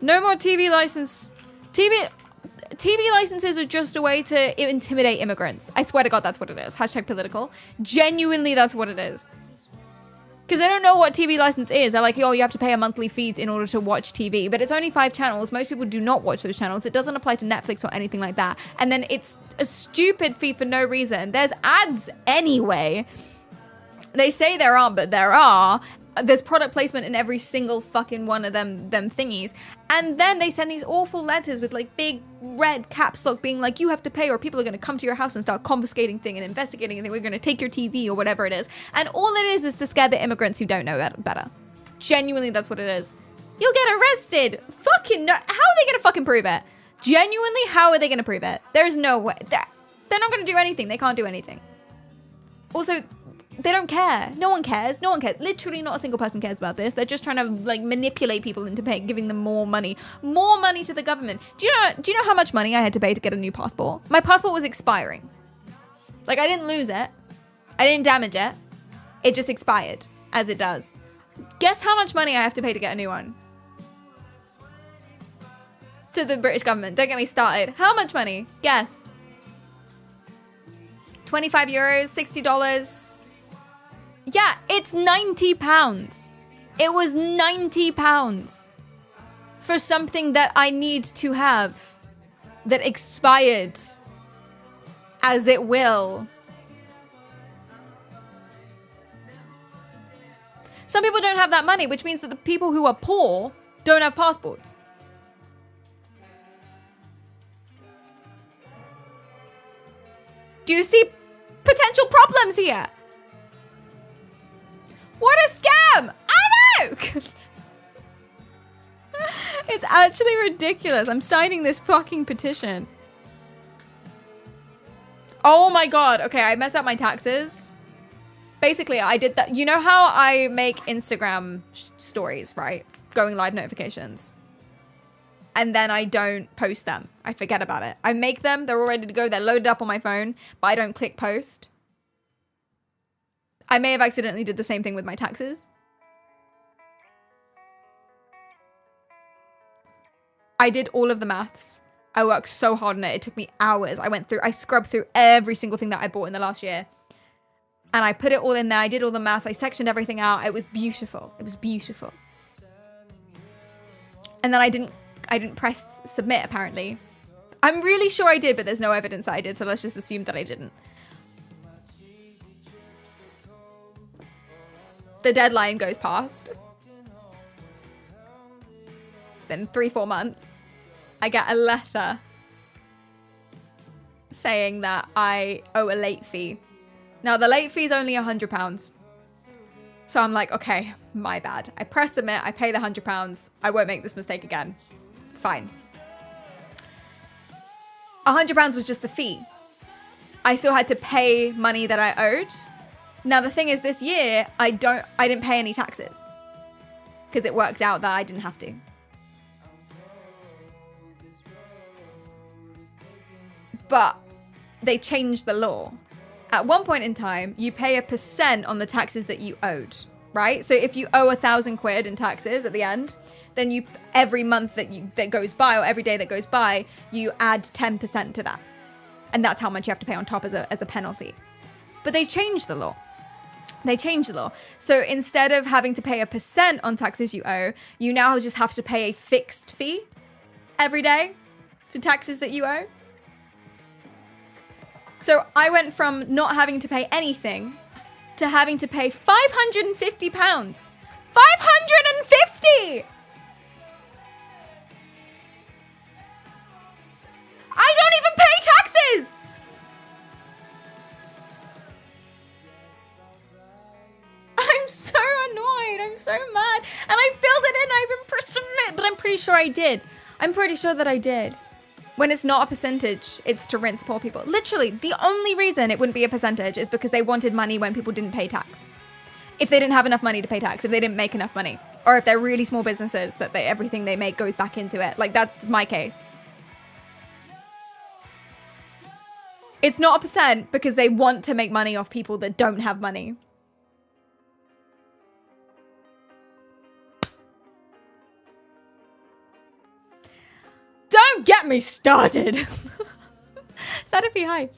No more TV license. TV licenses are just a way to intimidate immigrants. I swear to God, that's what it is. Hashtag political. Genuinely, that's what it is. Because they don't know what TV license is. They're like, oh, you have to pay a monthly fee in order to watch TV. But it's only 5 channels. Most people do not watch those channels. It doesn't apply to Netflix or anything like that. And then it's a stupid fee for no reason. There's ads anyway. They say there aren't, but there are. There's product placement in every single fucking one of them thingies. And then they send these awful letters with like big red caps lock being like, you have to pay or people are going to come to your house and start confiscating things and investigating and we're going to take your TV or whatever it is. And all it is to scare the immigrants who don't know better. Genuinely, that's what it is. You'll get arrested. Fucking no. How are they going to fucking prove it? Genuinely, how are they going to prove it? There's no way. They're not going to do anything. They can't do anything. Also, they don't care. No one cares. No one cares. Literally not a single person cares about this. They're just trying to like manipulate people into giving them more money. More money to the government. Do you know how much money I had to pay to get a new passport? My passport was expiring. Like, I didn't lose it. I didn't damage it. It just expired, as it does. Guess how much money I have to pay to get a new one? To the British government. Don't get me started. How much money? Guess. 25 euros, $60. Yeah, it's £90. It was £90 for something that I need to have that expired as it will. Some people don't have that money, which means that the people who are poor don't have passports. Do you see potential problems here? What a scam! I know! It's actually ridiculous. I'm signing this fucking petition. Oh my god. Okay, I messed up my taxes. Basically, I did that. You know how I make Instagram stories, right? Going live notifications. And then I don't post them. I forget about it. I make them. They're all ready to go. They're loaded up on my phone. But I don't click post. I may have accidentally did the same thing with my taxes. I did all of the maths. I worked so hard on it. It took me hours. I scrubbed through every single thing that I bought in the last year. And I put it all in there. I did all the maths. I sectioned everything out. It was beautiful. It was beautiful. And then I didn't press submit, apparently. I'm really sure I did, but there's no evidence that I did. So let's just assume that I didn't. The deadline goes past. It's been 3-4 months. I get a letter saying that I owe a late fee. Now, the late fee is only £100. So I'm like, okay, my bad. I press submit. I pay the £100. I won't make this mistake again. Fine. £100 was just the fee. I still had to pay money that I owed. Now, the thing is, this year, I didn't pay any taxes. Because it worked out that I didn't have to. But they changed the law. At one point in time, you pay a % on the taxes that you owed, right? So if you owe 1,000 quid in taxes at the end, then you every month that goes by or every day that goes by, you add 10% to that. And that's how much you have to pay on top as a penalty. But they changed the law. They changed the law. So instead of having to pay a % on taxes you owe, you now just have to pay a fixed fee every day for taxes that you owe. So I went from not having to pay anything to having to pay £550. 550! I don't even pay taxes! I'm so annoyed. I'm so mad. And I filled it in. I even pressed submit, but I'm pretty sure I did. I'm pretty sure that I did. When it's not a percentage, it's to rinse poor people. Literally, the only reason it wouldn't be a percentage is because they wanted money when people didn't pay tax. If they didn't have enough money to pay tax, if they didn't make enough money, or if they're really small businesses that everything they make goes back into it. Like, that's my case. It's not a percent because they want to make money off people that don't have money. Don't get me started. Sanofi, hi.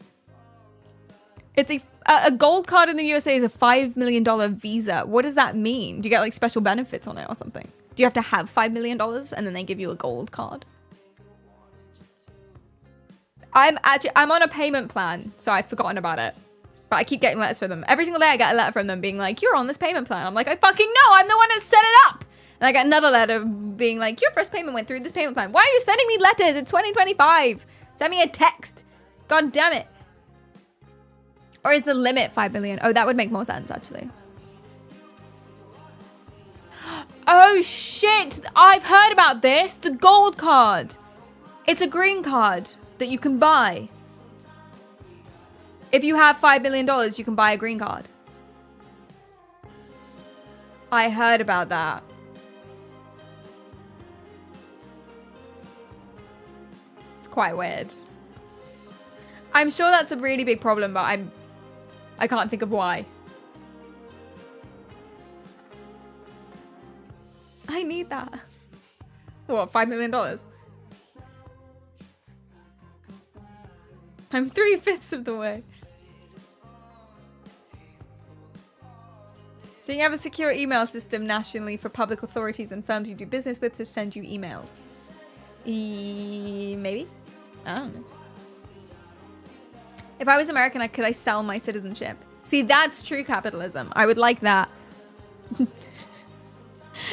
It's a gold card in the USA is a $5 million visa. What does that mean? Do you get like special benefits on it or something? Do you have to have $5 million and then they give you a gold card? I'm on a payment plan, so I've forgotten about it. But I keep getting letters from them. Every single day I get a letter from them being like, you're on this payment plan. I'm like, I fucking know. I'm the one that set it up. And I get another letter being like, your first payment went through this payment plan. Why are you sending me letters? It's 2025. Send me a text. God damn it. Or is the limit 5 million? Oh, that would make more sense, actually. Oh, shit. I've heard about this. The gold card. It's a green card that you can buy. If you have $5 million, you can buy a green card. I heard about that. It's quite weird. I'm sure that's a really big problem, but I can't think of why. I need that. What, $5 million? I'm 3/5 of the way. Do you have a secure email system nationally for public authorities and firms you do business with to send you emails? Maybe? I don't know. If I was American, could I sell my citizenship? See, that's true capitalism. I would like that.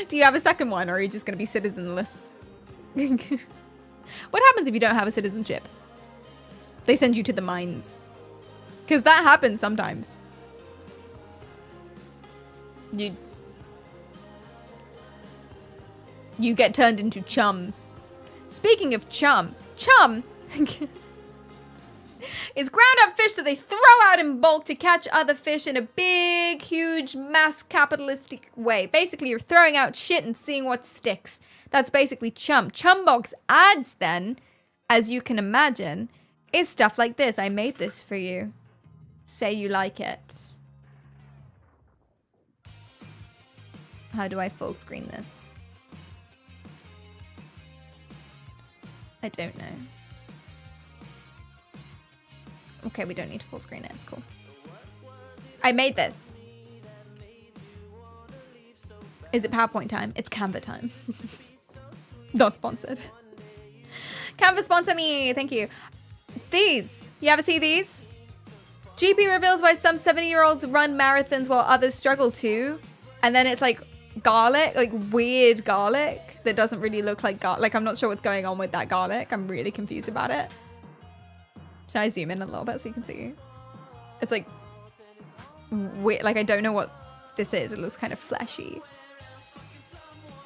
Do you have a second one, or are you just going to be citizenless? What happens if you don't have a citizenship? They send you to the mines. Because that happens sometimes. You get turned into chum. Speaking of chum is ground up fish that they throw out in bulk to catch other fish in a big, huge, mass capitalistic way. Basically, you're throwing out shit and seeing what sticks. That's basically chum. Chumbox ads, then, as you can imagine, is stuff like this. I made this for you. Say you like it. How do I full screen this? I don't know. Okay, we don't need to full screen it. It's cool. I made this. Is it PowerPoint time? It's Canva time. Not sponsored. Canva sponsor me. Thank you. These. You ever see these? GP reveals why some 70-year-olds run marathons while others struggle to. And then it's like garlic, like weird garlic that doesn't really look like garlic. Like, I'm not sure what's going on with that garlic. I'm really confused about it. Should I zoom in a little bit so you can see? It's like weird. Like, I don't know what this is. It looks kind of fleshy.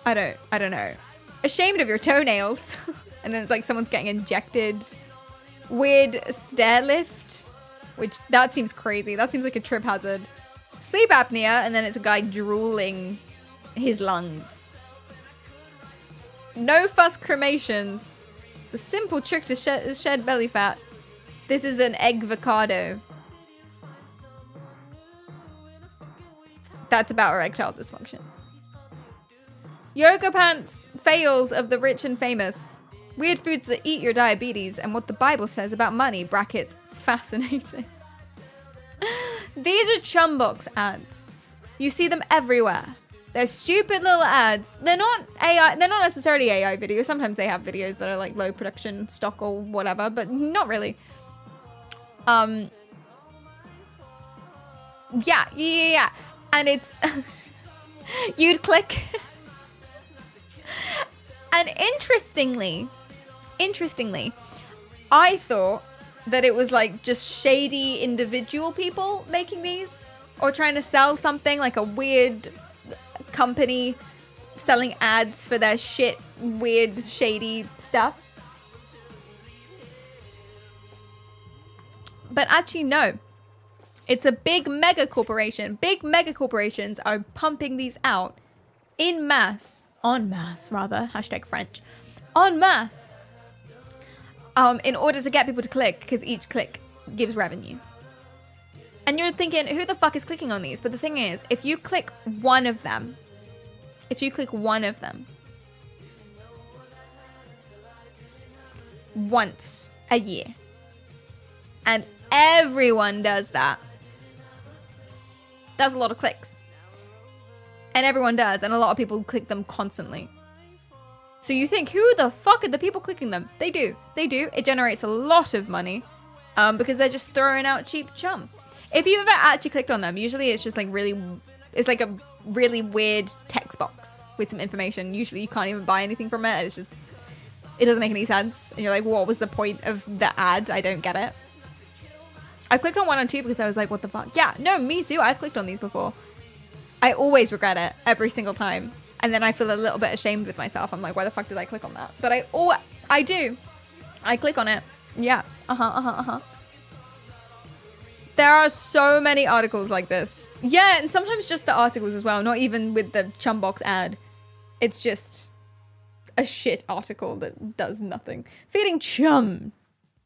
I don't know. Ashamed of your toenails. And then it's like someone's getting injected. Weird stair lift, which that seems crazy. That seems like a trip hazard. Sleep apnea, and then it's a guy drooling his lungs. No fuss cremations. The simple trick to shed belly fat. This is an egg-vocado. That's about erectile dysfunction. Yoga pants fails of the rich and famous. Weird foods that eat your diabetes and what the Bible says about money, brackets, fascinating. These are Chumbox ads. You see them everywhere. They're stupid little ads. They're not AI. They're not necessarily AI videos. Sometimes they have videos that are like low production stock or whatever, but not really. Yeah. And it's you'd click. And interestingly, I thought that it was like just shady individual people making these or trying to sell something, like a weird company selling ads for their shit, weird, shady stuff. But actually, no. It's a big mega corporation. Big mega corporations are pumping these out en masse, hashtag French, en masse, in order to get people to click, because each click gives revenue. And you're thinking, who the fuck is clicking on these? But the thing is, if you click one of them, once a year, and everyone does that, that's a lot of clicks. And everyone does, and a lot of people click them constantly. So you think, who the fuck are the people clicking them? They do. It generates a lot of money because they're just throwing out cheap chum. If you've ever actually clicked on them, usually it's just like it's like a really weird text box with some information. Usually you can't even buy anything from it. It doesn't make any sense. And you're like, what was the point of the ad? I don't get it. I clicked on 1 and 2 because I was like, what the fuck? Yeah, no, me too. I've clicked on these before. I always regret it every single time. And then I feel a little bit ashamed with myself. I'm like, why the fuck did I click on that? But I do. I click on it. Yeah. There are so many articles like this. Yeah, and sometimes just the articles as well. Not even with the Chumbox ad. It's just a shit article that does nothing. Feeding chum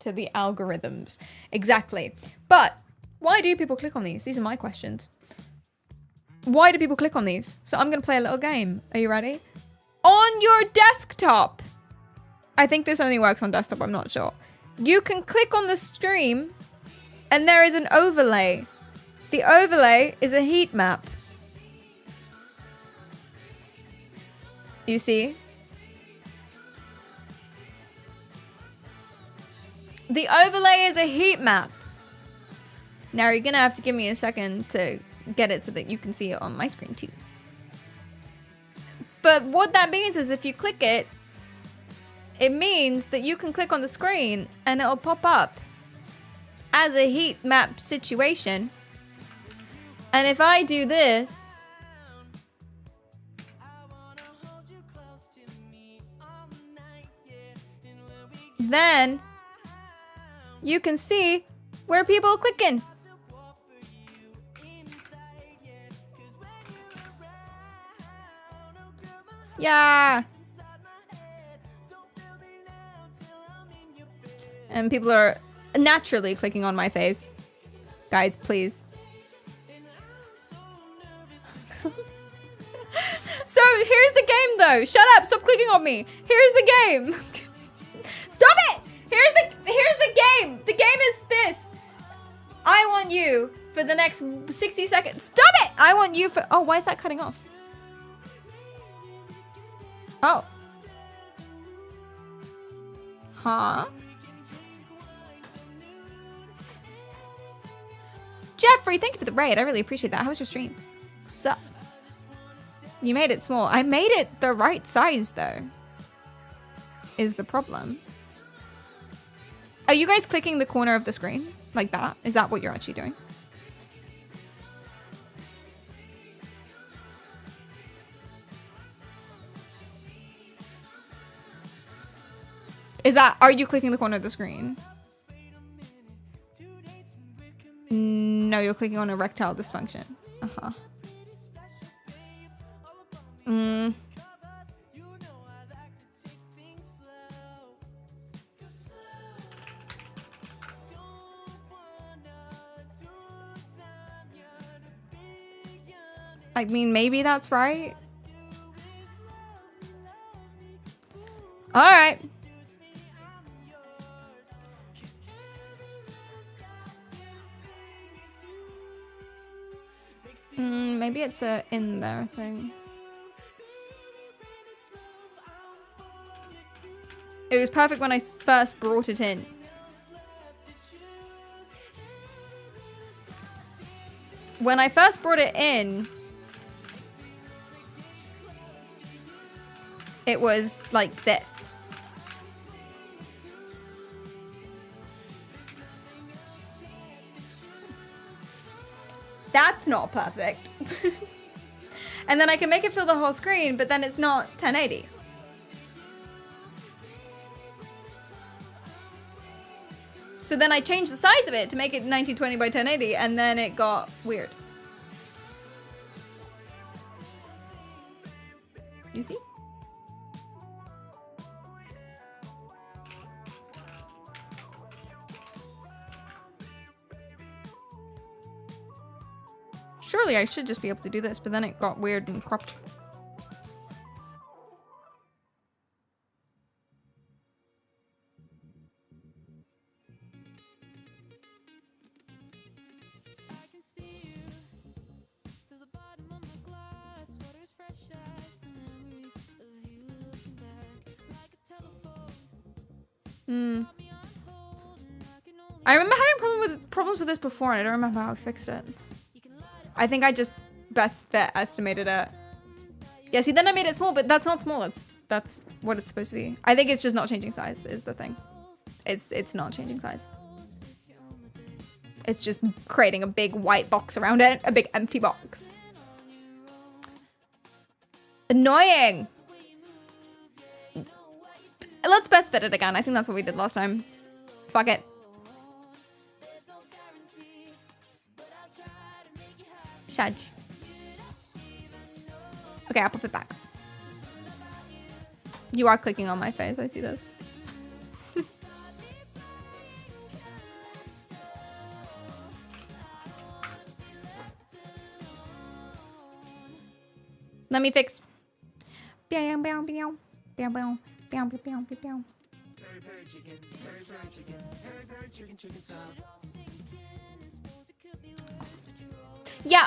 to the algorithms. Exactly. But why do people click on these? These are my questions. Why do people click on these? So I'm going to play a little game. Are you ready? On your desktop. I think this only works on desktop. I'm not sure. You can click on the stream and there is an overlay. The overlay is a heat map. You see? The overlay is a heat map. Now you're gonna have to give me a second to get it so that you can see it on my screen too. But what that means is if you click it, it means that you can click on the screen and it'll pop up as a heat map situation. And if I do this, then you can see where people are clicking. Yeah. And people are naturally clicking on my face. Guys, please. So here's the game though. Shut up, stop clicking on me. Here's the game. Stop it! Here's the game. The game is this. I want you for the next 60 seconds. Stop it! I want you for... Oh, why is that cutting off? Oh. Huh? Jeffrey, thank you for the raid. I really appreciate that. How was your stream? What's up? You made it small. I made it the right size, though. Is the problem. Are you guys clicking the corner of the screen? Like that? Is that what you're actually doing? Is that... Are you clicking the corner of the screen? No, you're clicking on erectile dysfunction. Uh-huh. I mean, maybe that's right. All right. Maybe it's a in there thing. It was perfect when I first brought it in. When I first brought it in, it was like this. That's not perfect. And then I can make it fill the whole screen, but then it's not 1080. So then I changed the size of it to make it 1920 by 1080, and then it got weird. You see? Surely I should just be able to do this, but then it got weird and cropped. I remember having problems with this before, and I don't remember how I fixed it. I think I just best fit estimated it. Yeah, see, then I made it small, but that's not small. That's what it's supposed to be. I think it's just not changing size is the thing. It's not changing size. It's just creating a big white box around it, a big empty box. Annoying. Let's best fit it again. I think that's what we did last time. Fuck it. Shudge. Okay, I'll pop it back. You are clicking on my face. I see those. Let me fix. Yeah,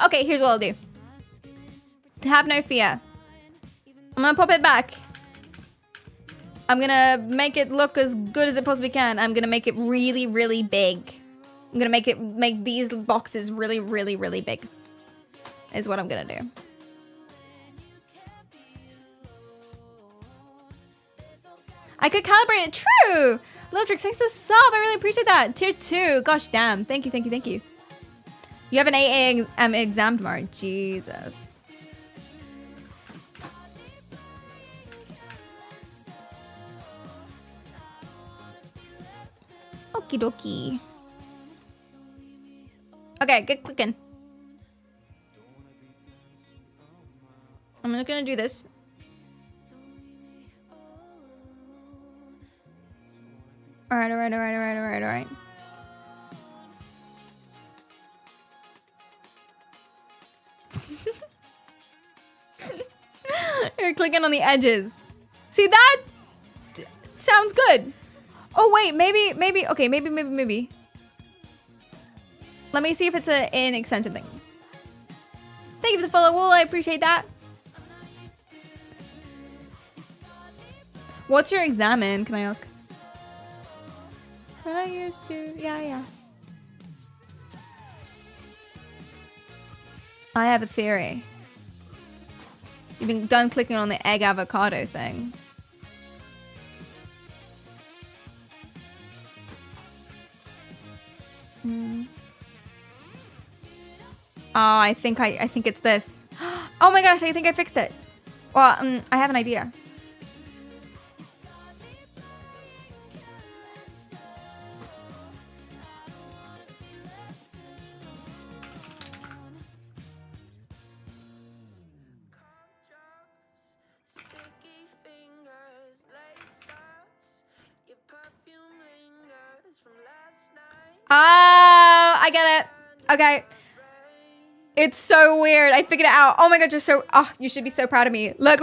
okay, here's what I'll do. Have no fear. I'm gonna pop it back. I'm gonna make it look as good as it possibly can. I'm gonna make it really, really big. I'm gonna make these boxes really, really, really big. Is what I'm gonna do. I could calibrate it. True! Lildrix, thanks for the sub. I really appreciate that. Tier 2. Gosh damn. Thank you, thank you, thank you. You have an AA exam tomorrow. Jesus. Okie dokie. Okay, get clicking. I'm just gonna do this. Alright, alright, alright, alright, alright, alright. You're clicking on the edges. See, that sounds good. Oh, wait, maybe, okay, maybe. Let me see if it's an extension thing. Thank you for the follow, Wool. I appreciate that. What's your exam in? Can I ask? When I used to, yeah. I have a theory. You've been done clicking on the egg avocado thing. Oh, I think it's this. Oh my gosh, I think I fixed it. Well, I have an idea. Oh, I get it. Okay. It's so weird. I figured it out. Oh my god, you're so... Oh, you should be so proud of me. Look.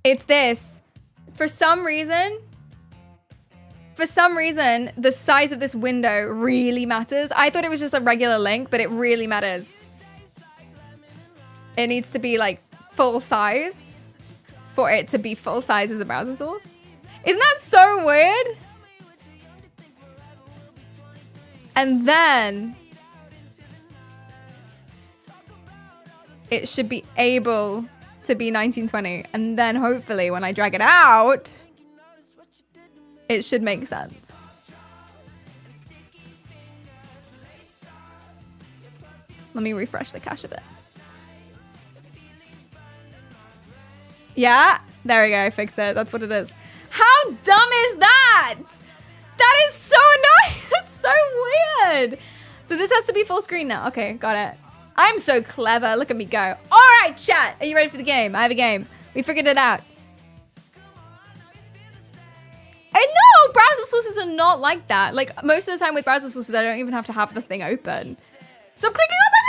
It's this. For some reason, the size of this window really matters. I thought it was just a regular link, but it really matters. It needs to be like full size for it to be full size as a browser source. Isn't that so weird? And then it should be able to be 1920. And then hopefully when I drag it out, it should make sense. Let me refresh the cache a bit. Yeah, there we go. I fixed it. That's what it is. How dumb is that? That is so annoying. That's so weird. So this has to be full screen now. Okay, got it. I'm so clever. Look at me go. All right, chat. Are you ready for the game? I have a game. We figured it out. And no, browser sources are not like that. Like most of the time with browser sources, I don't even have to have the thing open. Stop clicking on my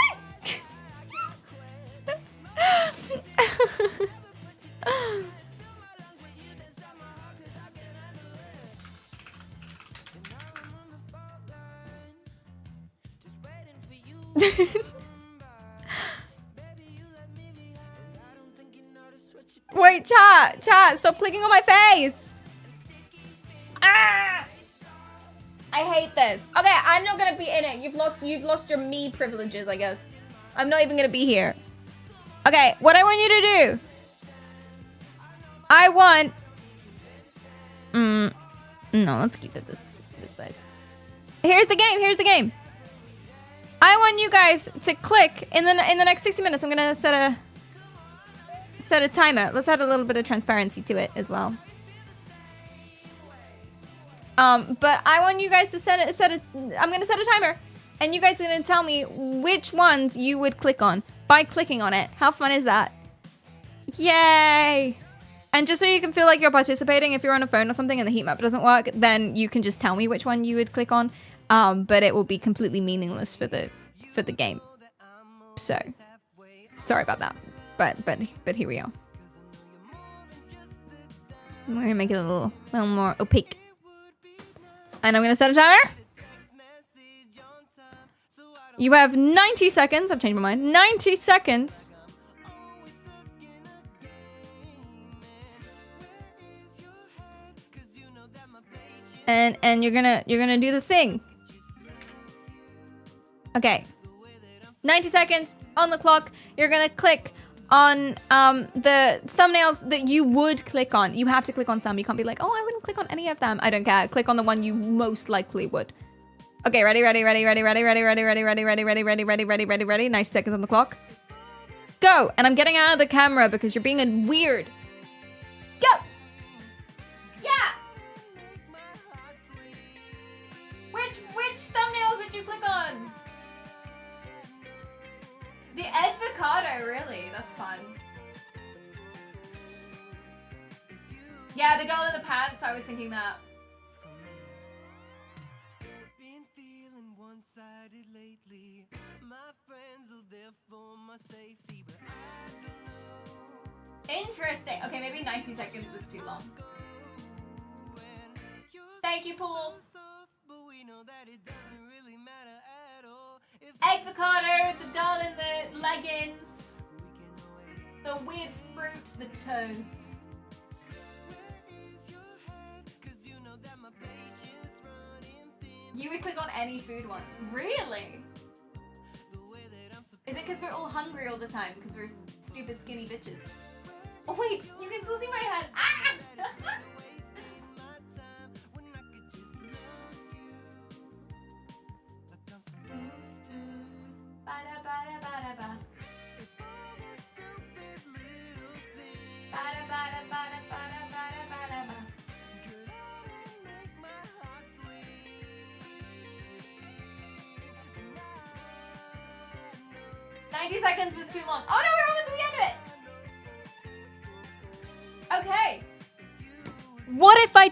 Wait, chat, stop clicking on my face. Ah! I hate this. Okay, I'm not gonna be in it. You've lost your me privileges, I guess. I'm not even gonna be here. Okay, what I want you to do. I want... no, let's keep it this size. Here's the game. I want you guys to click in the next 60 minutes. I'm gonna set a timer. Let's add a little bit of transparency to it as well. But I want you guys to I'm gonna set a timer, and you guys are gonna tell me which ones you would click on by clicking on it. How fun is that? Yay! And just so you can feel like you're participating, if you're on a phone or something and the heat map doesn't work, then you can just tell me which one you would click on. But it will be completely meaningless for the game. So, sorry about that. But here we are. We're gonna make it a little more opaque. And I'm gonna set a timer. You have 90 seconds. I've changed my mind. 90 seconds. And you're gonna do the thing. Okay. 90 seconds on the clock. You're gonna click on the thumbnails that you would click on. You have to click on some. You can't be like, oh, I wouldn't click on any of them. I don't care. Click on the one you most likely would. Okay, ready. 90 seconds on the clock. Go! And I'm getting out of the camera because you're being a weird. Go! Yeah! Which thumbnails would you click on? The avocado, really? That's fun. Yeah, the girl in the pants, I was thinking that. Interesting. Okay, maybe 90 seconds was too long. Thank you, Paul. Avocado, the girl in the leggings, the weird fruit, the toes. You would click on any food once. Really? Is it because we're all hungry all the time? Because we're stupid skinny bitches? Oh wait, you can still see my head. Ah! Seconds was too long. Oh no, we're almost at the end of it. Okay. What if I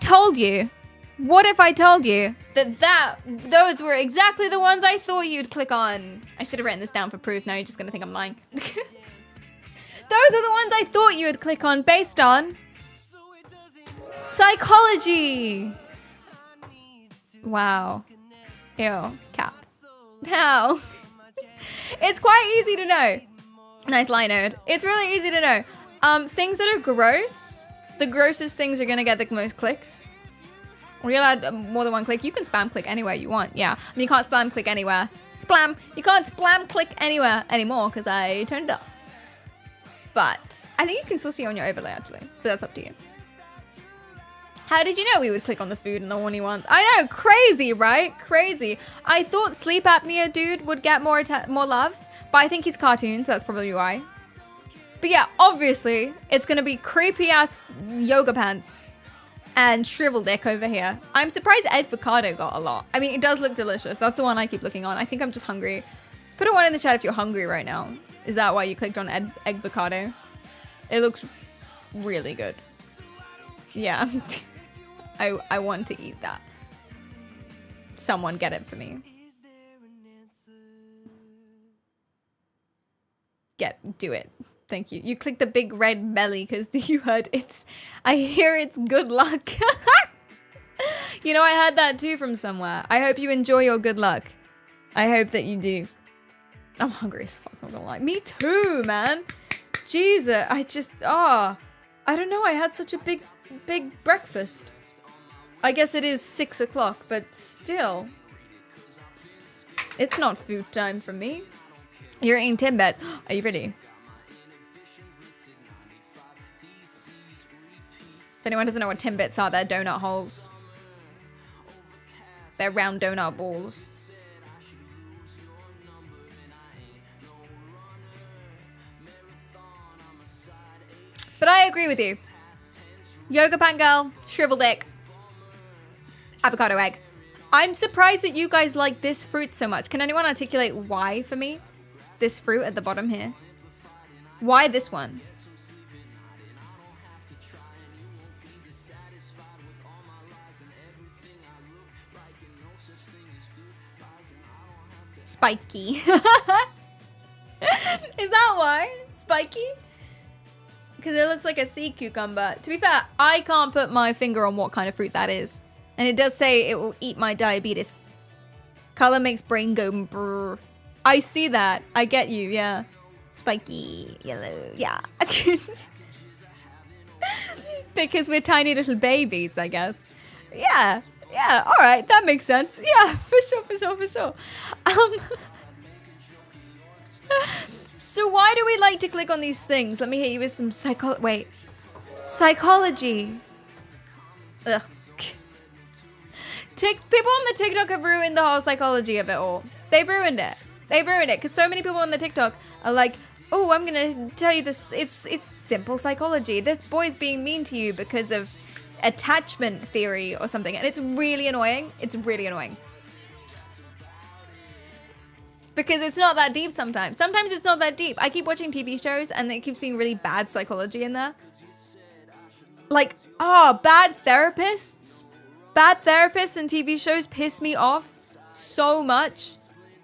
told you that those were exactly the ones I thought you'd click on? I should have written this down for proof. Now you're just gonna think I'm lying. Those are the ones I thought you would click on based on psychology. Wow. Ew. Cap. How? It's quite easy to know. Nice line, Ode. It's really easy to know. Things that are gross, the grossest things are gonna get the most clicks. Or you're allowed more than one click. You can spam click anywhere you want. Yeah, I mean, you can't spam click anywhere. Splam. You can't spam click anywhere anymore because I turned it off. But I think you can still see it on your overlay actually. But that's up to you. How did you know we would click on the food and the horny ones? I know, crazy, right? Crazy. I thought sleep apnea dude would get more love, but I think he's cartoon, so that's probably why. But yeah, obviously, it's gonna be creepy ass yoga pants and shrivel dick over here. I'm surprised avocado got a lot. I mean, it does look delicious. That's the one I keep looking on. I think I'm just hungry. Put a 1 in the chat if you're hungry right now. Is that why you clicked on avocado? It looks really good. Yeah. I want to eat that. Someone get it for me. Do it. Thank you. You clicked the big red belly because you heard I hear it's good luck. You know, I heard that too from somewhere. I hope you enjoy your good luck. I hope that you do. I'm hungry as fuck, not gonna lie. Me too, man. Jesus, I don't know. I had such a big breakfast. I guess it is 6 o'clock, but still. It's not food time for me. You're eating Timbits. Are you really? If anyone doesn't know what Timbits are, they're donut holes. They're round donut balls. But I agree with you. Yoga pant girl, shrivel dick. Avocado egg. I'm surprised that you guys like this fruit so much. Can anyone articulate why for me? This fruit at the bottom here. Why this one? Spiky. Is that why? Spiky? Because it looks like a sea cucumber. To be fair, I can't put my finger on what kind of fruit that is. And it does say it will eat my diabetes. Color makes brain go brrr. I see that. I get you, yeah. Spiky, yellow, yeah. Because we're tiny little babies, I guess. Yeah, all right, that makes sense. Yeah, for sure. So why do we like to click on these things? Let me hit you with some psychology. Ugh. People on the TikTok have ruined the whole psychology of it all. They've ruined it. Because so many people on the TikTok are like, oh, I'm gonna tell you this. It's simple psychology. This boy's being mean to you because of attachment theory or something, and it's really annoying. Because it's not that deep sometimes. Sometimes it's not that deep. I keep watching TV shows and it keeps being really bad psychology in there. Like, bad therapists. Bad therapists in TV shows piss me off so much.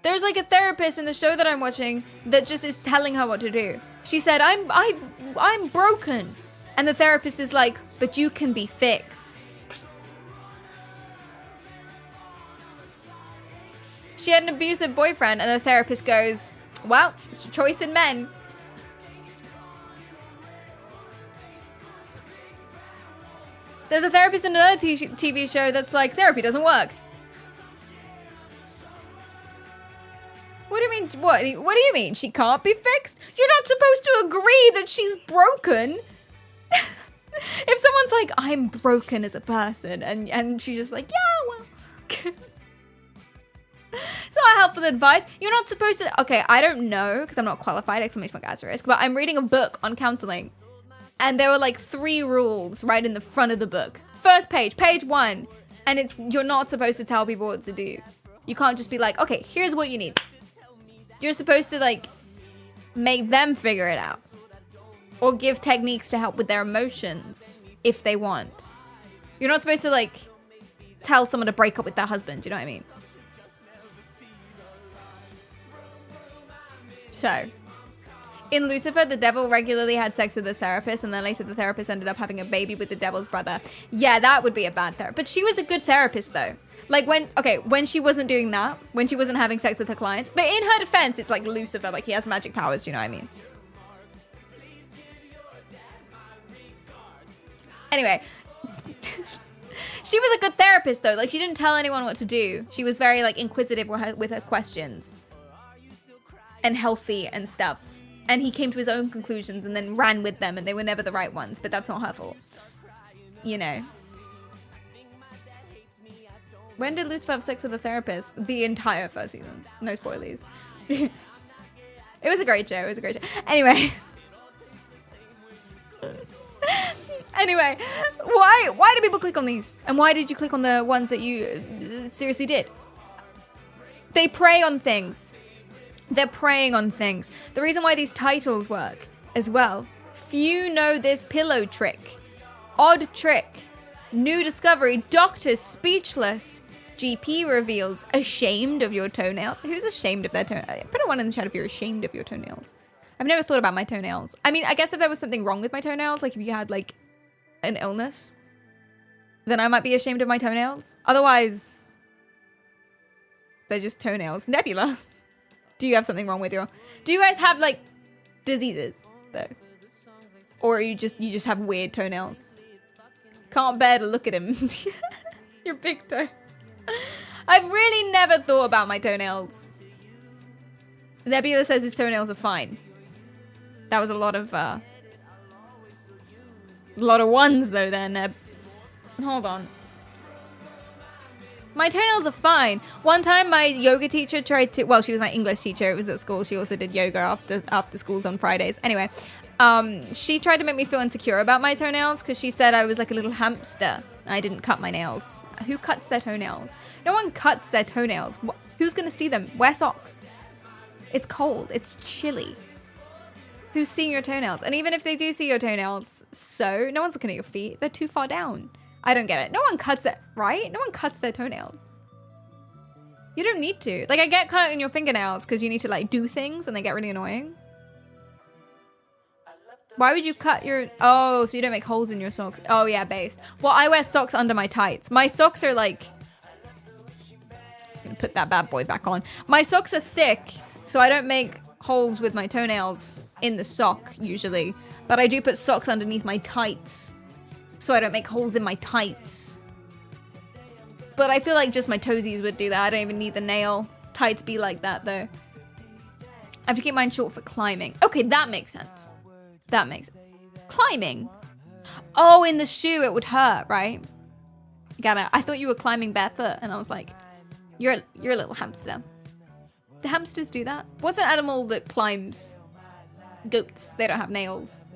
There's like a therapist in the show that I'm watching that just is telling her what to do. She said, I'm broken. And the therapist is like, but you can be fixed. She had an abusive boyfriend and the therapist goes, well, it's a choice in men. There's a therapist in another TV show that's like, therapy doesn't work. What do you mean? What do you mean? She can't be fixed? You're not supposed to agree that she's broken. If someone's like, I'm broken as a person, and she's just like, yeah, well. It's not helpful advice. You're not supposed to. Okay, I don't know because I'm not qualified. Exclamation mark asterisk. But I'm reading a book on counseling, and there were like 3 rules right in the front of the book. First page 1, and it's you're not supposed to tell people what to do. You can't just be like, okay, here's what you need. You're supposed to like make them figure it out, or give techniques to help with their emotions if they want. You're not supposed to like tell someone to break up with their husband. Do you know what I mean? So, in Lucifer, the devil regularly had sex with his therapist, and then later the therapist ended up having a baby with the devil's brother. Yeah, that would be a bad therapist. But she was a good therapist, though. Like, when she wasn't doing that, when she wasn't having sex with her clients. But in her defense, it's like Lucifer, like he has magic powers, do you know what I mean? Anyway. She was a good therapist, though. Like, she didn't tell anyone what to do. She was very, like, inquisitive with her questions. And healthy and stuff. And he came to his own conclusions and then ran with them, and they were never the right ones, but that's not her fault. You know. When did Lucifer have sex with a therapist? The entire first season. No spoilers. It was a great show. Anyway. Why do people click on these? And why did you click on the ones that you seriously did? They prey on things. They're preying on things. The reason why these titles work as well. Few know this pillow trick. Odd trick. New discovery. Doctor speechless. GP reveals. Ashamed of your toenails. Who's ashamed of their toenails? Put a 1 in the chat if you're ashamed of your toenails. I've never thought about my toenails. I mean, I guess if there was something wrong with my toenails, like if you had like an illness, then I might be ashamed of my toenails. Otherwise, they're just toenails. Nebula. Do you have something wrong with your... Do you guys have, like, diseases, though? Or you just have weird toenails? Can't bear to look at him. Your big toe. I've really never thought about my toenails. Nebula says his toenails are fine. That was a lot of ones, though, there, Neb. Hold on. My toenails are fine. One time my yoga teacher tried to, well, she was my English teacher. It was at school. She also did yoga after schools on Fridays. Anyway, she tried to make me feel insecure about my toenails because she said I was like a little hamster. I didn't cut my nails. Who cuts their toenails? No one cuts their toenails. Who's going to see them? Wear socks. It's cold. It's chilly. Who's seeing your toenails? And even if they do see your toenails, so no one's looking at your feet. They're too far down. I don't get it. No one cuts it, right? No one cuts their toenails. You don't need to. Like, I get cut in your fingernails because you need to, like, do things and they get really annoying. Why would you cut your... Oh, so you don't make holes in your socks. Oh, yeah, based. Well, I wear socks under my tights. My socks are like... I'm gonna put that bad boy back on. My socks are thick, so I don't make holes with my toenails in the sock, usually. But I do put socks underneath my tights, so I don't make holes in my tights. But I feel like just my toesies would do that. I don't even need the nail. Tights be like that, though. I have to keep mine short for climbing. Okay, that makes sense. That makes sense. Climbing. Oh, in the shoe, it would hurt, right? I thought you were climbing barefoot, and I was like, you're a little hamster. Do hamsters do that? What's an animal that climbs? Goats. They don't have nails.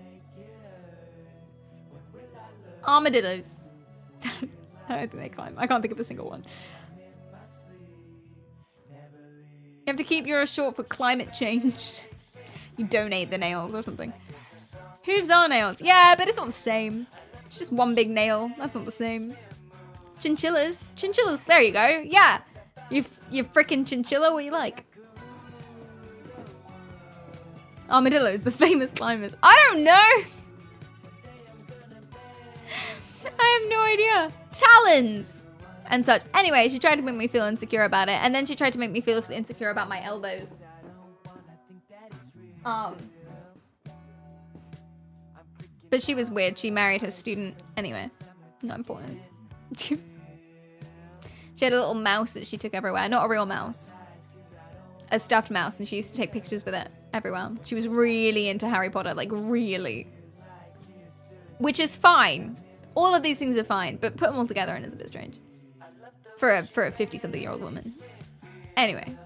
Armadillos. I don't think they climb. I can't think of a single one. You have to keep yours short for climate change. You donate the nails or something. Hooves are nails. Yeah, but it's not the same. It's just one big nail. That's not the same. Chinchillas. Chinchillas. There you go. Yeah. You freaking chinchilla. What you like? Armadillos, the famous climbers. I don't know. I have no idea. Talons and such. Anyway, she tried to make me feel insecure about it, and then she tried to make me feel insecure about my elbows. But she was weird. She married her student. Anyway, not important. She had a little mouse that she took everywhere. Not a real mouse. A stuffed mouse, and she used to take pictures with it everywhere. She was really into Harry Potter, like really. Which is fine. All of these things are fine, but put them all together and it's a bit strange. For a 50-something-year-old woman. Anyway.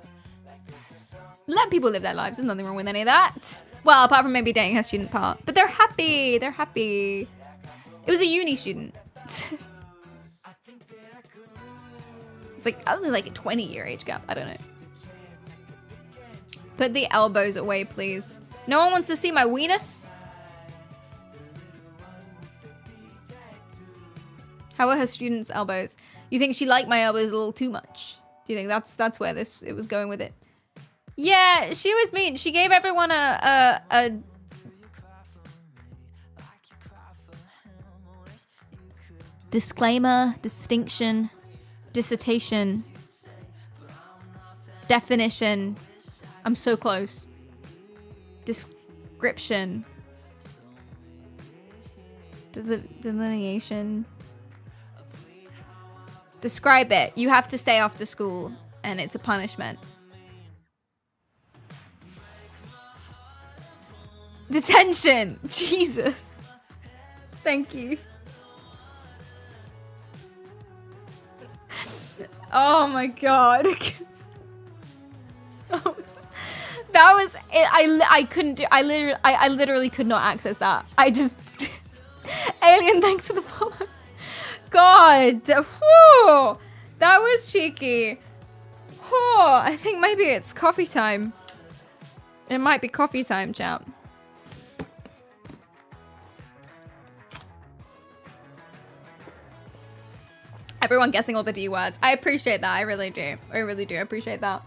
Let people live their lives. There's nothing wrong with any of that. Well, apart from maybe dating her student part. But they're happy. They're happy. It was a uni student. It's like only like a 20-year age gap. I don't know. Put the elbows away, please. No one wants to see my weenus? How are her students' elbows? You think she liked my elbows a little too much? Do you think that's where it was going with it? Yeah, she was mean. She gave everyone a disclaimer, distinction, dissertation, definition. I'm so close. Description. Delineation. Describe it. You have to stay after school, and it's a punishment. Detention. Jesus. Thank you. Oh my god. That was it. I couldn't do. I literally could not access that. I just Alien, thanks for the follow. God, whew, that was cheeky. Oh, I think maybe it's coffee time. It might be coffee time, chat. Everyone guessing all the D words. I appreciate that. I really do. I really do appreciate that.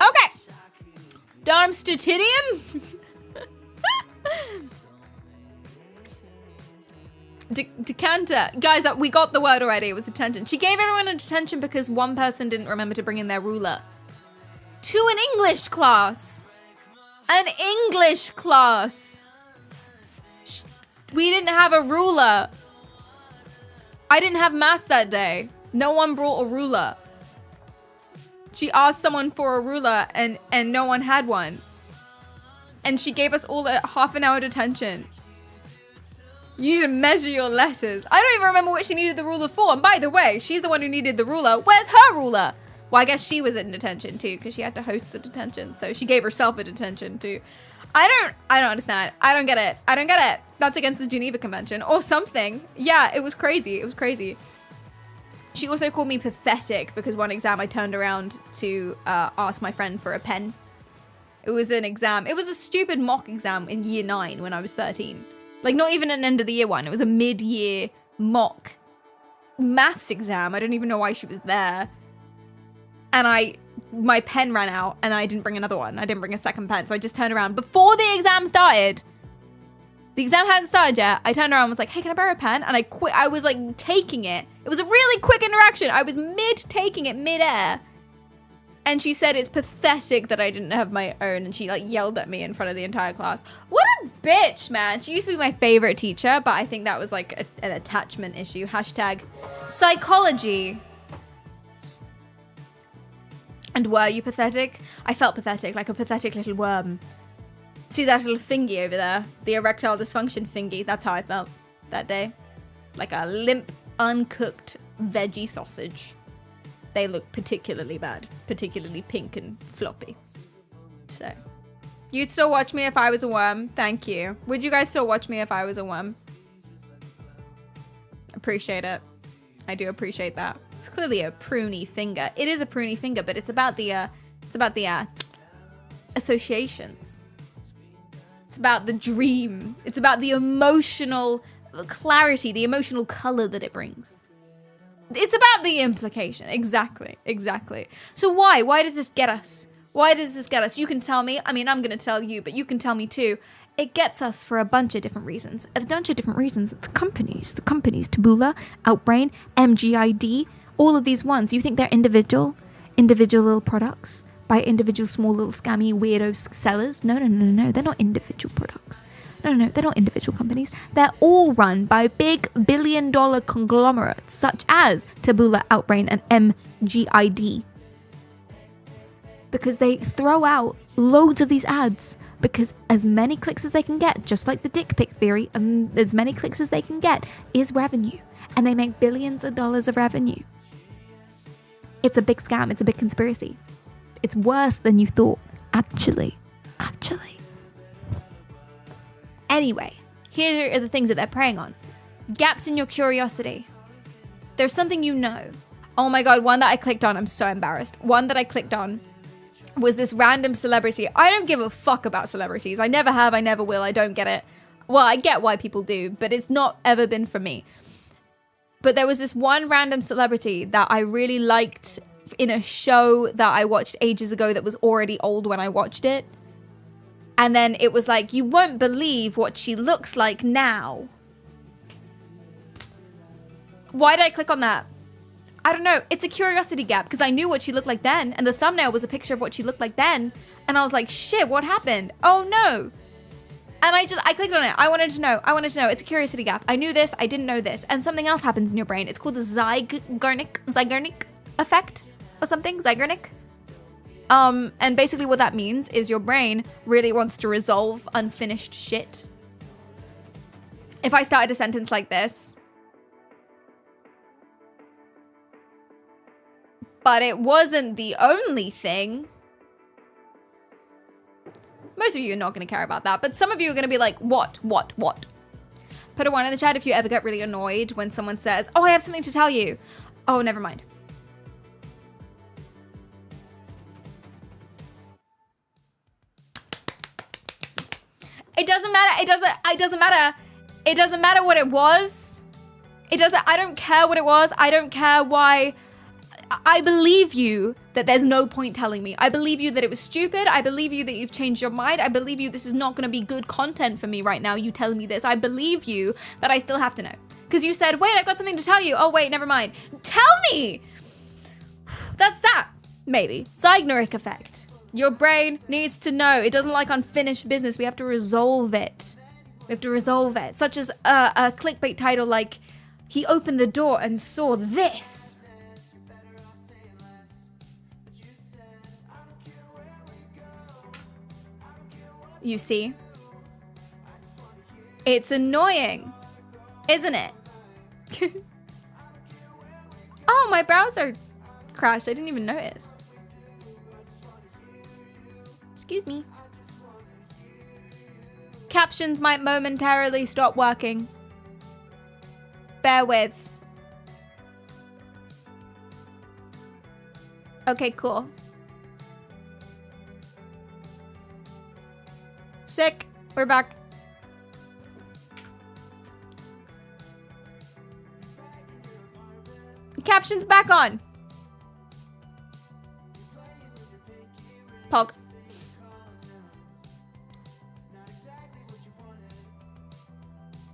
Okay. Darmstatidium. Decanter. Guys, we got the word already. It was detention. She gave everyone a detention because one person didn't remember to bring in their ruler. To an English class. An English class. We didn't have a ruler. I didn't have maths that day. No one brought a ruler. She asked someone for a ruler and no one had one. And she gave us all a half-an-hour detention. You need to measure your letters. I don't even remember what she needed the ruler for. And by the way, she's the one who needed the ruler. Where's her ruler? Well, I guess she was in detention too because she had to host the detention. So she gave herself a detention too. I don't understand. I don't get it. I don't get it. That's against the Geneva Convention or something. Yeah, it was crazy. It was crazy. She also called me pathetic because one exam I turned around to ask my friend for a pen. It was an exam. It was a stupid mock exam in year 9 when I was 13. Like, not even an end of the year one. It was a mid-year mock maths exam. I don't even know why she was there. And my pen ran out and I didn't bring another one. I didn't bring a second pen. So I just turned around before the exam started. The exam hadn't started yet. I turned around and was like, hey, can I borrow a pen? And I quit. I was like taking it. It was a really quick interaction. I was taking it mid-air. And she said it's pathetic that I didn't have my own. And she like yelled at me in front of the entire class. What a bitch, man. She used to be my favorite teacher, but I think that was like an attachment issue. Hashtag psychology. And were you pathetic? I felt pathetic, like a pathetic little worm. See that little thingy over there? The erectile dysfunction thingy. That's how I felt that day. Like a limp, uncooked veggie sausage. They look particularly bad. Particularly pink and floppy. So, you'd still watch me if I was a worm. Thank you. Would you guys still watch me if I was a worm? Appreciate it. I do appreciate that. It's clearly a pruny finger. It is a pruny finger, but it's about the associations. It's about the dream. It's about the emotional clarity, the emotional color that it brings. It's about the implication. Exactly. So why? Why does this get us? Why does this get us? You can tell me. I mean, I'm going to tell you, but you can tell me too. It gets us for a bunch of different reasons. The companies, Taboola, Outbrain, MGID, all of these ones. You think they're individual little products by individual small little scammy weirdo sellers? No. They're not individual products. No, they're not individual companies. They're all run by big billion-dollar conglomerates such as Taboola, Outbrain, and MGID. Because they throw out loads of these ads because as many clicks as they can get, just like the dick pic theory, as many clicks as they can get is revenue. And they make billions of dollars of revenue. It's a big scam. It's a big conspiracy. It's worse than you thought, actually. Anyway, here are the things that they're preying on. Gaps in your curiosity. There's something you know. Oh my God, one that I clicked on, I'm so embarrassed. One that I clicked on was this random celebrity. I don't give a fuck about celebrities. I never have, I never will, I don't get it. Well, I get why people do, but it's not ever been for me. But there was this one random celebrity that I really liked in a show that I watched ages ago that was already old when I watched it. And then it was like, you won't believe what she looks like now. Why did I click on that? I don't know. It's a curiosity gap because I knew what she looked like then. And the thumbnail was a picture of what she looked like then. And I was like, shit, what happened? Oh no. And I clicked on it. I wanted to know. It's a curiosity gap. I knew this. I didn't know this. And something else happens in your brain. It's called the Zeigarnik effect or something. Zeigarnik. And basically what that means is your brain really wants to resolve unfinished shit. If I started a sentence like this, but it wasn't the only thing. Most of you are not going to care about that, but some of you are going to be like, what? Put a 1 in the chat if you ever get really annoyed when someone says, oh, I have something to tell you. Oh, never mind. It doesn't matter. It doesn't matter what it was. I don't care what it was. I don't care why. I believe you that there's no point telling me. I believe you that it was stupid. I believe you that you've changed your mind. I believe you this is not going to be good content for me right now. You telling me this. I believe you, but I still have to know. Because you said, wait, I've got something to tell you. Oh, wait, never mind. Tell me. That's that. Maybe. Zeigarnik effect. Your brain needs to know. It doesn't like unfinished business. We have to resolve it. Such as a clickbait title like, he opened the door and saw this. You see? It's annoying, isn't it? Oh, my browser crashed. I didn't even notice. Excuse me. Captions might momentarily stop working. Bear with. Okay, cool. Sick. We're back. Captions back on. Pog.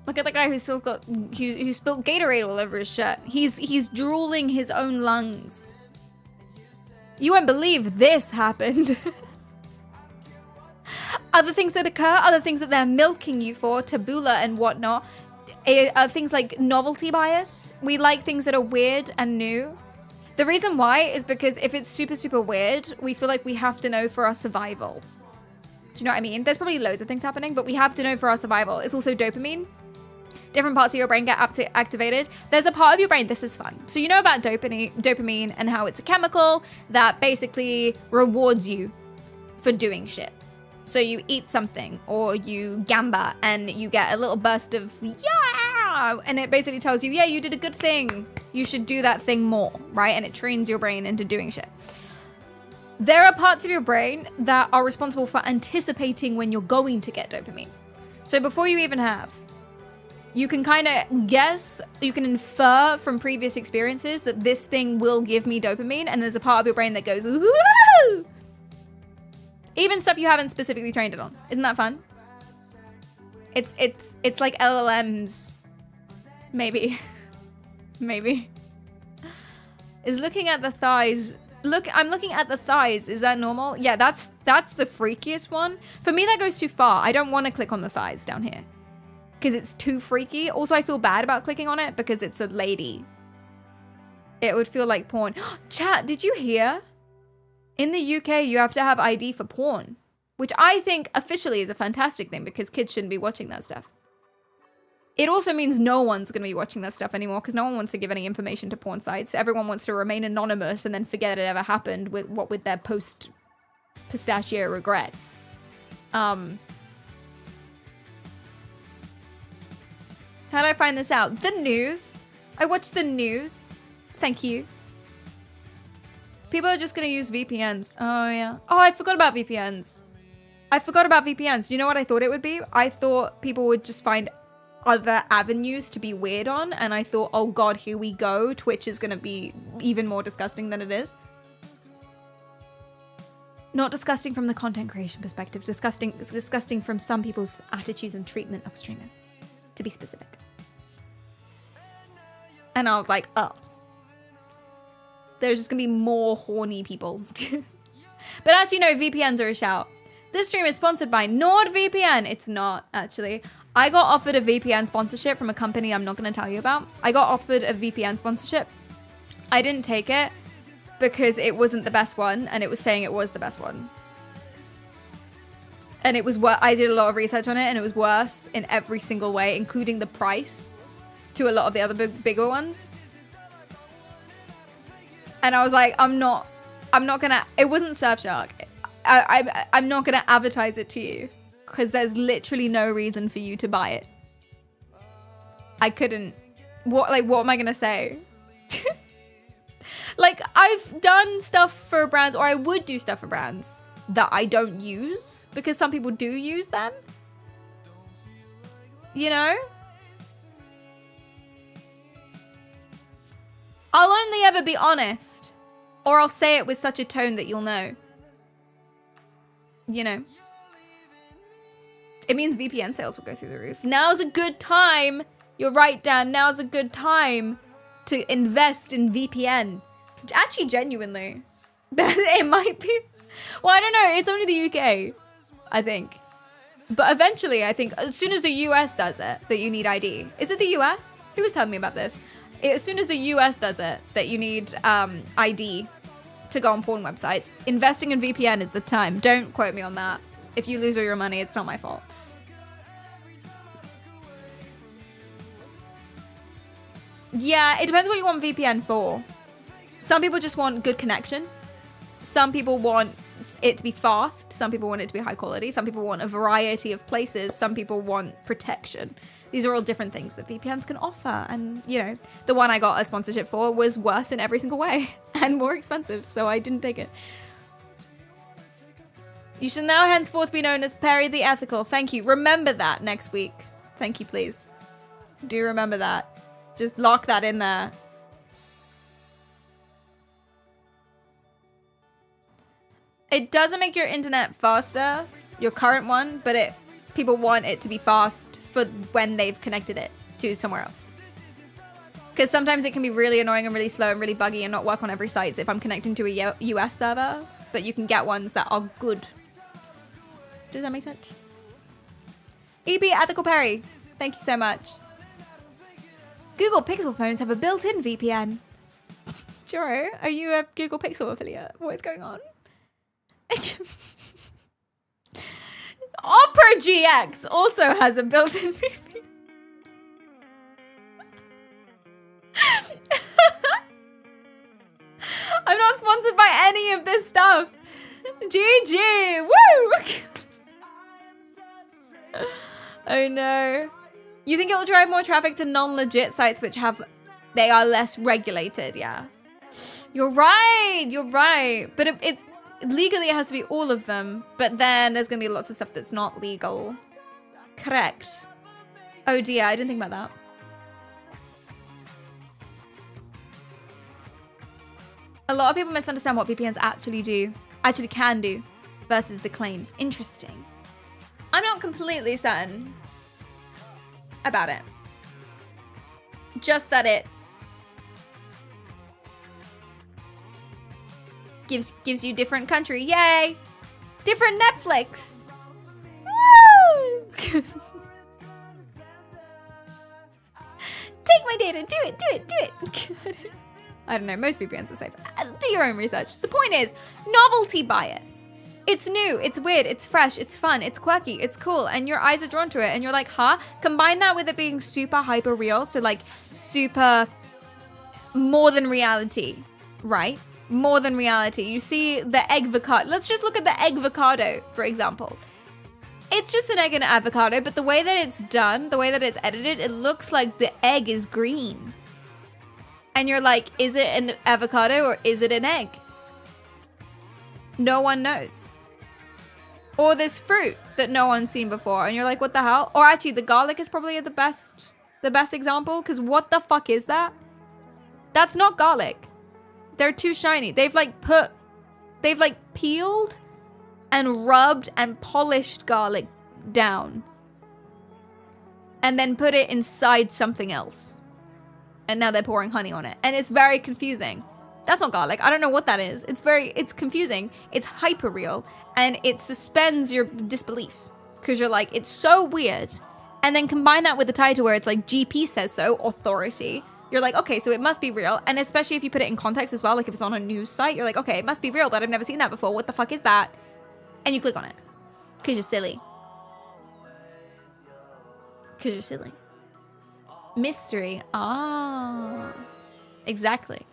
Look at the guy who still got who spilled Gatorade all over his shirt. He's drooling his own lungs. You won't believe this happened. Other things that occur, other things that they're milking you for, taboola and whatnot, are things like novelty bias. We like things that are weird and new. The reason why is because if it's super, super weird, we feel like we have to know for our survival. Do you know what I mean? There's probably loads of things happening, but we have to know for our survival. It's also dopamine. Different parts of your brain get activated. There's a part of your brain, this is fun. So you know about dopamine and how it's a chemical that basically rewards you for doing shit. So you eat something or you gamba and you get a little burst of yeah, and it basically tells you, yeah, you did a good thing. You should do that thing more, right? And it trains your brain into doing shit. There are parts of your brain that are responsible for anticipating when you're going to get dopamine. So before you even have, you can kind of guess, you can infer from previous experiences that this thing will give me dopamine, and there's a part of your brain that goes, woohoo! Even stuff you haven't specifically trained it on. Isn't that fun? It's like LLMs. Maybe. Maybe. Is looking at the thighs. I'm looking at the thighs. Is that normal? Yeah, that's the freakiest one. For me, that goes too far. I don't want to click on the thighs down here because it's too freaky. Also, I feel bad about clicking on it because it's a lady. It would feel like porn. Chat, did you hear? In the UK, you have to have ID for porn, which I think officially is a fantastic thing because kids shouldn't be watching that stuff. It also means no one's going to be watching that stuff anymore because no one wants to give any information to porn sites. Everyone wants to remain anonymous and then forget it ever happened with their post-pistachio regret. How did I find this out? The news. I watched the news. Thank you. People are just going to use VPNs. Oh, yeah. Oh, I forgot about VPNs. Do you know what I thought it would be? I thought people would just find other avenues to be weird on. And I thought, oh, God, here we go. Twitch is going to be even more disgusting than it is. Not disgusting from the content creation perspective. Disgusting from some people's attitudes and treatment of streamers. To be specific. And I was like, oh. There's just gonna be more horny people. But actually, no, VPNs are a shout. This stream is sponsored by NordVPN. It's not, actually. I got offered a VPN sponsorship from a company I'm not gonna tell you about. I got offered a VPN sponsorship. I didn't take it because it wasn't the best one, and it was saying it was the best one. And it was I did a lot of research on it, and it was worse in every single way, including the price to a lot of the other bigger ones. And I was like, I'm not gonna, it wasn't Surfshark. I'm not gonna advertise it to you because there's literally no reason for you to buy it. I couldn't, what am I gonna say? Like, I've done stuff for brands, or I would do stuff for brands that I don't use because some people do use them. You know? I'll only ever be honest, or I'll say it with such a tone that you'll know. You know? It means VPN sales will go through the roof. Now's a good time. You're right, Dan. Now's a good time to invest in VPN. Actually, genuinely. It might be. Well, I don't know. It's only the UK, I think. But eventually, I think, as soon as the US does it, that you need ID. Is it the US? Who was telling me about this? As soon as the US does it, that you need ID to go on porn websites, investing in VPN is the time. Don't quote me on that. If you lose all your money, it's not my fault. Yeah, it depends what you want VPN for. Some people just want good connection. Some people want it to be fast. Some people want it to be high quality. Some people want a variety of places. Some people want protection. These are all different things that VPNs can offer. And, you know, the one I got a sponsorship for was worse in every single way and more expensive. So I didn't take it. You shall now henceforth be known as Perry the Ethical. Thank you. Remember that next week. Thank you, please. Do remember that. Just lock that in there. It doesn't make your internet faster, your current one, but people want it to be fast for when they've connected it to somewhere else. Because sometimes it can be really annoying and really slow and really buggy and not work on every site if I'm connecting to a US server, but you can get ones that are good. Does that make sense? EP Ethical Perry, thank you so much. Google Pixel phones have a built-in VPN. Joro, are you a Google Pixel affiliate? What is going on? Opera GX also has a built-in VPN. I'm not sponsored by any of this stuff. GG! Woo! Oh no. You think it will drive more traffic to non-legit sites they are less regulated, yeah. You're right. But it's legally it has to be all of them, but then there's gonna be lots of stuff that's not legal. Correct. Oh dear, I didn't think about that. A lot of people misunderstand what VPNs actually can do versus the claims. Interesting. I'm not completely certain about it. Just that it gives you different country. Yay! Different Netflix. Woo! Take my data. Do it. I don't know. Most VPNs are safe. Do your own research. The point is novelty bias. It's new, it's weird, it's fresh, it's fun, it's quirky, it's cool, and your eyes are drawn to it, and you're like, huh? Combine that with it being super hyper real, so like super more than reality, right? More than reality. You see the egg avocado. Let's just look at the egg avocado, for example. It's just an egg and an avocado, but the way that it's done, the way that it's edited, it looks like the egg is green. And you're like, is it an avocado or is it an egg? No one knows. Or this fruit that no one's seen before, and you're like, what the hell? Or actually, the garlic is probably the best example, because what the fuck is that? That's not garlic. They're too shiny. They've peeled and rubbed and polished garlic down, and then put it inside something else. And now they're pouring honey on it, and it's very confusing. That's not garlic. I don't know what that is. It's confusing. It's hyper real, and it suspends your disbelief because you're like, it's so weird. And then combine that with the title where it's like GP says so, authority. You're like, okay, so it must be real. And especially if you put it in context as well, like if it's on a news site, you're like, okay, it must be real, but I've never seen that before. What the fuck is that? And you click on it because you're silly. Because you're silly. Mystery. Ah, exactly.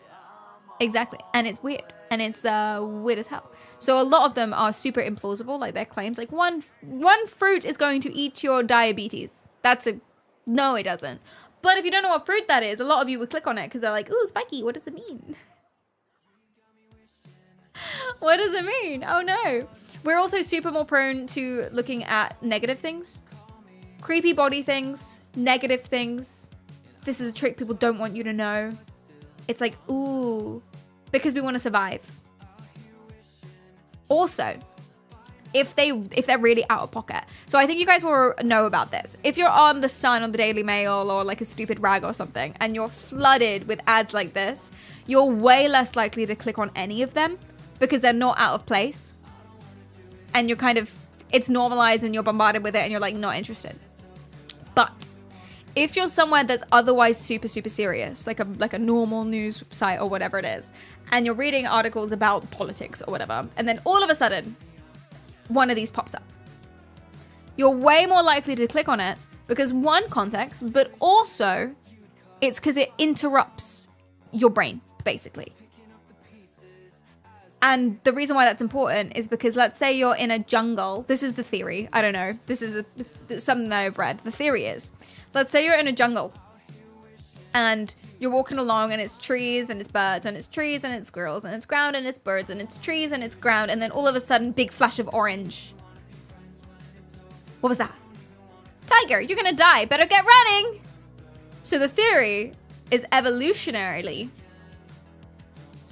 And it's weird, and it's weird as hell. So a lot of them are super implausible, like their claims, like one fruit is going to eat your diabetes. No, it doesn't. But if you don't know what fruit that is, a lot of you would click on it because they're like, ooh, spiky, what does it mean? What does it mean? Oh no. We're also super more prone to looking at negative things, creepy body things, negative things. This is a trick people don't want you to know. It's like, ooh, because we want to survive. Also, if they're really out of pocket. So I think you guys will know about this. If you're on The Sun, on the Daily Mail, or like a stupid rag or something, and you're flooded with ads like this, you're way less likely to click on any of them because they're not out of place. And you're it's normalized and you're bombarded with it and you're like not interested. But if you're somewhere that's otherwise super, super serious, like a normal news site or whatever it is, and you're reading articles about politics or whatever, and then all of a sudden, one of these pops up, you're way more likely to click on it because one, context, but also it's because it interrupts your brain, basically. And the reason why that's important is because let's say you're in a jungle. This is the theory. I don't know. This is something that I've read. The theory is, let's say you're in a jungle and you're walking along and it's trees and it's birds and it's trees and it's squirrels and it's ground and it's birds and it's trees and it's ground, and then all of a sudden, big flash of orange. What was that? Tiger, you're gonna die. Better get running. So the theory is evolutionarily,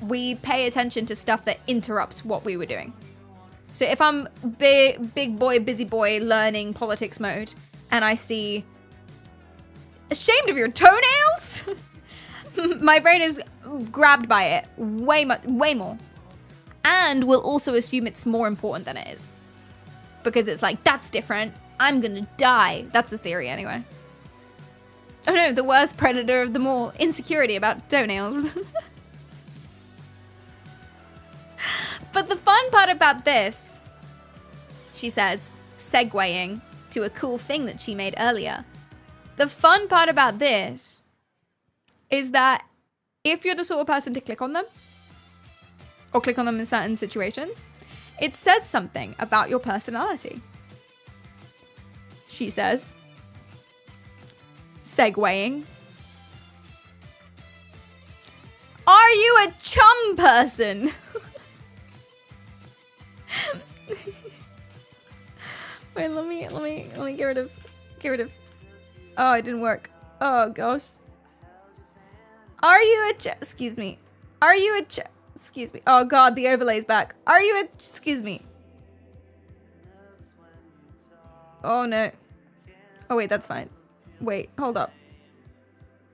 we pay attention to stuff that interrupts what we were doing. So if I'm big boy, busy boy, learning politics mode, and I see ashamed of your toenails, my brain is grabbed by it way more, and will also assume it's more important than it is, because it's like, that's different. I'm gonna die. That's the theory anyway. Oh no, the worst predator of them all. Insecurity about toenails. But the fun part about this, she says, segueing to a cool thing that she made earlier. The fun part about this is that if you're the sort of person to click on them, or click on them in certain situations, it says something about your personality. She says, segueing, are you a chum person? Wait, let me get rid of. Oh, it didn't work. Oh gosh. Are you a excuse me? Are you a excuse me? Oh god, the overlay's back. Are you a excuse me? Oh no. Oh wait, that's fine. Wait, hold up.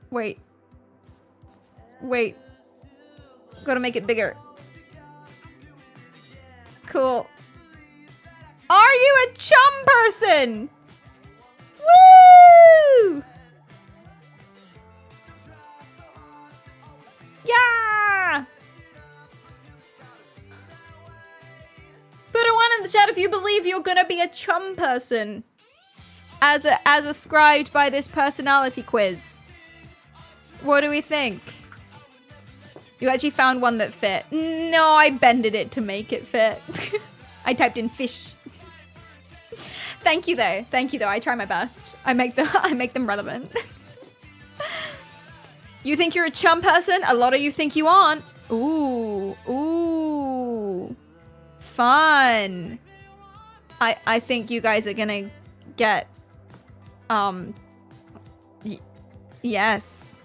Wait. Gotta make it bigger. Cool. Are you a chum person? Woo! Yeah! Put a 1 in the chat if you believe you're gonna be a chum person. As ascribed by this personality quiz. What do we think? You actually found one that fit. No, I bended it to make it fit. I typed in fish. Thank you though. I try my best. I make them relevant. You think you're a chum person? A lot of you think you aren't. Ooh. Fun. I think you guys are gonna get yes.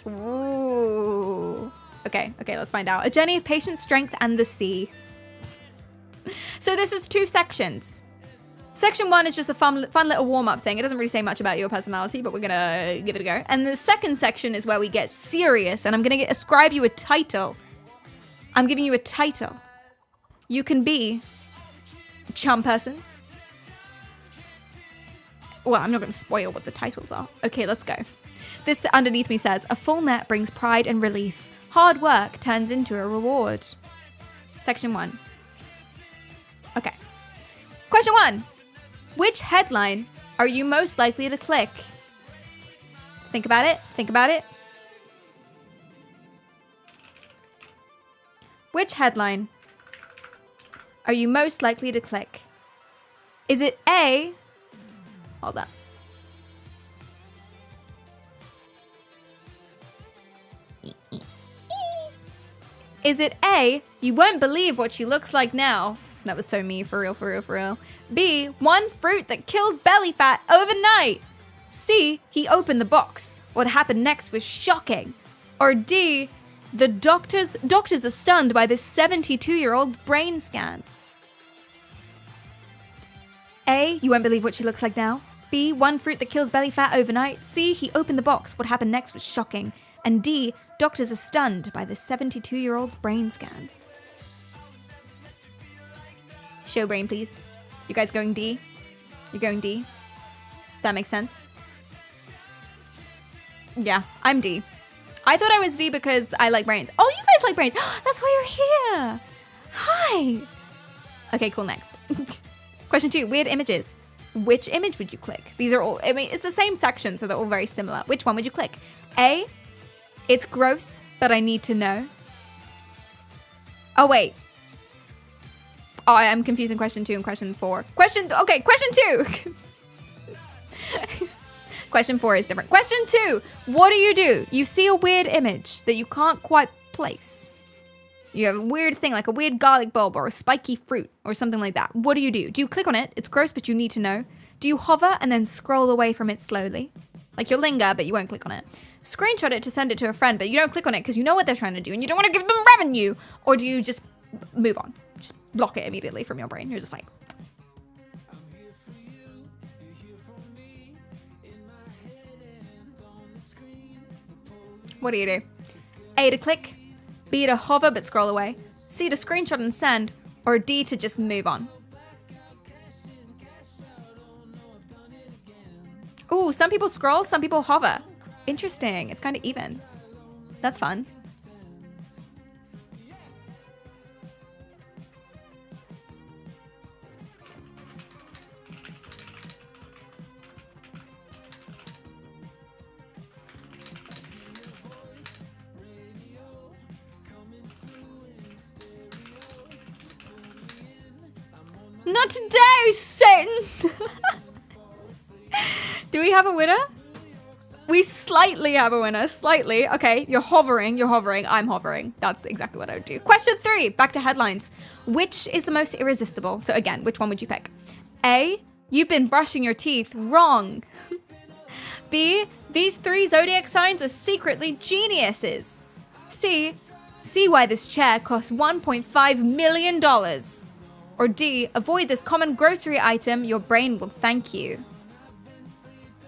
Ooh. Okay, let's find out. A journey of patience, strength, and the sea. So this is 2 sections. Section 1 is just a fun little warm-up thing. It doesn't really say much about your personality, but we're gonna give it a go. And the second section is where we get serious, and I'm gonna ascribe you a title. I'm giving you a title. You can be a chum person. Well, I'm not gonna spoil what the titles are. Okay, let's go. This underneath me says, a full net brings pride and relief. Hard work turns into a reward. Section 1. Okay. Question 1. Which headline are you most likely to click? Think about it. Which headline are you most likely to click? Is it A? Hold up. Is it A, you won't believe what she looks like now? That was so me, for real. B, one fruit that kills belly fat overnight. C, he opened the box. What happened next was shocking. Or D, the doctors are stunned by this 72-year-old's brain scan. A, you won't believe what she looks like now. B, one fruit that kills belly fat overnight. C, he opened the box. What happened next was shocking. And D, doctors are stunned by the 72-year-old's brain scan. Show brain, please. You guys going D? You're going D? That makes sense? Yeah, I'm D. I thought I was D because I like brains. Oh, you guys like brains. That's why you're here. Hi. Okay, cool, next. Question 2, weird images. Which image would you click? These are all, I mean, it's the same section, so they're all very similar. Which one would you click? A, it's gross, but I need to know. Oh, wait. Oh, I am confusing question 2 and question 4. Question 2. Question 4 is different. Question 2. What do? You see a weird image that you can't quite place. You have a weird thing, like a weird garlic bulb or a spiky fruit or something like that. What do? Do you click on it? It's gross, but you need to know. Do you hover and then scroll away from it slowly? Like you'll linger, but you won't click on it. Screenshot it to send it to a friend, but you don't click on it because you know what they're trying to do and you don't want to give them revenue. Or do you just move on? Just block it immediately from your brain. You're just like... What do? A, to click. B, to hover but scroll away. C, to screenshot and send. Or D, to just move on. Ooh, some people scroll, some people hover. Interesting. It's kind of even. That's fun. Not today, Satan! Do we have a winner? We slightly have a winner. Slightly. Okay, you're hovering. I'm hovering. That's exactly what I would do. Question 3. Back to headlines. Which is the most irresistible? So again, which one would you pick? A, you've been brushing your teeth. Wrong. B, these 3 zodiac signs are secretly geniuses. C, see why this chair costs $1.5 million. Or D, avoid this common grocery item. Your brain will thank you.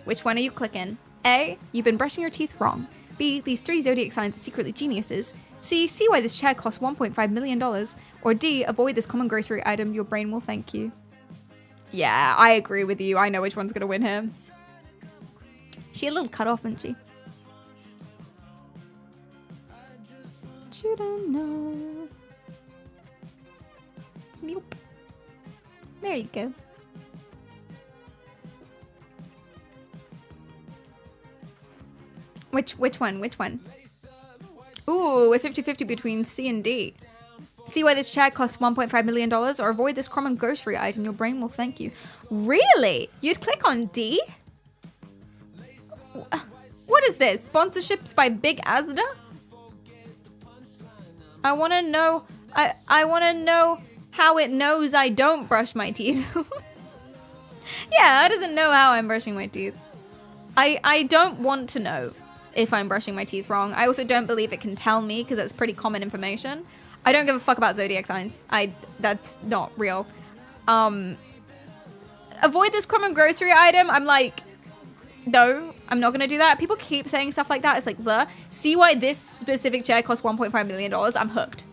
Which one are you clicking? A, you've been brushing your teeth. Wrong. B, these 3 zodiac signs are secretly geniuses. C, see why this chair costs $1.5 million. Or D, avoid this common grocery item. Your brain will thank you. Yeah, I agree with you. I know which one's going to win here. She a little cut off, isn't she? Shouldn't know. Meow. There you go. Which one? Ooh, we're 50-50 between C and D. See why this chair costs $1.5 million or avoid this common grocery item. Your brain will thank you. Really? You'd click on D? What is this? Sponsorships by Big Asda? I want to know... I want to know how it knows I don't brush my teeth. Yeah, it doesn't know how I'm brushing my teeth. I don't want to know if I'm brushing my teeth wrong. I also don't believe it can tell me because that's pretty common information. I don't give a fuck about zodiac signs. That's not real. Avoid this common grocery item. I'm like, no, I'm not gonna do that. People keep saying stuff like that. It's like, see why this specific chair costs $1.5 million? I'm hooked.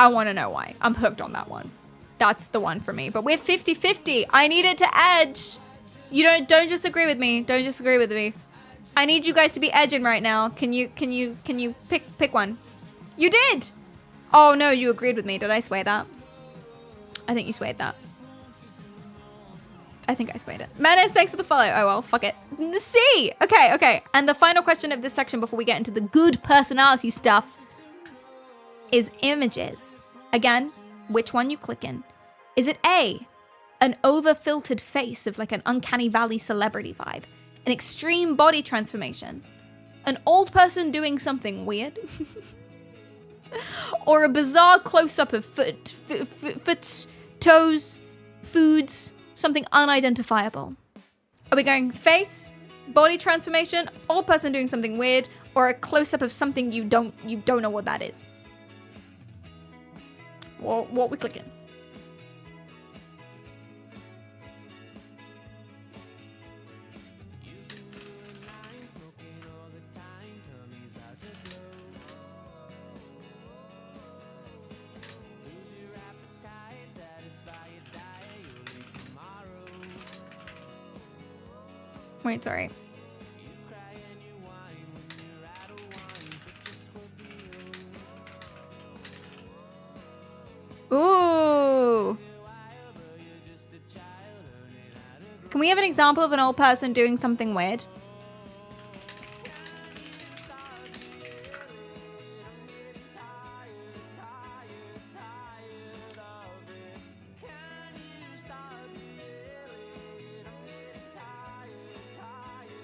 I want to know why. I'm hooked on that one. That's the one for me. But we're 50-50. I need it to edge. You don't just agree with me. Don't just agree with me. I need you guys to be edging right now. Can you pick one? You did. Oh no, you agreed with me. Did I sway that? I think you swayed that. I think I swayed it. Menace, thanks for the follow. Oh well, fuck it. C. Okay. And the final question of this section before we get into the good personality stuff is images. Again, which one you click in? Is it A, an over-filtered face of like an Uncanny Valley celebrity vibe, an extreme body transformation, an old person doing something weird, or a bizarre close-up of foot, toes, foods, something unidentifiable? Are we going face, body transformation, old person doing something weird, or a close-up of something you don't know what that is? What we clicking? Wait, sorry. Ooh. Can we have an example of an old person doing something weird?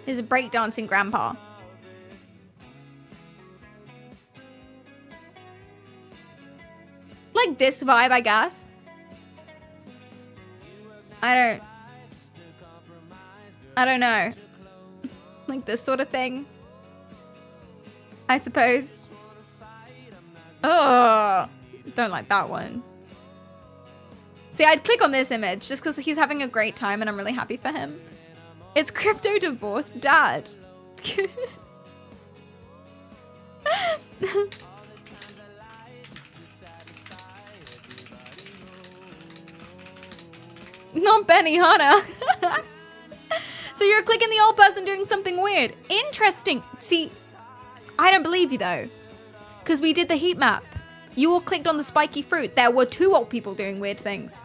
He's a breakdancing grandpa. Like this vibe, I guess. I don't know. Like this sort of thing. I suppose. Ugh. Don't like that one. See, I'd click on this image just because he's having a great time and I'm really happy for him. It's crypto divorce dad. Not Benihana. So you're clicking the old person doing something weird. Interesting. See, I don't believe you though. Because we did the heat map. You all clicked on the spiky fruit. There were 2 old people doing weird things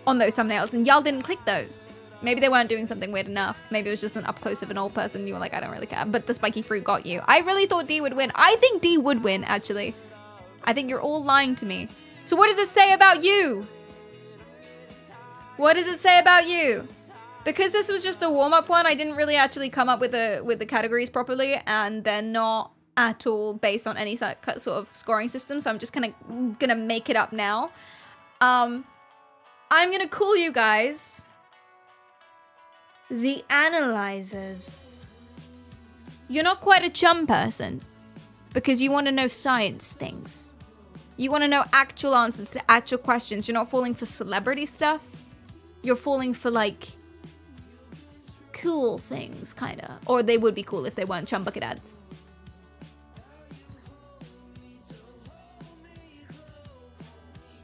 on those thumbnails and y'all didn't click those. Maybe they weren't doing something weird enough. Maybe it was just an up close of an old person. You were like, I don't really care. But the spiky fruit got you. I really thought D would win. I think D would win, actually. I think you're all lying to me. So what does it say about you? What does it say about you? Because this was just a warm-up one, I didn't really actually come up with the categories properly, and they're not at all based on any sort of scoring system, so I'm just kind of gonna make it up now. I'm gonna call you guys the analyzers. You're not quite a chum person because you want to know science things. You want to know actual answers to actual questions. You're not falling for celebrity stuff. You're falling for like cool things, kind of. Or they would be cool if they weren't chum bucket ads.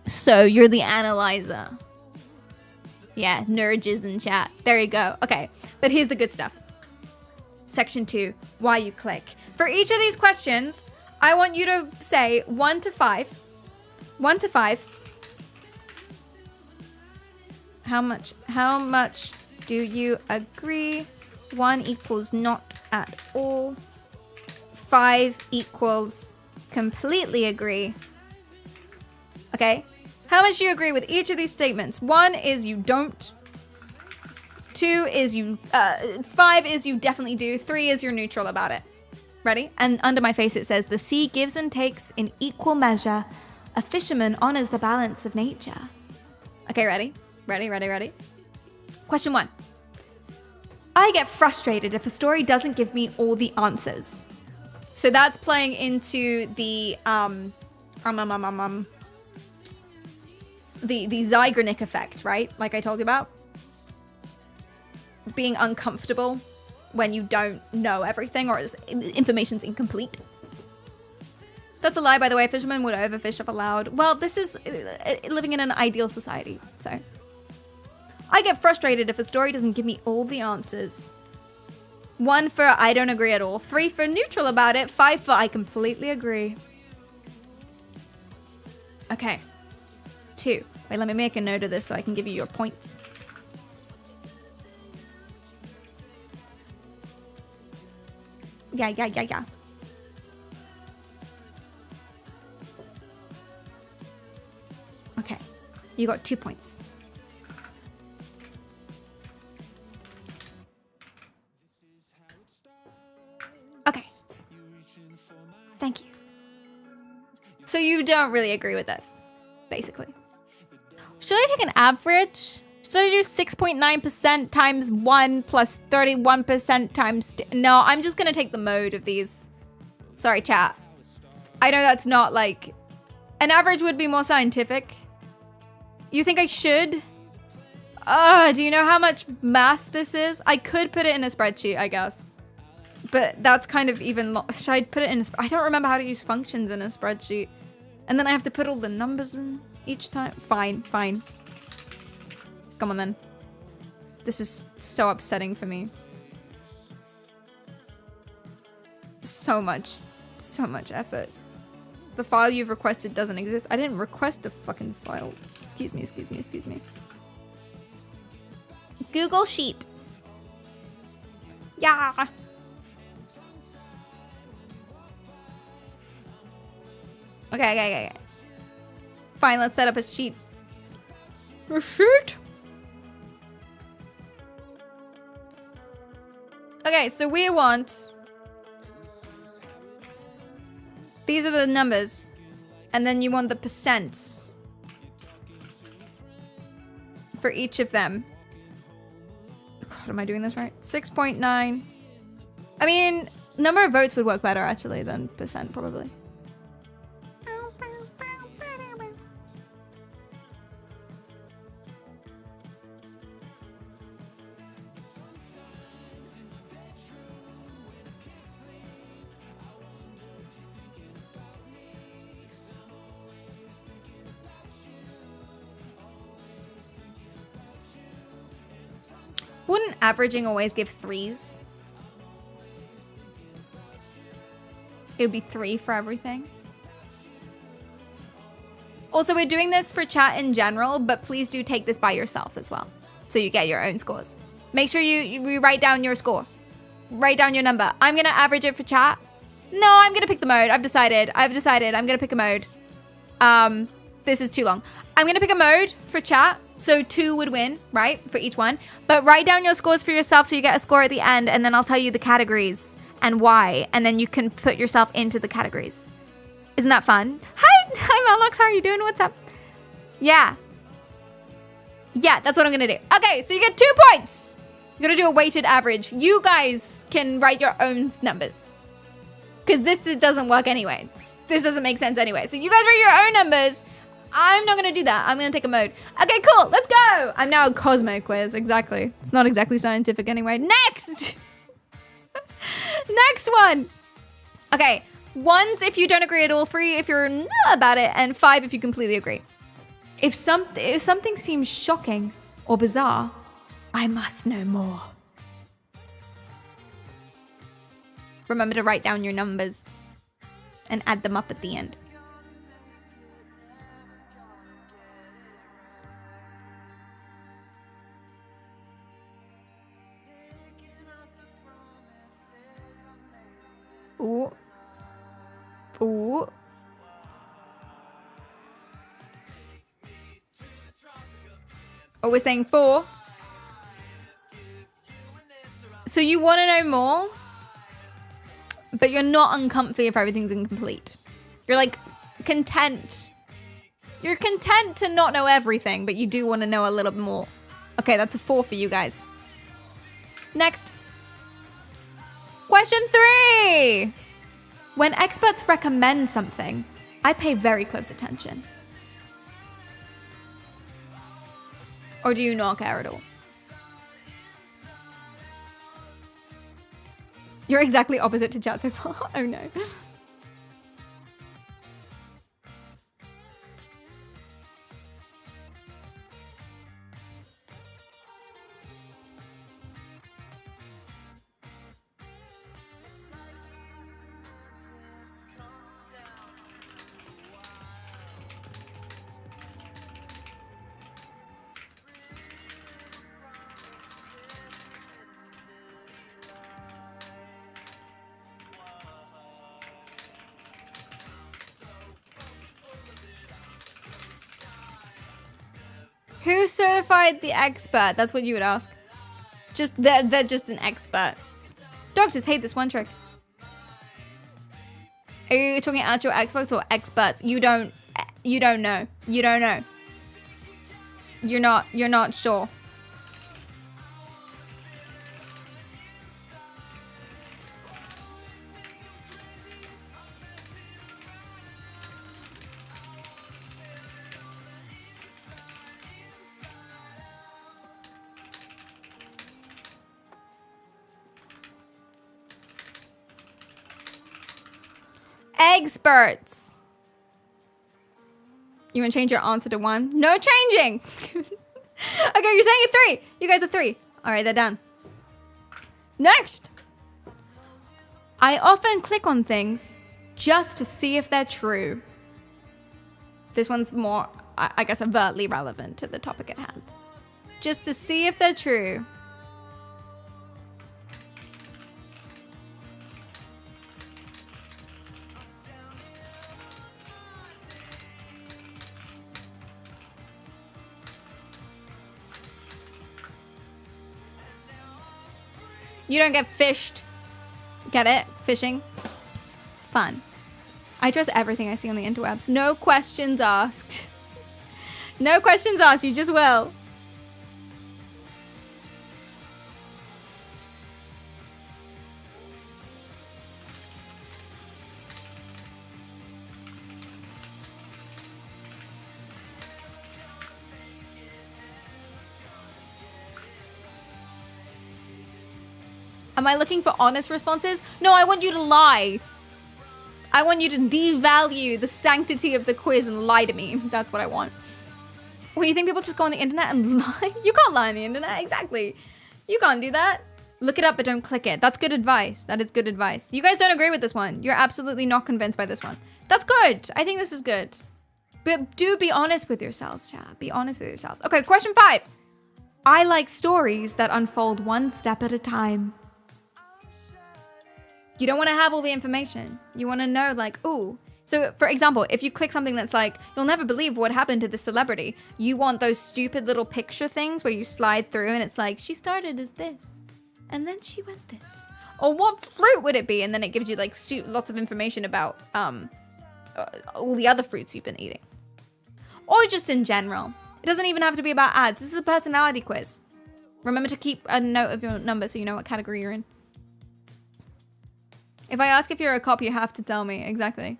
So you're the analyzer. Yeah, nerds in chat. There you go. Okay, but here's the good stuff. Section 2, why you click. For each of these questions, I want you to say 1 to 5. 1 to 5. How much do you agree? 1 equals not at all. 5 equals completely agree. Okay? How much do you agree with each of these statements? 1 is you don't. 2 is you, 5 is you definitely do. 3 is you're neutral about it. Ready? And under my face it says, the sea gives and takes in equal measure. A fisherman honors the balance of nature. Okay, ready? Ready? Question 1. I get frustrated if a story doesn't give me all the answers. So that's playing into the the Zygarnik effect, right? Like I told you about. Being uncomfortable when you don't know everything or information's incomplete. That's a lie, by the way. Fishermen would overfish up allowed. Well, this is living in an ideal society, so. I get frustrated if a story doesn't give me all the answers. 1 for I don't agree at all. 3 for neutral about it. 5 for I completely agree. Okay. 2. Wait, let me make a note of this so I can give you your points. Yeah. Okay. You got 2 points. Okay. Thank you. So you don't really agree with this, basically. Should I take an average? Should I do 6.9% times 1 plus 31% times... No, I'm just going to take the mode of these. Sorry, chat. I know that's not like... An average would be more scientific. You think I should? Do you know how much math this is? I could put it in a spreadsheet, I guess. But that's kind of even... Should I put it in a... I don't remember how to use functions in a spreadsheet. And then I have to put all the numbers in each time. Fine. Come on then. This is so upsetting for me. So much effort. The file you've requested doesn't exist. I didn't request a fucking file. Excuse me. Google Sheet. Yeah. Okay. Fine, let's set up a sheet. A sheet? Okay, so we want... These are the numbers. And then you want the percents for each of them. God, am I doing this right? 6.9. I mean, number of votes would work better, actually, than percent, probably. Wouldn't averaging always give 3s? It would be 3 for everything. Also, we're doing this for chat in general, but please do take this by yourself as well, so you get your own scores. Make sure you write down your score. Write down your number. I'm gonna average it for chat. No, I'm gonna pick the mode. I've decided. I'm gonna pick a mode. This is too long. I'm gonna pick a mode for chat. So 2 would win, right? For each one. But write down your scores for yourself so you get a score at the end, and then I'll tell you the categories and why, and then you can put yourself into the categories. Isn't that fun? Hi Malox, how are you doing? What's up? Yeah, that's what I'm gonna do. Okay, so you get 2 points. You're gonna do a weighted average. You guys can write your own numbers, because this doesn't work anyway. This doesn't make sense anyway. So you guys write your own numbers. I'm not gonna do that. I'm gonna take a mode. Okay, cool. Let's go. I'm now a Cosmo quiz. Exactly. It's not exactly scientific anyway. Next. Next one. Okay. 1's if you don't agree at all. 3 if you're not about it. And 5 if you completely agree. If something seems shocking or bizarre, I must know more. Remember to write down your numbers and add them up at the end. Ooh. Ooh. Oh, we're saying 4. So you want to know more, but you're not uncomfy if everything's incomplete. You're like content. You're content to not know everything, but you do want to know a little bit more. Okay, that's a 4 for you guys. Next. Question 3. When experts recommend something, I pay very close attention. Or do you not care at all? You're exactly opposite to chat so far. Oh no. Who certified the expert? That's what you would ask. They're just an expert. Doctors hate this one trick. Are you talking actual experts or experts? You don't know. You don't know. You're not sure. Experts. You want to change your answer to 1? No changing. Okay, you're saying a 3. You guys are 3. All right, they're done. Next. I often click on things just to see if they're true. This one's more, I guess, overtly relevant to the topic at hand. Just to see if they're true. You don't get fished. Get it? Fishing. Fun. I trust everything I see on the interwebs. No questions asked. No questions asked, you just will. Am I looking for honest responses? No, I want you to lie. I want you to devalue the sanctity of the quiz and lie to me. That's what I want. Well, you think people just go on the internet and lie? You can't lie on the internet, exactly. You can't do that. Look it up, but don't click it. That's good advice. That is good advice. You guys don't agree with this one. You're absolutely not convinced by this one. That's good. I think this is good. But do be honest with yourselves, chat. Be honest with yourselves. Okay, question 5. I like stories that unfold one step at a time. You don't want to have all the information. You want to know, like, ooh. So, for example, if you click something that's like, you'll never believe what happened to this celebrity, you want those stupid little picture things where you slide through and it's like, she started as this, and then she went this. Or what fruit would it be? And then it gives you, like, lots of information about all the other fruits you've been eating. Or just in general. It doesn't even have to be about ads. This is a personality quiz. Remember to keep a note of your number so you know what category you're in. If I ask if you're a cop, you have to tell me. Exactly.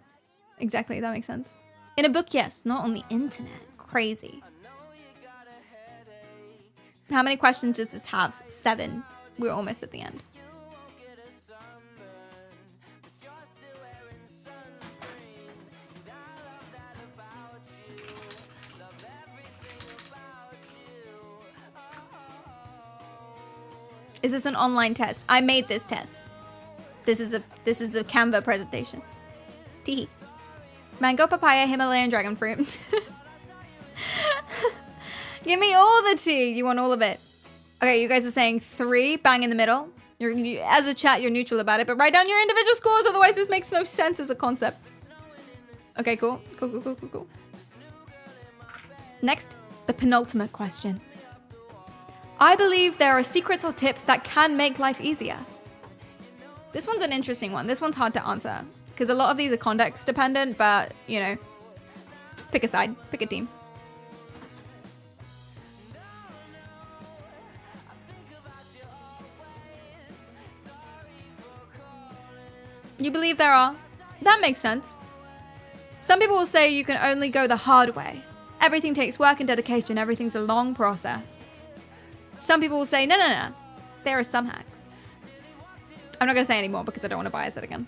Exactly, that makes sense. In a book, yes. Not on the internet. Crazy. How many questions does this have? 7. We're almost at the end. Is this an online test? I made this test. This is a Canva presentation. Teehee. Mango, papaya, Himalayan dragon fruit. Give me all the tea. You want all of it. Okay, you guys are saying 3, bang in the middle. As a chat, you're neutral about it, but write down your individual scores, otherwise this makes no sense as a concept. Okay, cool. Cool. Next, the penultimate question. I believe there are secrets or tips that can make life easier. This one's an interesting one. This one's hard to answer because a lot of these are context dependent, but, you know, pick a side, pick a team. You believe there are? That makes sense. Some people will say you can only go the hard way. Everything takes work and dedication. Everything's a long process. Some people will say, no. There are some hacks. I'm not going to say any more because I don't want to bias it again.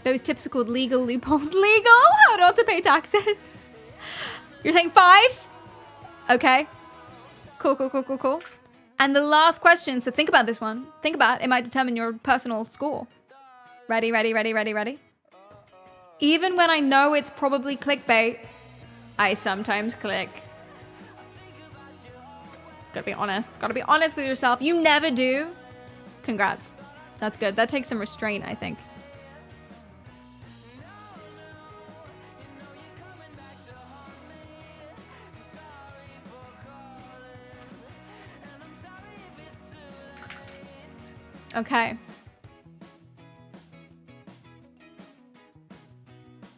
Those tips are called legal loopholes. Legal? How not to pay taxes? You're saying 5? Okay. Cool. And the last question, so think about this one. Think about it. It might determine your personal score. Ready? Even when I know it's probably clickbait, I sometimes click. Gotta be honest. Gotta be honest with yourself. You never do. Congrats. That's good. That takes some restraint, I think. Okay.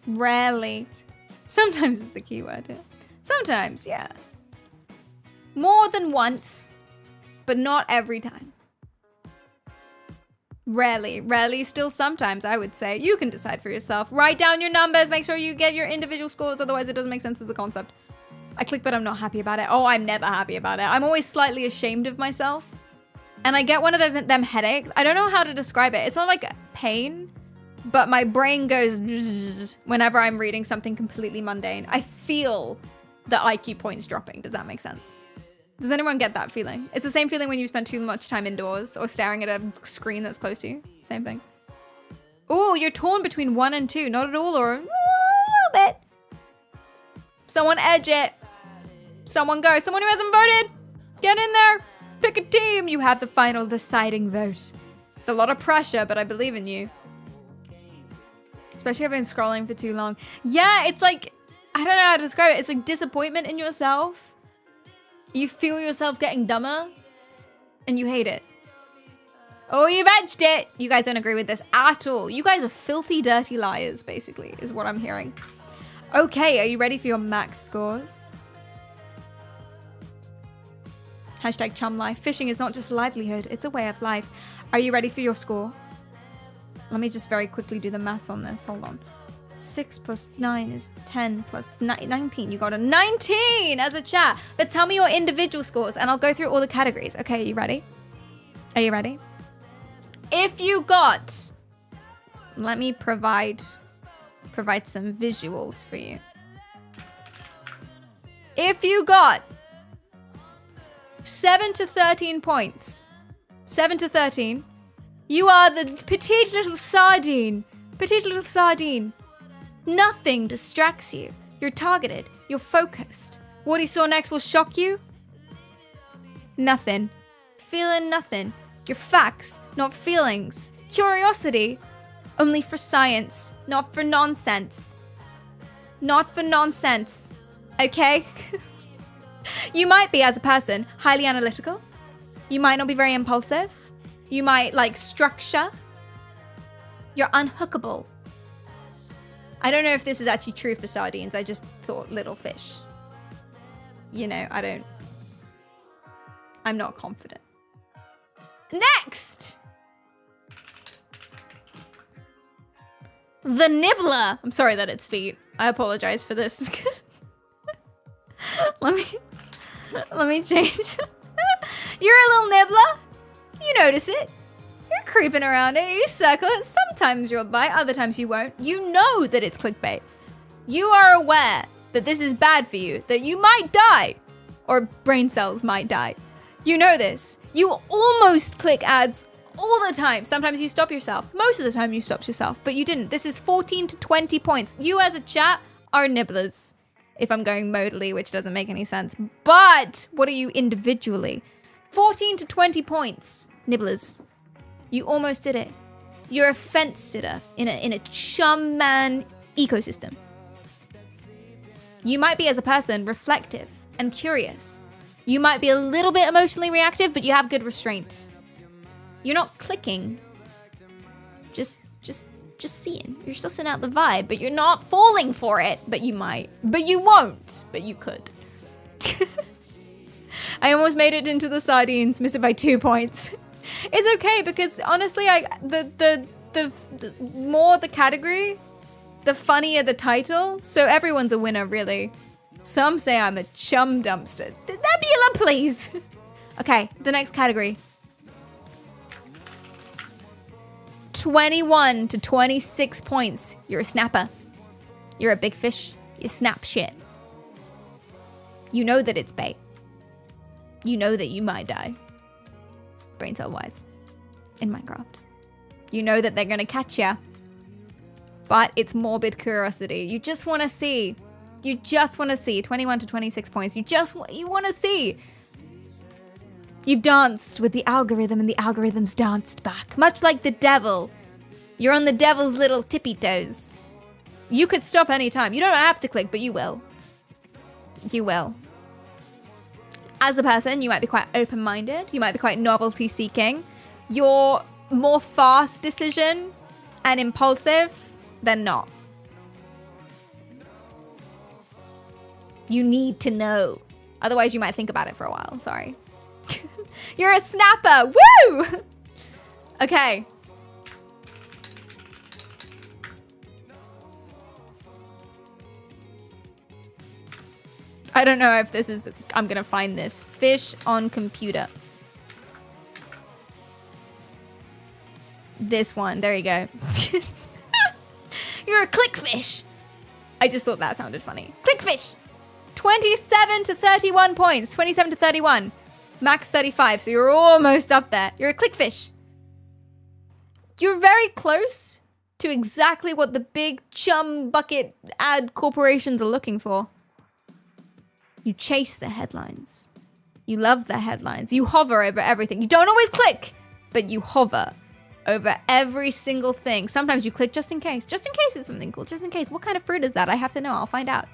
Rarely. Sometimes is the key word here. Sometimes, yeah. More than once, but not every time. Rarely, still sometimes, I would say. You can decide for yourself. Write down your numbers. Make sure you get your individual scores. Otherwise, it doesn't make sense as a concept. I click, but I'm not happy about it. Oh, I'm never happy about it. I'm always slightly ashamed of myself. And I get one of them headaches. I don't know how to describe it. It's not like pain, but my brain goes zzz whenever I'm reading something completely mundane. I feel the IQ points dropping. Does that make sense? Does anyone get that feeling? It's the same feeling when you spend too much time indoors or staring at a screen that's close to you. Same thing. Oh, you're torn between 1 and 2. Not at all, or a little bit. Someone edge it. Someone go. Someone who hasn't voted. Get in there. Pick a team. You have the final deciding vote. It's a lot of pressure, but I believe in you. Especially if I've been scrolling for too long. Yeah, it's like, I don't know how to describe it. It's like disappointment in yourself. You feel yourself getting dumber and you hate it. Oh, you've edged it. You guys don't agree with this at all. You guys are filthy, dirty liars, basically, is what I'm hearing. Okay, are you ready for your max scores? Hashtag chum life. Fishing is not just a livelihood, it's a way of life. Are you ready for your score? Let me just very quickly do the maths on this. Hold on. 6 plus 9 is 10 plus 19. You got a 19 as a chat. But tell me your individual scores and I'll go through all the categories. Okay, are you ready? Are you ready? If you got... Let me provide some visuals for you. If you got 7 to 13 points, 7 to 13, you are the petite little sardine. Petite little sardine. Nothing distracts you. You're targeted. You're focused. What he saw next will shock you. Nothing. Feeling nothing. Your facts, not feelings. Curiosity, only for science, not for nonsense. Not for nonsense. Okay? You might be, as a person, highly analytical. You might not be very impulsive. You might like structure. You're unhookable. I don't know if this is actually true for sardines. I just thought little fish. You know, I'm not confident. Next! The nibbler. I'm sorry that it's feet. I apologize for this. Let me change. You're a little nibbler. You notice it. You're creeping around it. You circle it. Sometimes you'll bite, other times you won't. You know that it's clickbait. You are aware that this is bad for you, that you might die, or brain cells might die. You know this. You almost click ads all the time. Sometimes you stop yourself. Most of the time you stopped yourself, but you didn't. This is 14 to 20 points. You as a chat are nibblers. If I'm going modally, which doesn't make any sense. But what are you individually? 14 to 20 points. Nibblers. You almost did it. You're a fence sitter in a chum man ecosystem. You might be, as a person, reflective and curious. You might be a little bit emotionally reactive, but you have good restraint. You're not clicking. Just seeing. You're sussing out the vibe, but you're not falling for it. But you might. But you won't. But you could. I almost made it into the sardines. Missed it by 2 points. It's okay because honestly, the more the category, the funnier the title. So everyone's a winner, really. Some say I'm a chum dumpster. Nebula, please. Okay, the next category. 21 to 26 points. You're a snapper. You're a big fish. You snap shit. You know that it's bait. You know that you might die. Brain cell wise. In Minecraft. You know that they're gonna catch ya. But it's morbid curiosity. You just want to see. You just want to see. 21 to 26 points. You want to see. You've danced with the algorithm and the algorithm's danced back. Much like the devil. You're on the devil's little tippy toes. You could stop anytime. You don't have to click, but you will. You will. As a person, you might be quite open-minded. You might be quite novelty-seeking. You're more fast decision and impulsive than not. You need to know. Otherwise, you might think about it for a while. Sorry. You're a snapper. Woo! Okay. I don't know if this is... I'm going to find this. Fish on computer. This one. There you go. You're a clickfish. I just thought that sounded funny. Clickfish. 27 to 31 points. 27 to 31. Max 35. So you're almost up there. You're a clickfish. You're very close to exactly what the big chum bucket ad corporations are looking for. You chase the headlines. You love the headlines. You hover over everything. You don't always click, but you hover over every single thing. Sometimes you click just in case. Just in case it's something cool. Just in case. What kind of fruit is that? I have to know. I'll find out.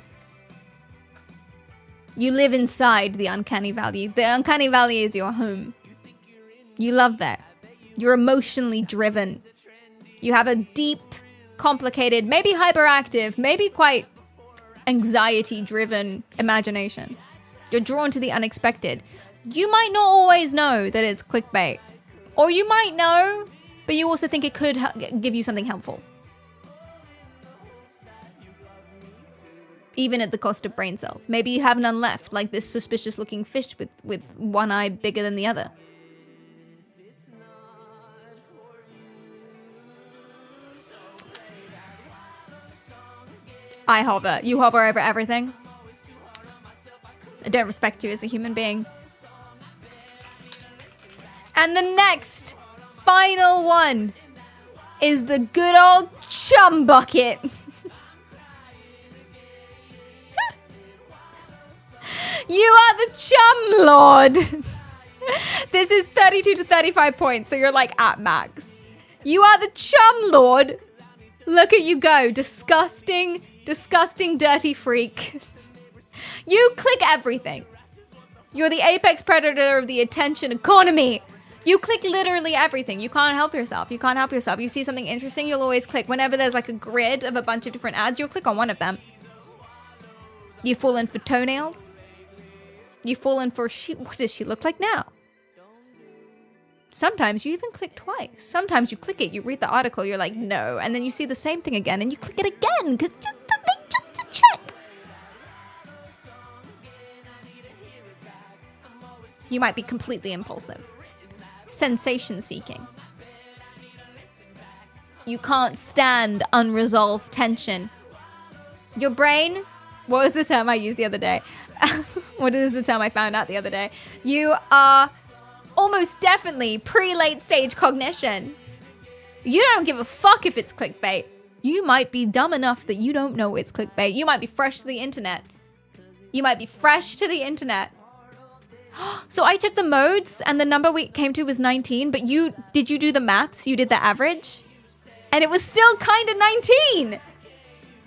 You live inside the uncanny valley. The uncanny valley is your home. You love that. You're emotionally driven. You have a deep, complicated, maybe hyperactive, maybe quite anxiety-driven imagination. You're drawn to the unexpected. You might not always know that it's clickbait. Or you might know, but you also think it could give you something helpful. Even at the cost of brain cells. Maybe you have none left, like this suspicious-looking fish with one eye bigger than the other. I hover. You hover over everything. I don't respect you as a human being. And the next, final one is the good old chum bucket. You are the chum lord. This is 32 to 35 points, so you're like at max. You are the chum lord. Look at you go. Disgusting, disgusting, dirty freak. You click everything. You're the apex predator of the attention economy. You click literally everything. You can't help yourself. You can't help yourself. You see something interesting, you'll always click. Whenever there's like a grid of a bunch of different ads, you'll click on one of them. You fall in for toenails. You fall in for what does she look like now? Sometimes you even click twice. Sometimes you click it, you read the article, you're like, no. And then you see the same thing again and you click it again just to check. You might be completely impulsive. Sensation seeking. You can't stand unresolved tension. Your brain, what was the term I used the other day? What is the term I found out the other day? You are almost definitely pre-late stage cognition. You don't give a fuck if it's clickbait. You might be dumb enough that you don't know it's clickbait. You might be fresh to the internet. So I took the modes and the number we came to was 19, but did you do the maths? You did the average? And it was still kind of 19.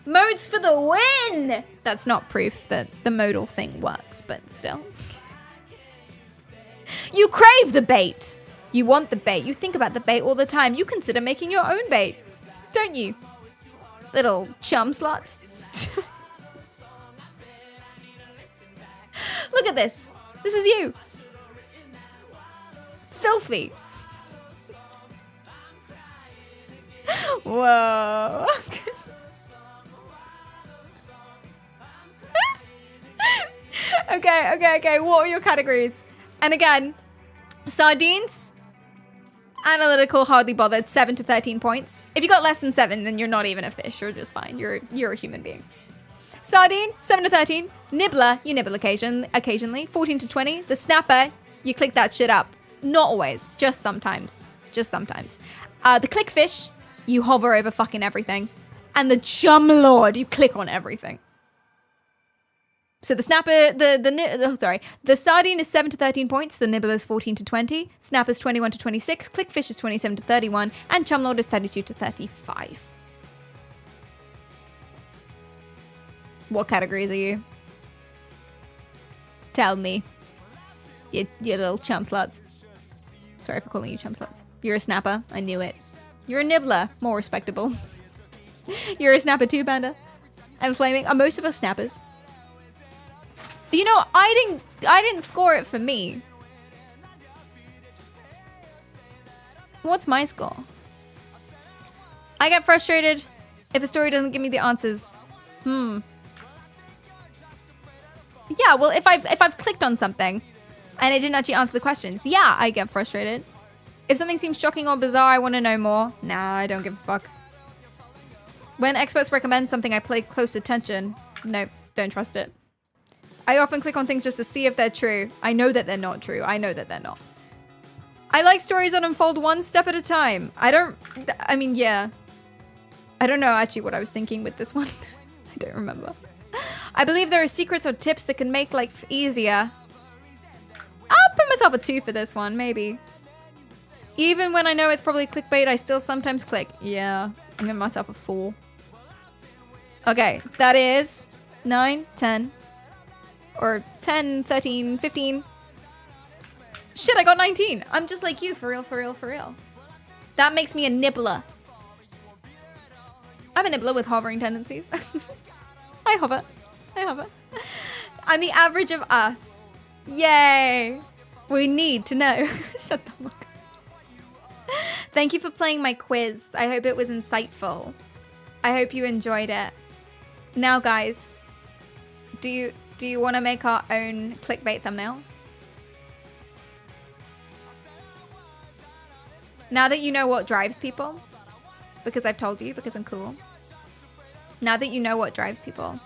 Modes for the win. That's not proof that the modal thing works, but still. You crave the bait. You want the bait. You think about the bait all the time. You consider making your own bait, don't you? Little chum sluts. Look at this. This is you. Filthy. Whoa. Okay. What are your categories? And again, sardines, analytical, hardly bothered, 7 to 13 points. If you got less than 7, then you're not even a fish. You're just fine. You're a human being. Sardine, 7 to 13. Nibbler, you nibble occasionally. 14 to 20. The snapper, you click that shit up. Not always, just sometimes. The clickfish, you hover over fucking everything. And the chum lord, you click on everything. So the snapper, the sardine is 7 to 13 points, the nibbler is 14 to 20, snapper's 21 to 26, clickfish is 27 to 31, and chumlord is 32 to 35. What categories are you? Tell me. You little chum sluts. Sorry for calling you chum sluts. You're a snapper, I knew it. You're a nibbler, more respectable. You're a snapper too, Panda. And flaming, are most of us snappers? You know, I didn't score it for me. What's my score? I get frustrated if a story doesn't give me the answers. Yeah, well, if I've clicked on something and it didn't actually answer the questions, yeah, I get frustrated. If something seems shocking or bizarre, I want to know more. Nah, I don't give a fuck. When experts recommend something, I pay close attention. Nope, don't trust it. I often click on things just to see if they're true. I know that they're not true. I know that they're not. I like stories that unfold one step at a time. Yeah. I don't know actually what I was thinking with this one. I don't remember. I believe there are secrets or tips that can make life easier. I'll put myself a 2 for this one, maybe. Even when I know it's probably clickbait, I still sometimes click. Yeah, I'm giving myself a 4. Okay, that is 9, 10, or 10, 13, 15. Shit, I got 19. I'm just like you, for real, for real, for real. That makes me a nibbler. I'm a nibbler with hovering tendencies. I hover. I hover. I'm the average of us. Yay. We need to know. Shut the fuck up. Thank you for playing my quiz. I hope it was insightful. I hope you enjoyed it. Now, guys, do you want to make our own clickbait thumbnail? Now that you know what drives people, because I've told you, because I'm cool. Now that you know what drives people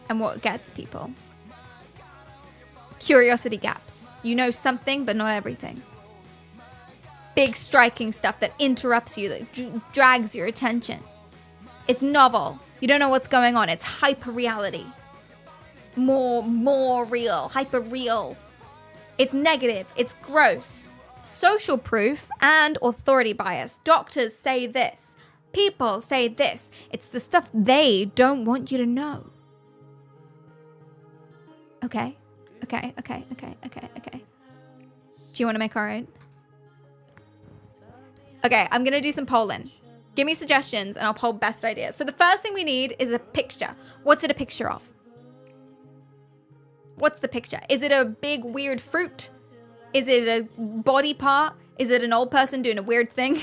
and what gets people. Curiosity gaps. You know something, but not everything. Big striking stuff that interrupts you, that drags your attention. It's novel. You don't know what's going on. It's hyper reality. More real. Hyper real. It's negative. It's gross. Social proof and authority bias. Doctors say this. People say this. It's the stuff they don't want you to know. Okay. Okay. Do you want to make our own? Okay, I'm going to do some polling. Give me suggestions and I'll poll best ideas. So the first thing we need is a picture. What's it a picture of? What's the picture? Is it a big weird fruit? Is it a body part? Is it an old person doing a weird thing?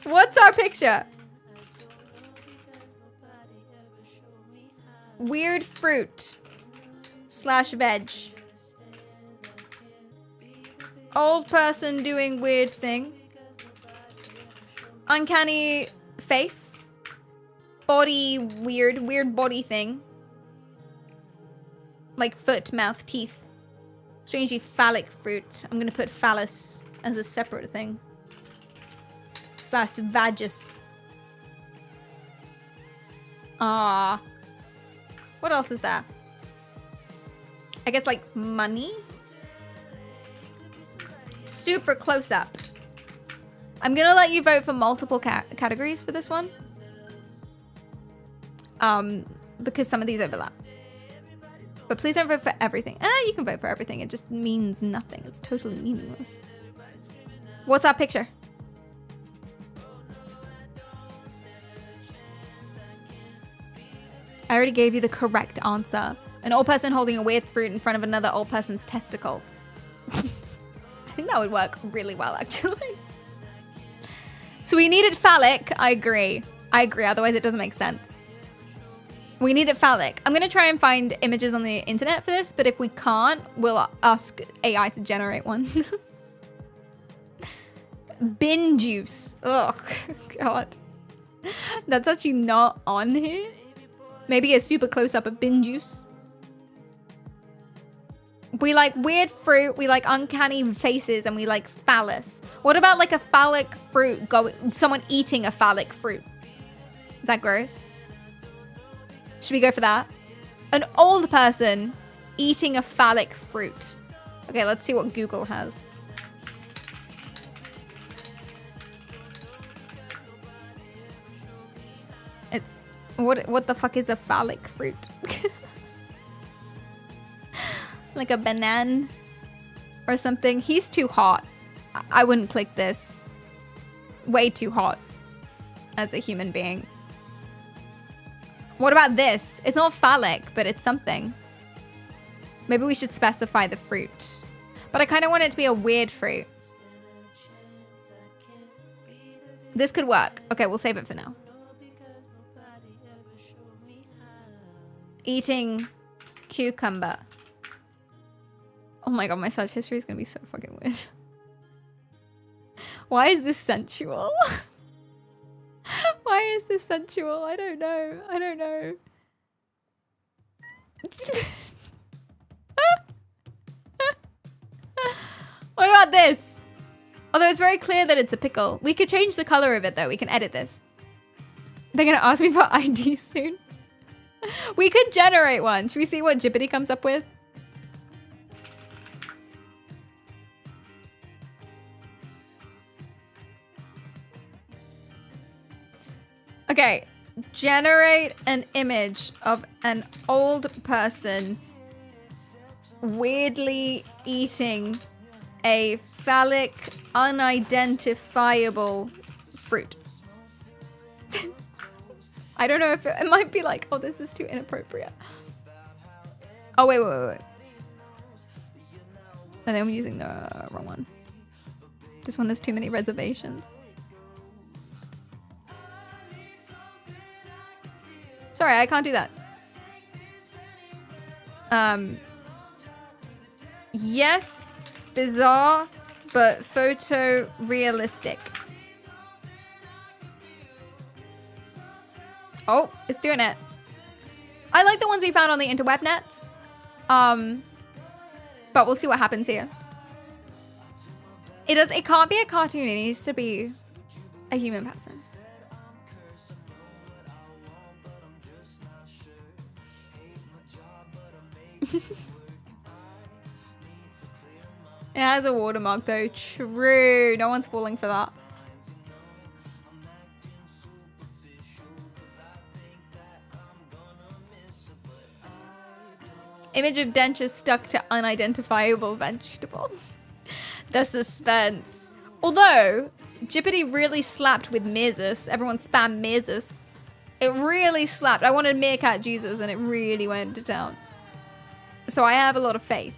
What's our picture? Weird fruit / veg. Old person doing weird thing. Uncanny face. Body weird body thing. Like foot, mouth, teeth. Strangely phallic fruit. I'm gonna put phallus as a separate thing. / vagus. Ah. What else is there? I guess like money? Super close up. I'm gonna let you vote for multiple categories for this one. Because some of these overlap. But please don't vote for everything. You can vote for everything. It just means nothing. It's totally meaningless. What's our picture? I already gave you the correct answer. An old person holding a weird fruit in front of another old person's testicle. I think that would work really well, actually. So we needed phallic. I agree. Otherwise it doesn't make sense. We need it phallic. I'm going to try and find images on the internet for this, but if we can't, we'll ask AI to generate one. Bin juice. Oh, God. That's actually not on here. Maybe a super close-up of bin juice. We like weird fruit, we like uncanny faces, and we like phallus. What about like a phallic fruit someone eating a phallic fruit? Is that gross? Should we go for that? An old person eating a phallic fruit. Okay, let's see what Google has. It's what the fuck is a phallic fruit? Like a banana or something. He's too hot. I wouldn't click this. Way too hot as a human being. What about this? It's not phallic, but it's something. Maybe we should specify the fruit. But I kind of want it to be a weird fruit. This could work. Okay, we'll save it for now. Eating cucumber. Oh my god, my search history is going to be so fucking weird. Why is this sensual? Why is this sensual? I don't know. I don't know. What about this? Although it's very clear that it's a pickle. We could change the color of it though. We can edit this. They're gonna ask me for ID soon. We could generate one. Should we see what Jippity comes up with? Okay, generate an image of an old person weirdly eating a phallic, unidentifiable fruit. I don't know if it might be like, oh, this is too inappropriate. Oh, wait. I think I'm using the wrong one. This one has too many reservations. Sorry, I can't do that. Yes, bizarre, but photorealistic. Oh, it's doing it. I like the ones we found on the interweb nets. But we'll see what happens here. It can't be a cartoon, it needs to be a human person. It has a watermark though. True. No one's falling for that. Image of dentures stuck to unidentifiable vegetable. The suspense. Although, Jippity really slapped with Mesus. Everyone spammed Mesus. It really slapped. I wanted Meerkat Jesus and it really went to town. So I have a lot of faith.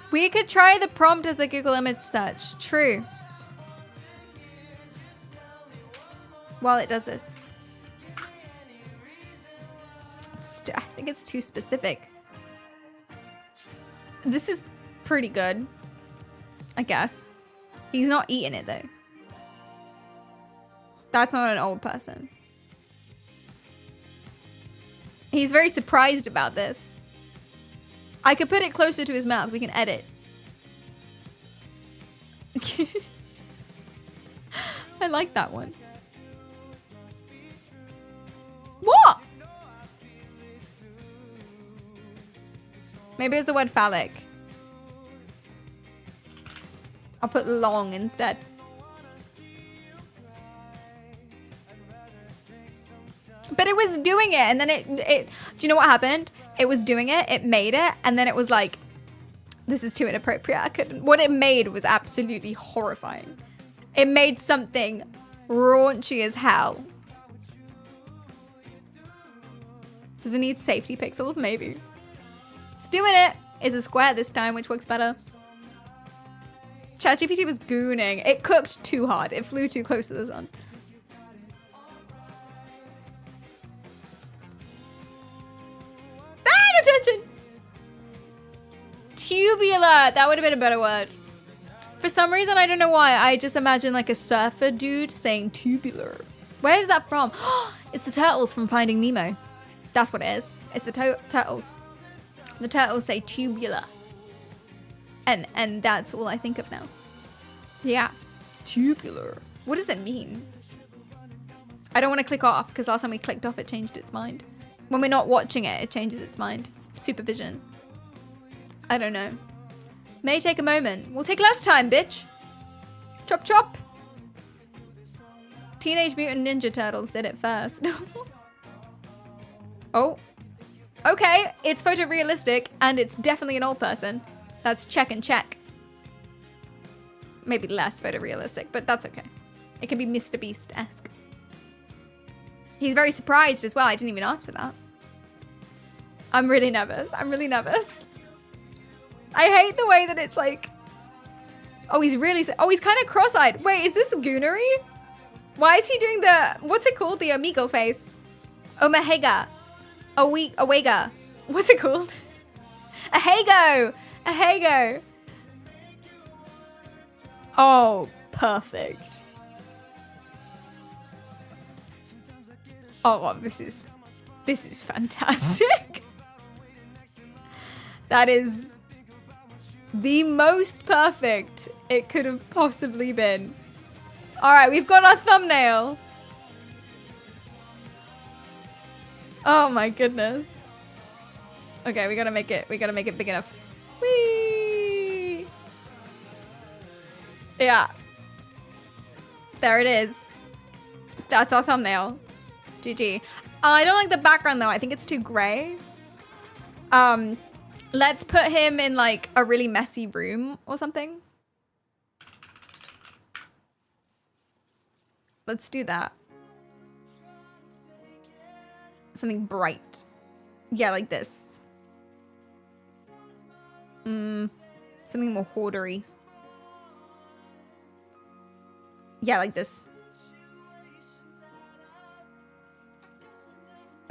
We could try the prompt as a Google image search. True. While it does this. I think it's too specific. This is pretty good. I guess. He's not eating it though. That's not an old person. He's very surprised about this. I could put it closer to his mouth. We can edit. I like that one. What? Maybe it's the word phallic. I'll put long instead. But it was doing it, and then it do you know what happened? It was doing it, it made it, and then it was like, this is too inappropriate. I couldn't. What it made was absolutely horrifying. It made something raunchy as hell. Does it need safety pixels? Maybe. It's doing it. It's a square this time, which works better. ChatGPT was gooning. It cooked too hard. It flew too close to the sun. Ah, attention! Tubular. That would have been a better word. For some reason, I don't know why, I just imagine like a surfer dude saying tubular. Where is that from? It's the turtles from Finding Nemo. That's what it is. It's the turtles. The turtles say tubular. And that's all I think of now. Yeah. Tubular. What does it mean? I don't want to click off because last time we clicked off, it changed its mind. When we're not watching it, it changes its mind. It's supervision. I don't know. May take a moment. We'll take less time, bitch. Chop chop. Teenage Mutant Ninja Turtles did it first. Oh. Okay, it's photorealistic and it's definitely an old person. That's check and check. Maybe less photorealistic, but that's okay. It can be Mr. Beast-esque. He's very surprised as well. I didn't even ask for that. I'm really nervous. I'm really nervous. I hate the way that it's like... Oh, he's really... Oh, he's kind of cross-eyed. Wait, is this Goonery? Why is he doing the... What's it called? The Omegle face. Omahega. Awega. What's it called? A Hago. Oh, perfect. Oh, this is fantastic. That is the most perfect it could have possibly been. All right, we've got our thumbnail. Oh my goodness. Okay, we gotta make it big enough. Whee! Yeah. There it is. That's our thumbnail. GG. I don't like the background though. I think it's too gray. Let's put him in like a really messy room or something. Let's do that. Something bright. Yeah, like this. Something more hoardery. Yeah, like this.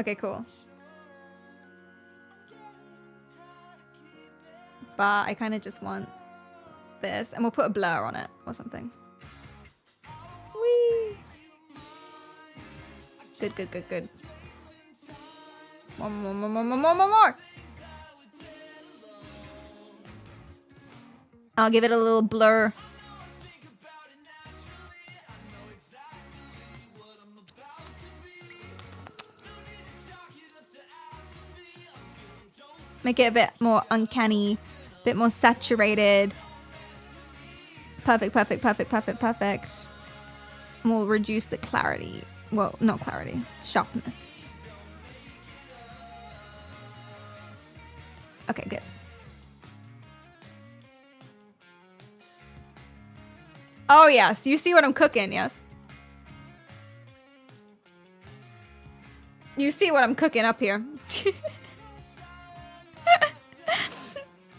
Okay, cool. But I kind of just want this. And we'll put a blur on it or something. Whee! Good, good, good, good. More. I'll give it a little blur. Make it a bit more uncanny, a bit more saturated. Perfect, perfect, perfect, perfect, perfect. And we'll reduce the clarity. Well, not clarity, sharpness. Okay, good. Oh, yes. You see what I'm cooking, yes? You see what I'm cooking up here.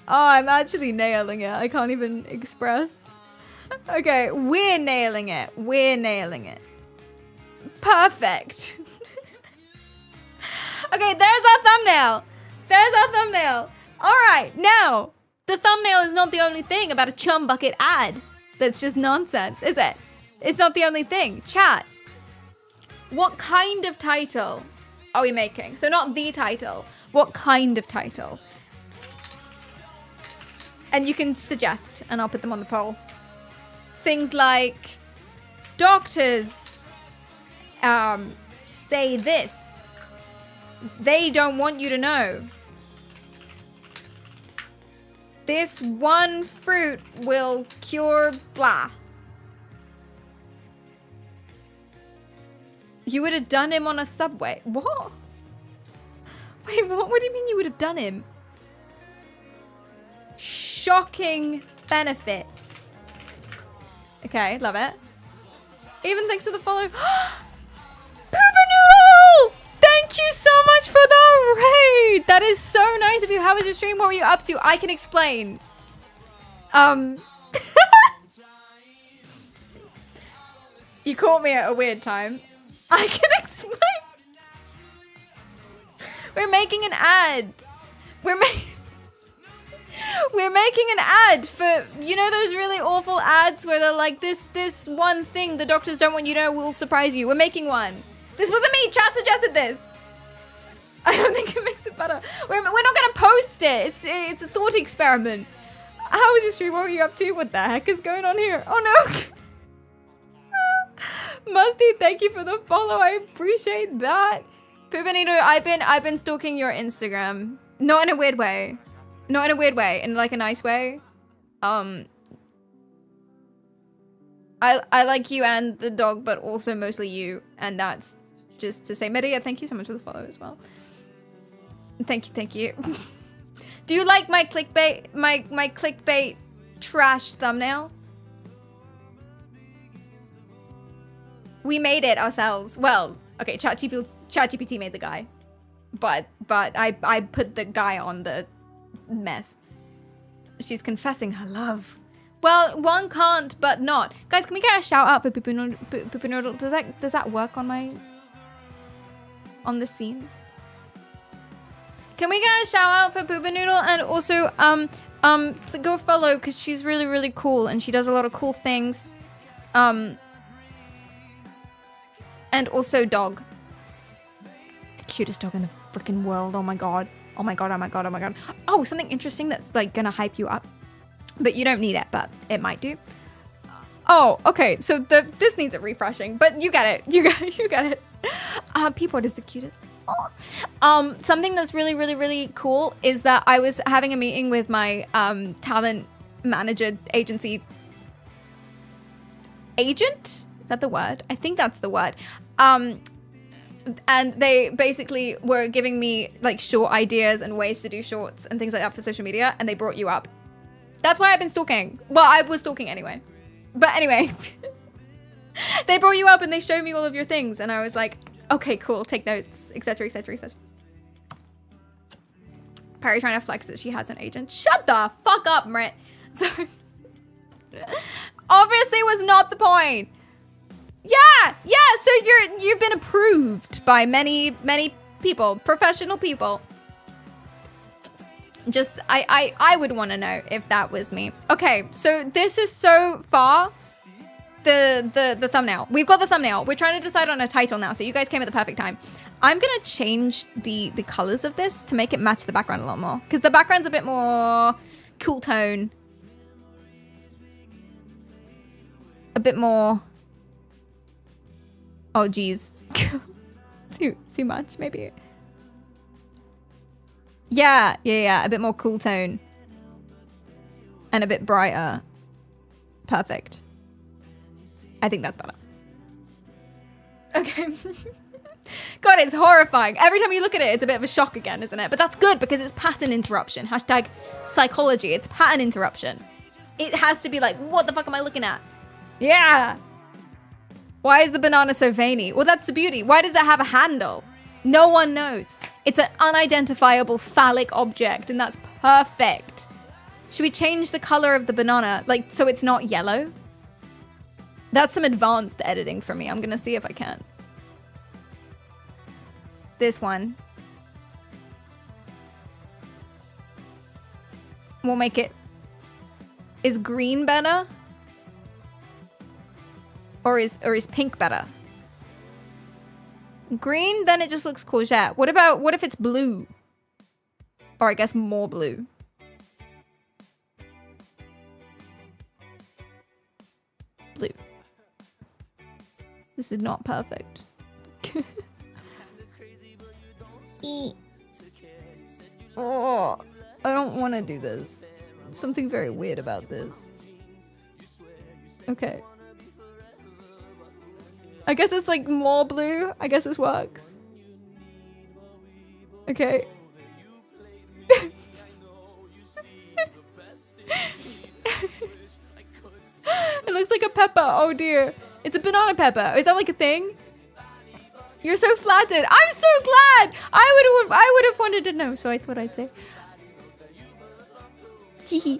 Oh, I'm actually nailing it. I can't even express. Okay, we're nailing it. We're nailing it. Perfect. Okay, there's our thumbnail. There's our thumbnail. All right, now, the thumbnail is not the only thing about a Chum Bucket ad that's just nonsense, is it? It's not the only thing. Chat. What kind of title are we making? So not the title. What kind of title? And you can suggest, and I'll put them on the poll. Things like, doctors say this. They don't want you to know. This one fruit will cure blah. You would have done him on a subway. What? Wait, what do you mean you would have done him? Shocking benefits. Okay, love it. Even thanks to the follow. Poopanoodle! Thank you so much for the raid. That is so nice of you. How was your stream? What were you up to? I can explain. You caught me at a weird time. I can explain. We're making an ad. We're making an ad for, you know, those really awful ads where they're like, this one thing the doctors don't want you to know will surprise you. We're making one. This wasn't me. Chat suggested this. I don't think it makes it better. We're not going to post it. It's a thought experiment. How was your stream? What were you up to? What the heck is going on here? Oh no. Musty, thank you for the follow. I appreciate that. Pubanito, I've been stalking your Instagram. Not in a weird way. Not in a weird way. In like a nice way. I like you and the dog, but also mostly you. And that's just to say, Media, thank you so much for the follow as well. Thank you. Do you like my clickbait, my clickbait trash thumbnail? We made it ourselves. Well, okay, ChatGPT made the guy, but I put the guy on the mess. She's confessing her love. Well, one can't, but not. Guys, can we get a shout out for Poopanoodle? Does that work on the scene? Can we get a shout out for Poopanoodle? And also, go follow because she's really, really cool and she does a lot of cool things. And also dog. The cutest dog in the freaking world. Oh my god. Oh my god, oh my god, oh my god. Oh, something interesting that's like gonna hype you up. But you don't need it, but it might do. Oh, okay. So this needs a refreshing, but you get it. You get it. Peapod is the cutest. Oh. Something that's really, really, really cool is that I was having a meeting with my talent manager agency agent. Is that the word? I think that's the word. And they basically were giving me like short ideas and ways to do shorts and things like that for social media, and they brought you up. That's why I've been stalking. Well, I was stalking anyway. But anyway, they brought you up and they showed me all of your things, and I was like, okay, cool, take notes, etc., etc., etc. Perry trying to flex that she has an agent. Shut the fuck up, Mrit. So, obviously was not the point. Yeah, so you've been approved by many people, professional people. Just, I would want to know if that was me. Okay, so this is so far the thumbnail. We've got the thumbnail. We're trying to decide on a title now, so you guys came at the perfect time. I'm going to change the colors of this to make it match the background a lot more, because the background's a bit more cool tone. A bit more... Oh, geez. too much, maybe. Yeah. A bit more cool tone. And a bit brighter. Perfect. I think that's better. Okay. God, it's horrifying. Every time you look at it, it's a bit of a shock again, isn't it? But that's good because it's pattern interruption. Hashtag psychology. It's pattern interruption. It has to be like, what the fuck am I looking at? Yeah. Why is the banana so veiny? Well, that's the beauty. Why does it have a handle? No one knows. It's an unidentifiable phallic object, and that's perfect. Should we change the color of the banana, like, so it's not yellow? That's some advanced editing for me. I'm gonna see if I can. This one. We'll make it... Is green better? Or is pink better? Green, then it just looks courgette. What if it's blue? Or I guess more blue. Blue. This is not perfect. Oh, I don't want to do this. Something very weird about this. Okay. I guess it's like more blue. I guess this works. Okay. It looks like a pepper. Oh dear. It's a banana pepper. Is that like a thing? You're so flattered. I'm so glad. I would have wanted to know, so I thought I'd say. Teehee.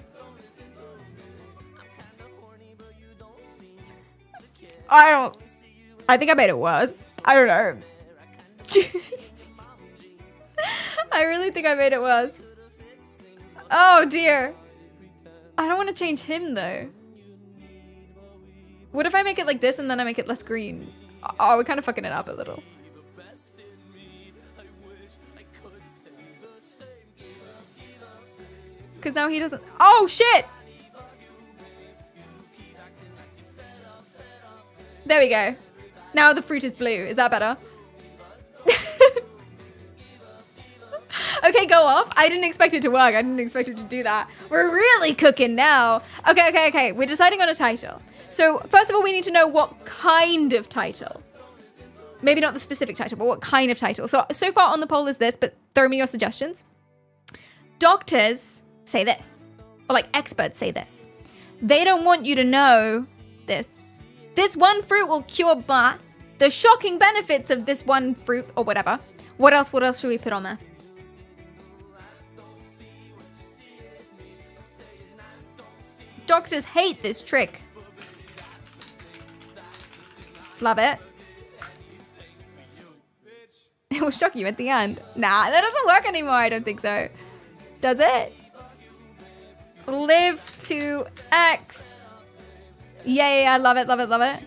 I think I made it worse. I don't know. I really think I made it worse. Oh dear. I don't want to change him though. What if I make it like this and then I make it less green? Oh, we're kind of fucking it up a little. Because now he doesn't... Oh, shit! There we go. Now the fruit is blue. Is that better? Okay, go off. I didn't expect it to work. I didn't expect it to do that. We're really cooking now. Okay. We're deciding on a title. So, first of all, we need to know what kind of title. Maybe not the specific title, but what kind of title. So far on the poll is this, but throw me your suggestions. Doctors say this. Or like experts say this. They don't want you to know this. This one fruit will cure blah. The shocking benefits of this one fruit or whatever. What else should we put on there? Doctors hate this trick. Love it. It will shock you at the end. Nah, that doesn't work anymore. I don't think so. Does it? Live to X. Yeah, I love it, love it, love it.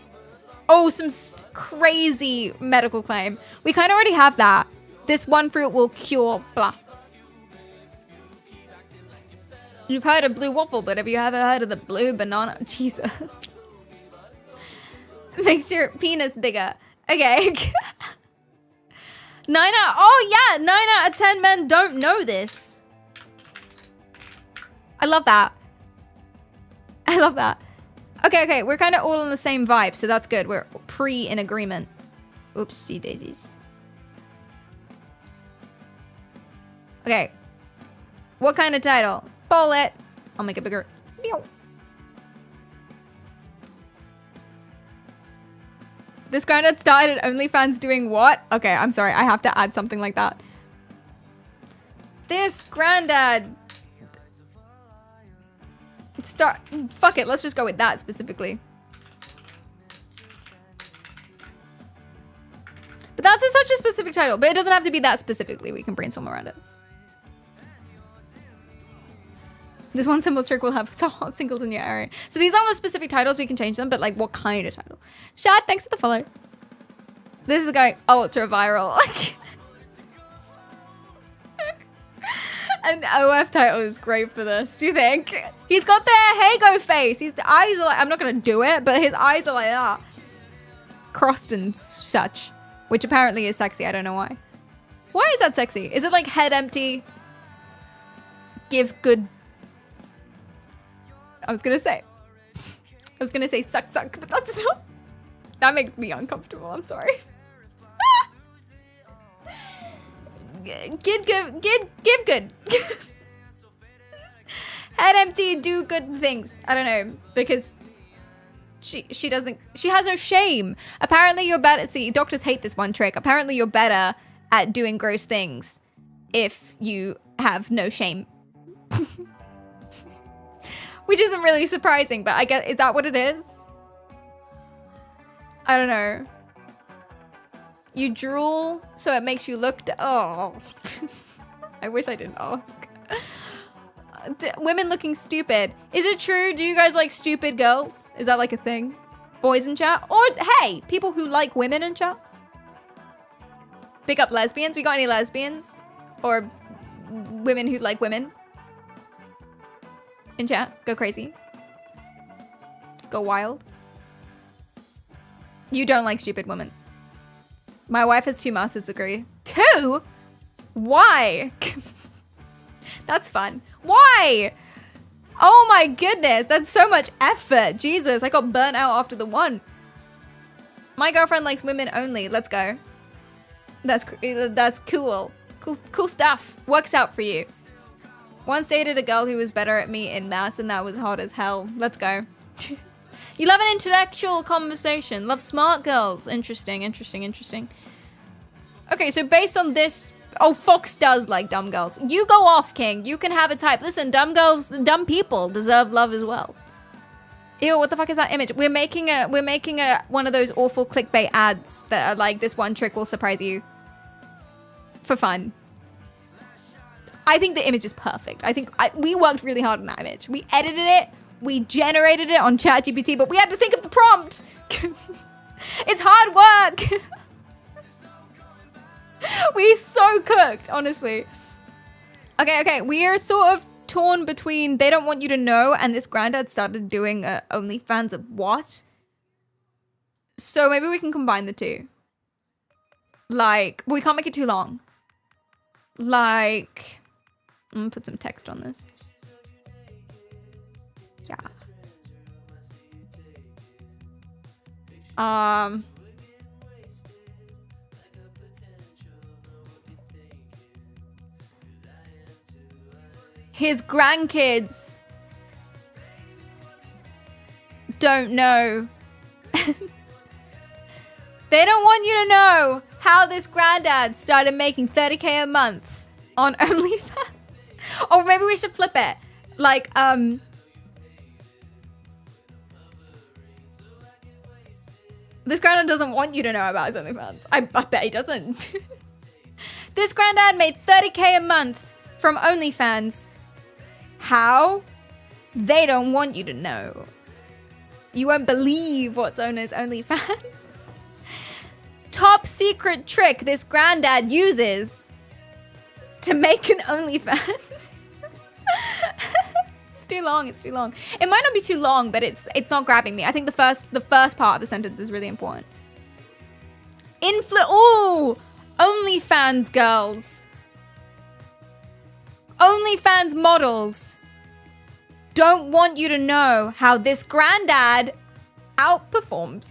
Oh, some crazy medical claim. We kind of already have that. This one fruit will cure blah. You've heard of blue waffle, but have you ever heard of the blue banana? Jesus. Makes your penis bigger. Okay. 9 out of 10 men don't know this. I love that. I love that. Okay, we're kind of all on the same vibe, so that's good. We're in agreement. Oopsie daisies. Okay. What kind of title? Bowl it. I'll make it bigger. This granddad started OnlyFans doing what? Okay, I'm sorry. I have to add something like that. This granddad... Fuck it, let's just go with that specifically. But that's such a specific title. But it doesn't have to be that specifically. We can brainstorm around it. This one simple trick will have hot singles in your area. So these aren't the specific titles. We can change them. But like, what kind of title? Shad, thanks for the follow. This is going ultra viral. An OF title is great for this. Do you think? He's got the Hago face. His eyes are like, I'm not going to do it, but his eyes are like that. Crossed and such. Which apparently is sexy. I don't know why. Why is that sexy? Is it like head empty? Give good. I was going to say suck, but that's not. That makes me uncomfortable. I'm sorry. Give good. Head empty, do good things. I don't know, because she has no shame. Apparently you're better. See, doctors hate this one trick. Apparently you're better at doing gross things if you have no shame. Which isn't really surprising, but I guess, is that what it is? I don't know. You drool, so it makes you look... Oh. I wish I didn't ask. Women looking stupid. Is it true? Do you guys like stupid girls? Is that like a thing? Boys in chat? Or, hey, people who like women in chat? Pick up lesbians? We got any lesbians? Or women who like women? In chat? Go crazy. Go wild. You don't like stupid women. My wife has 2 master's degree. 2? Why? That's fun. Why? Oh my goodness. That's so much effort. Jesus, I got burnt out after the 1. My girlfriend likes women only. Let's go. That's cool. Cool stuff. Works out for you. Once dated a girl who was better at me in maths, and that was hot as hell. Let's go. You love an intellectual conversation. Love smart girls. Interesting. Okay, so based on this... Oh, Fox does like dumb girls. You go off, King. You can have a type. Listen, dumb girls, dumb people deserve love as well. Ew, what the fuck is that image? We're making one of those awful clickbait ads that are like, this one trick will surprise you. For fun. I think the image is perfect. We worked really hard on that image. We edited it. We generated it on ChatGPT, but we had to think of the prompt. It's hard work. We so cooked, honestly. Okay. We are sort of torn between they don't want you to know and this granddad started doing OnlyFans of what? So maybe we can combine the two. Like, we can't make it too long. Like, I'm gonna put some text on this. Yeah. His grandkids don't know. They don't want you to know how this granddad started making 30K a month on OnlyFans. Or maybe we should flip it. Like, this granddad doesn't want you to know about his OnlyFans. I bet he doesn't. This granddad made 30K a month from OnlyFans. How? They don't want you to know. You won't believe what's on his OnlyFans. Top secret trick this granddad uses to make an OnlyFans. It's too long. It's too long. It might not be too long, but it's not grabbing me. I think the first part of the sentence is really important. Ooh, OnlyFans girls. OnlyFans models don't want you to know how this granddad outperforms.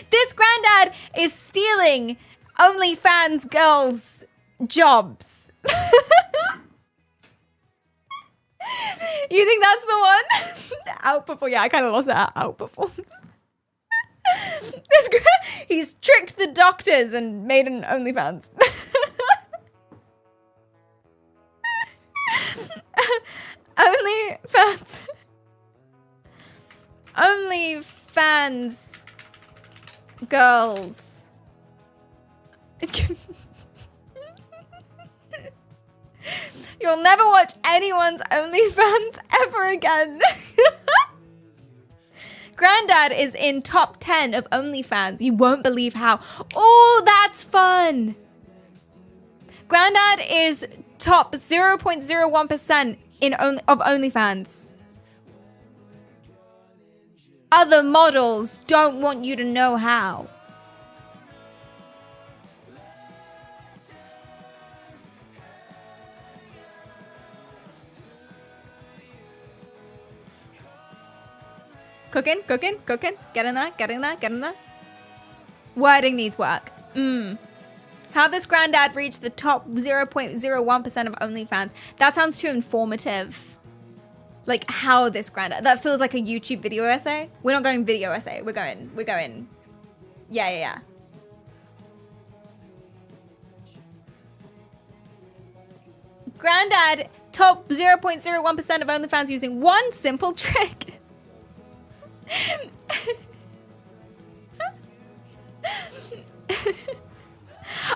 This granddad is stealing OnlyFans girls' jobs. You think that's the one? Outperform. Yeah, I kind of lost that. Outperforms. He's tricked the doctors and made an OnlyFans. OnlyFans girls. You'll never watch anyone's OnlyFans ever again. Granddad is in top 10 of OnlyFans. You won't believe how. Oh, that's fun. Granddad is top 0.01% of OnlyFans. Other models don't want you to know how. Cooking. Get in there. Wording needs work. How this granddad reached the top 0.01% of OnlyFans. That sounds too informative. Like how this granddad. That feels like a YouTube video essay. We're not going video essay. We're going. Yeah. Granddad, top 0.01% of OnlyFans using one simple trick.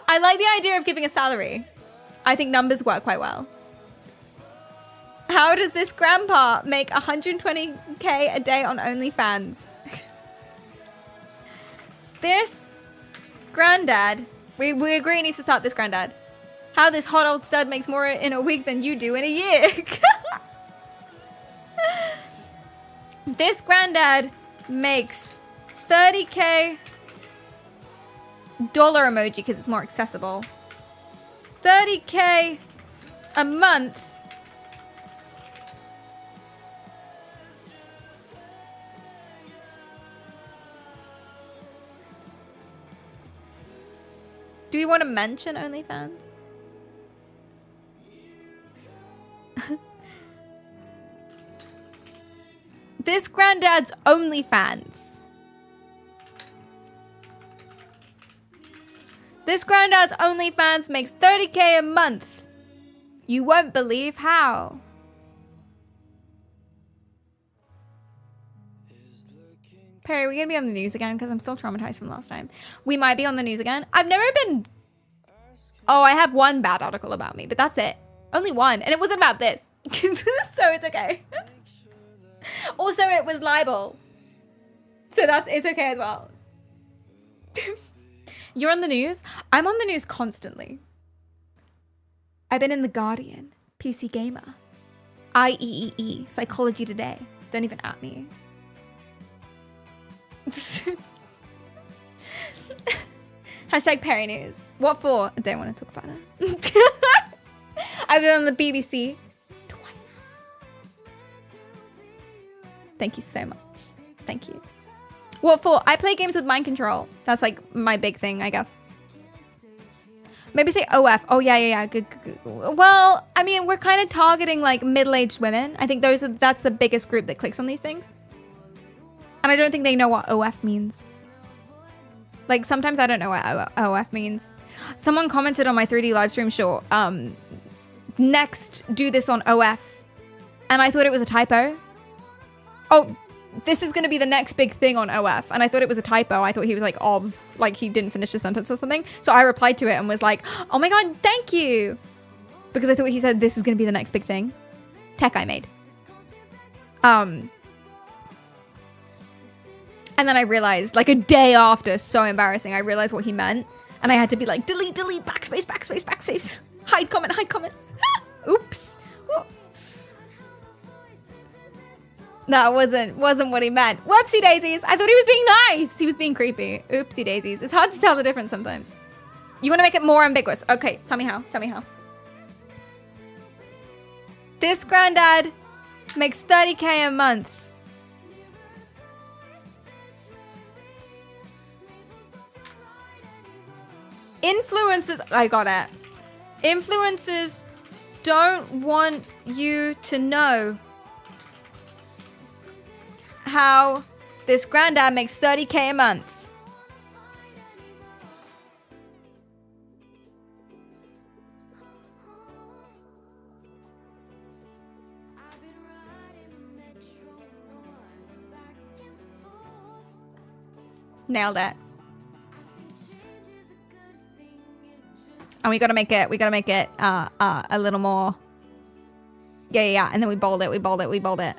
I like the idea of giving a salary. I think numbers work quite well. How does this grandpa make 120k a day on OnlyFans? This granddad, we agree he needs to start this granddad. How this hot old stud makes more in a week than you do in a year. This granddad makes 30k dollar emoji because it's more accessible. 30k a month. Do we want to mention OnlyFans? This granddad's OnlyFans. This granddad's OnlyFans makes 30k a month. You won't believe how. Perry, are we gonna be on the news again? Because I'm still traumatized from last time. We might be on the news again. I've never been... Oh, I have one bad article about me, but that's it. Only one. And it wasn't about this. So it's okay. Also, it was libel. So it's okay as well. You're on the news? I'm on the news constantly. I've been in The Guardian, PC Gamer, IEEE, Psychology Today. Don't even at me. Hashtag Perry News. What for? I don't want to talk about it. I've been on the BBC twice. Thank you so much. Thank you. What for? I play games with mind control. That's like my big thing, I guess. Maybe say OF. Oh, yeah. Good. Well, I mean, we're kind of targeting like middle-aged women. I think that's the biggest group that clicks on these things. And I don't think they know what OF means. Like, sometimes I don't know what OF means. Someone commented on my 3D live stream short, next, do this on OF. And I thought it was a typo. Oh, this is going to be the next big thing on OF. And I thought it was a typo. I thought he was like, like he didn't finish the sentence or something. So I replied to it and was like, oh my God, thank you. Because I thought he said this is going to be the next big thing. Tech I made. And then I realized, like a day after, so embarrassing, I realized what he meant. And I had to be like, delete, delete, backspace, backspace, backspace. Hide comment, hide comment. Oops. Whoa. That wasn't what he meant. Whoopsie daisies. I thought he was being nice. He was being creepy. Oopsie daisies. It's hard to tell the difference sometimes. You want to make it more ambiguous. Okay, tell me how. Tell me how. This granddad makes 30K a month. Influencers, I got it. Influencers don't want you to know how this granddad makes 30K a month. Nailed it. And we gotta make it a little more. Yeah. And then we bold it.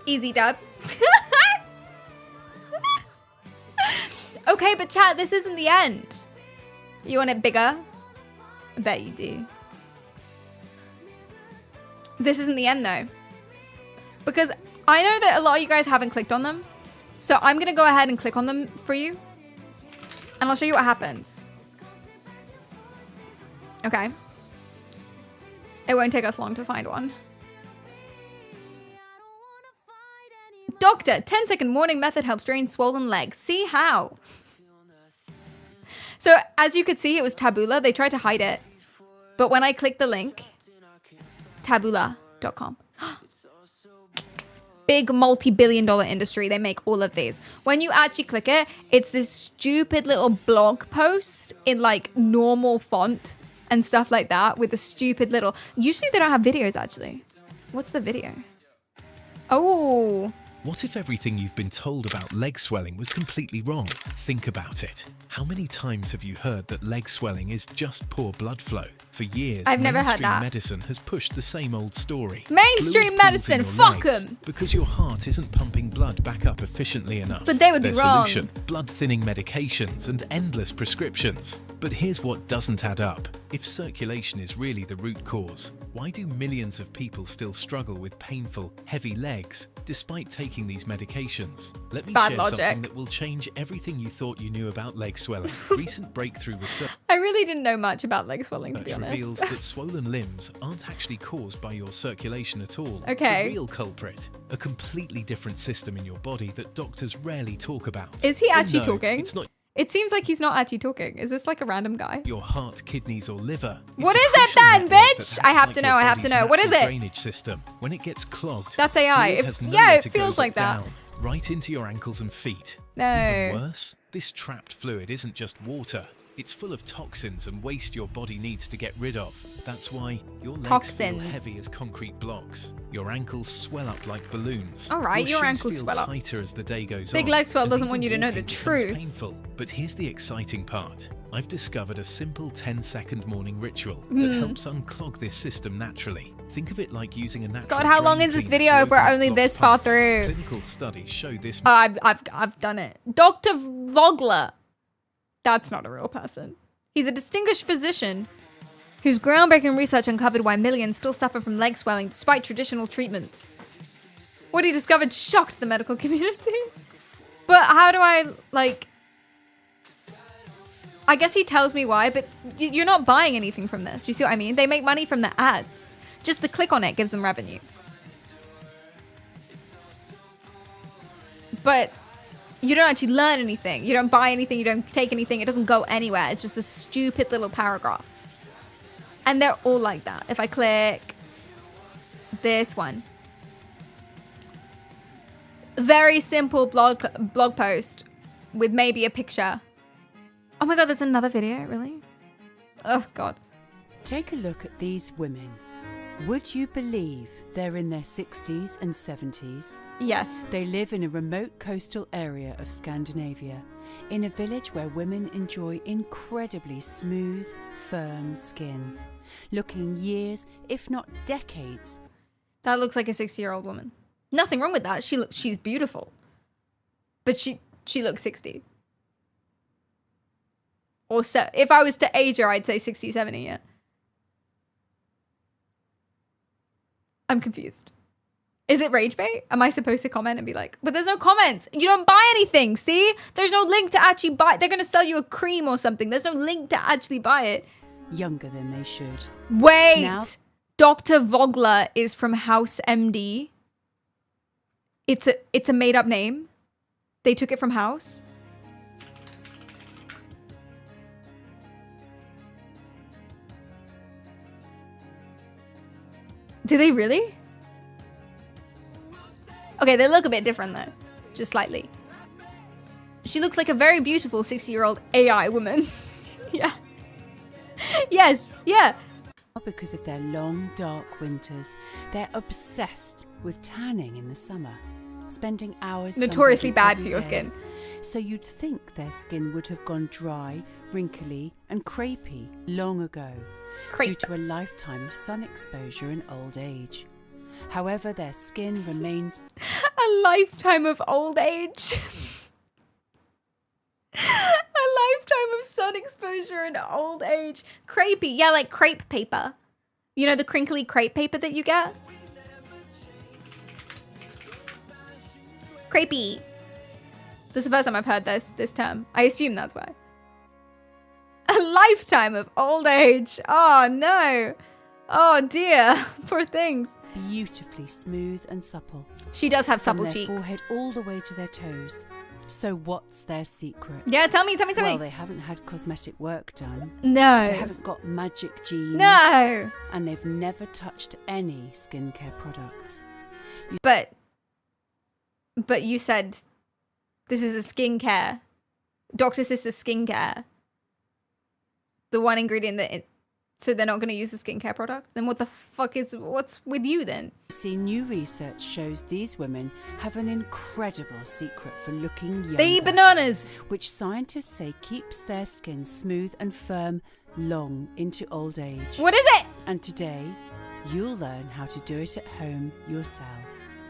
Easy dub. Okay, but chat, this isn't the end. You want it bigger? I bet you do. This isn't the end though. Because I know that a lot of you guys haven't clicked on them. So I'm going to go ahead and click on them for you. And I'll show you what happens. Okay. It won't take us long to find one. Doctor, 10-second morning method helps drain swollen legs. See how? So as you could see, it was Taboola. They tried to hide it. But when I click the link, taboola.com. Big multi-billion-dollar industry. They make all of these. When you actually click it, it's this stupid little blog post in like normal font and stuff like that with the stupid little... Usually they don't have videos actually. What's the video? Oh... What if everything you've been told about leg swelling was completely wrong? Think about it. How many times have you heard that leg swelling is just poor blood flow? For years, I've never heard that. mainstream medicine has pushed the same old story. Mainstream medicine, fuck them! Because your heart isn't pumping blood back up efficiently enough. But they would be wrong. Solution, blood-thinning medications and endless prescriptions. But here's what doesn't add up. If circulation is really the root cause, why do millions of people still struggle with painful, heavy legs despite taking these medications? Let me share something that will change everything you thought you knew about leg swelling. Recent breakthrough research I really didn't know much about leg swelling, to be honest. Reveals that swollen limbs aren't actually caused by your circulation at all. Okay. The real culprit, a completely different system in your body that doctors rarely talk about. Is he actually talking? It's not. It seems like he's not actually talking. Is this like a random guy? Your heart, kidneys, or liver. What is it then, bitch? I have to know. I have to know. What is it? Drainage system. When it gets clogged, that's AI. Yeah, it feels like that. Right into your ankles and feet. No. Even worse, this trapped fluid isn't just water. It's full of toxins and waste your body needs to get rid of. That's why your legs feel heavy as concrete blocks. Your ankles swell up like balloons. All right, your ankles swell up. Tighter as the day goes Big on. leg swell doesn't want you to know the truth. Painful, but here's the exciting part. I've discovered a simple 10-second morning ritual that helps unclog this system naturally. Think of it like using a natural. God, how long is this video if we're only this far through? Clinical studies show this. Oh, I've done it. Dr. Vogler. That's not a real person. He's a distinguished physician whose groundbreaking research uncovered why millions still suffer from leg swelling despite traditional treatments. What he discovered shocked the medical community. But how do I, like... I guess he tells me why, but you're not buying anything from this. You see what I mean? They make money from the ads. Just the click on it gives them revenue. But... you don't actually learn anything. You don't buy anything. You don't take anything. It doesn't go anywhere. It's just a stupid little paragraph. And they're all like that. If I click this one. Very simple blog post with maybe a picture. Oh my God, there's another video, really? Oh God. Take a look at these women. Would you believe they're in their 60s and 70s? Yes. They live in a remote coastal area of Scandinavia, in a village where women enjoy incredibly smooth, firm skin, looking years, if not decades. That looks like a 60-year-old woman. Nothing wrong with that. She's beautiful. But she looks 60. Or so. If I was to age her, I'd say 60, 70, yeah. I'm confused. Is it rage bait? Am I supposed to comment and be like, but there's no comments. You don't buy anything, see? There's no link to actually buy. They're going to sell you a cream or something. There's no link to actually buy it. Younger than they should. Wait. Now, Dr. Vogler is from House MD. It's a made-up name. They took it from House. Do they really? Okay, they look a bit different though. Just slightly. She looks like a very beautiful 60-year-old AI woman. Yeah. Yes, yeah. because of their long, dark winters, they're obsessed with tanning in the summer, spending hours notoriously sunbathing bad every for your day. skin. So you'd think their skin would have gone dry, wrinkly and crepey long ago, due to a lifetime of sun exposure and old age. However, their skin remains a lifetime of old age. A lifetime of sun exposure and old age. Crepey. Yeah, like crepe paper. You know the crinkly crepe paper that you get? Crepey. This is the first time I've heard this term. I assume that's why. A lifetime of old age. Oh no. Oh dear. Poor things. beautifully smooth and supple. She does have supple from their cheeks. forehead all the way to their toes. So what's their secret? Yeah, tell me. Well, they haven't had cosmetic work done. No. They haven't got magic genes. No. And they've never touched any skincare products. But you said this is a skincare. Dr. Sister skincare. The one ingredient so they're not going to use a skincare product? Then what's with you then? See, new research shows these women have an incredible secret for looking younger. They eat bananas. Which scientists say keeps their skin smooth and firm long into old age. What is it? And today, you'll learn how to do it at home yourself.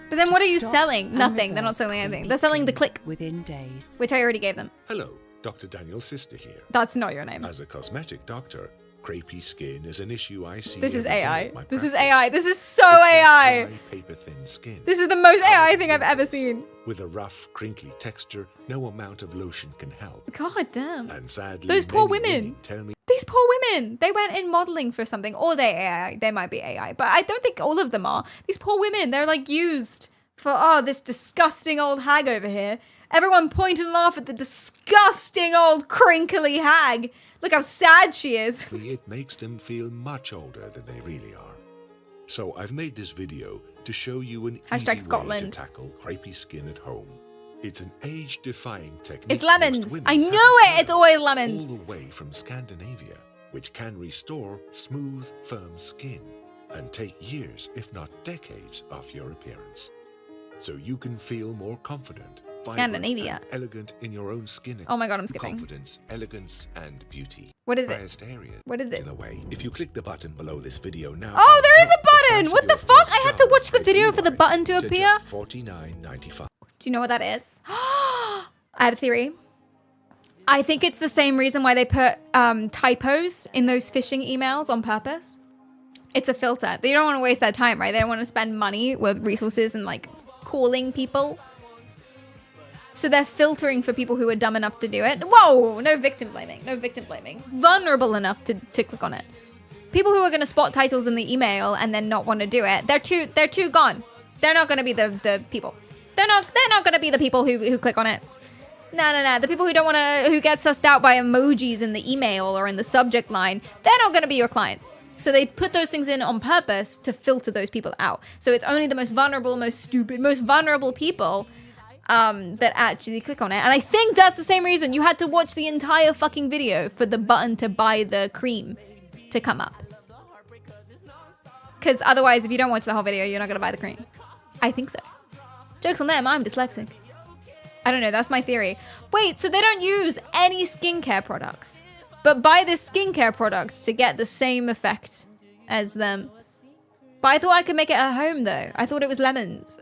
But then what are you Stop selling? and Nothing. They're not reverse selling anything. creepy They're selling the skin click, within days. which I already gave them. Hello, Dr. Daniel's sister here. That's not your name. As a cosmetic doctor, crepey skin is an issue I see. This is every day AI. at my This is practice. AI. This is so It's like AI. dry, paper-thin skin. This is the most AI thing I've ever seen. With a rough, crinkly texture, no amount of lotion can help. God damn. And sadly, Those poor many women. tell me These poor women. They went in modeling for something. Or they AI. They might be AI. But I don't think all of them are. These poor women. They're like used for, this disgusting old hag over here. Everyone point and laugh at the disgusting old crinkly hag. Look how sad she is. it makes them feel much older than they really are. So I've made this video to show you an easy way Scotland. to tackle crepey skin at home. It's an age-defying technique. It's most lemons. women I haven't knew it. heard It's of, always lemons. All the way from Scandinavia, which can restore smooth, firm skin and take years, if not decades, off your appearance. So you can feel more confident, vibrant, Scandinavia. and elegant in your own skin. Oh my God, I'm skipping. Confidence, elegance, and beauty. What is it? Highest area. What is it? In a way, if you click the button below this video now. Oh, there is a button. the What the price of fuck? your I had to first watch the job video for the will button to rise appear. just $49.95. Do you know what that is? I have a theory. I think it's the same reason why they put typos in those phishing emails on purpose. It's a filter. They don't want to waste their time, right? They don't want to spend money with resources and like calling people. So they're filtering for people who are dumb enough to do it. Whoa, no victim blaming. No victim blaming. Vulnerable enough to click on it. People who are going to spot titles in the email and then not want to do it, they're too gone. They're not going to be the people. They're not going to be the people who click on it. No. The people who get sussed out by emojis in the email or in the subject line, they're not going to be your clients. So they put those things in on purpose to filter those people out. So it's only the most vulnerable, most stupid, most vulnerable people that actually click on it. And I think that's the same reason you had to watch the entire fucking video for the button to buy the cream to come up. Because otherwise, if you don't watch the whole video, you're not going to buy the cream. I think so. Joke's on them, I'm dyslexic. I don't know, that's my theory. Wait, so they don't use any skincare products, but buy this skincare product to get the same effect as them. But I thought I could make it at home though. I thought it was lemons.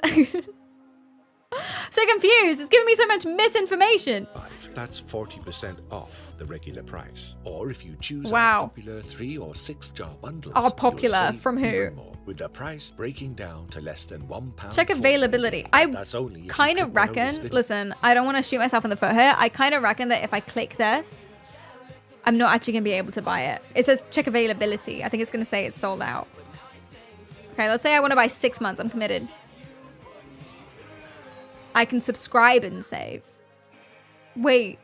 So confused, it's giving me so much misinformation. That's 40% off the regular price. Or if you choose Wow. our popular 3 or 6 jar bundles. Our popular, you'll save from who? even more, with the price breaking down to less than £1. Check availability. That's only if you kind of click one of this reckon, video. listen, I don't want to shoot myself in the foot here. I kind of reckon that if I click this, I'm not actually going to be able to buy it. It says check availability. I think it's going to say it's sold out. Okay, let's say I want to buy 6 months. I'm committed. I can subscribe and save. Wait.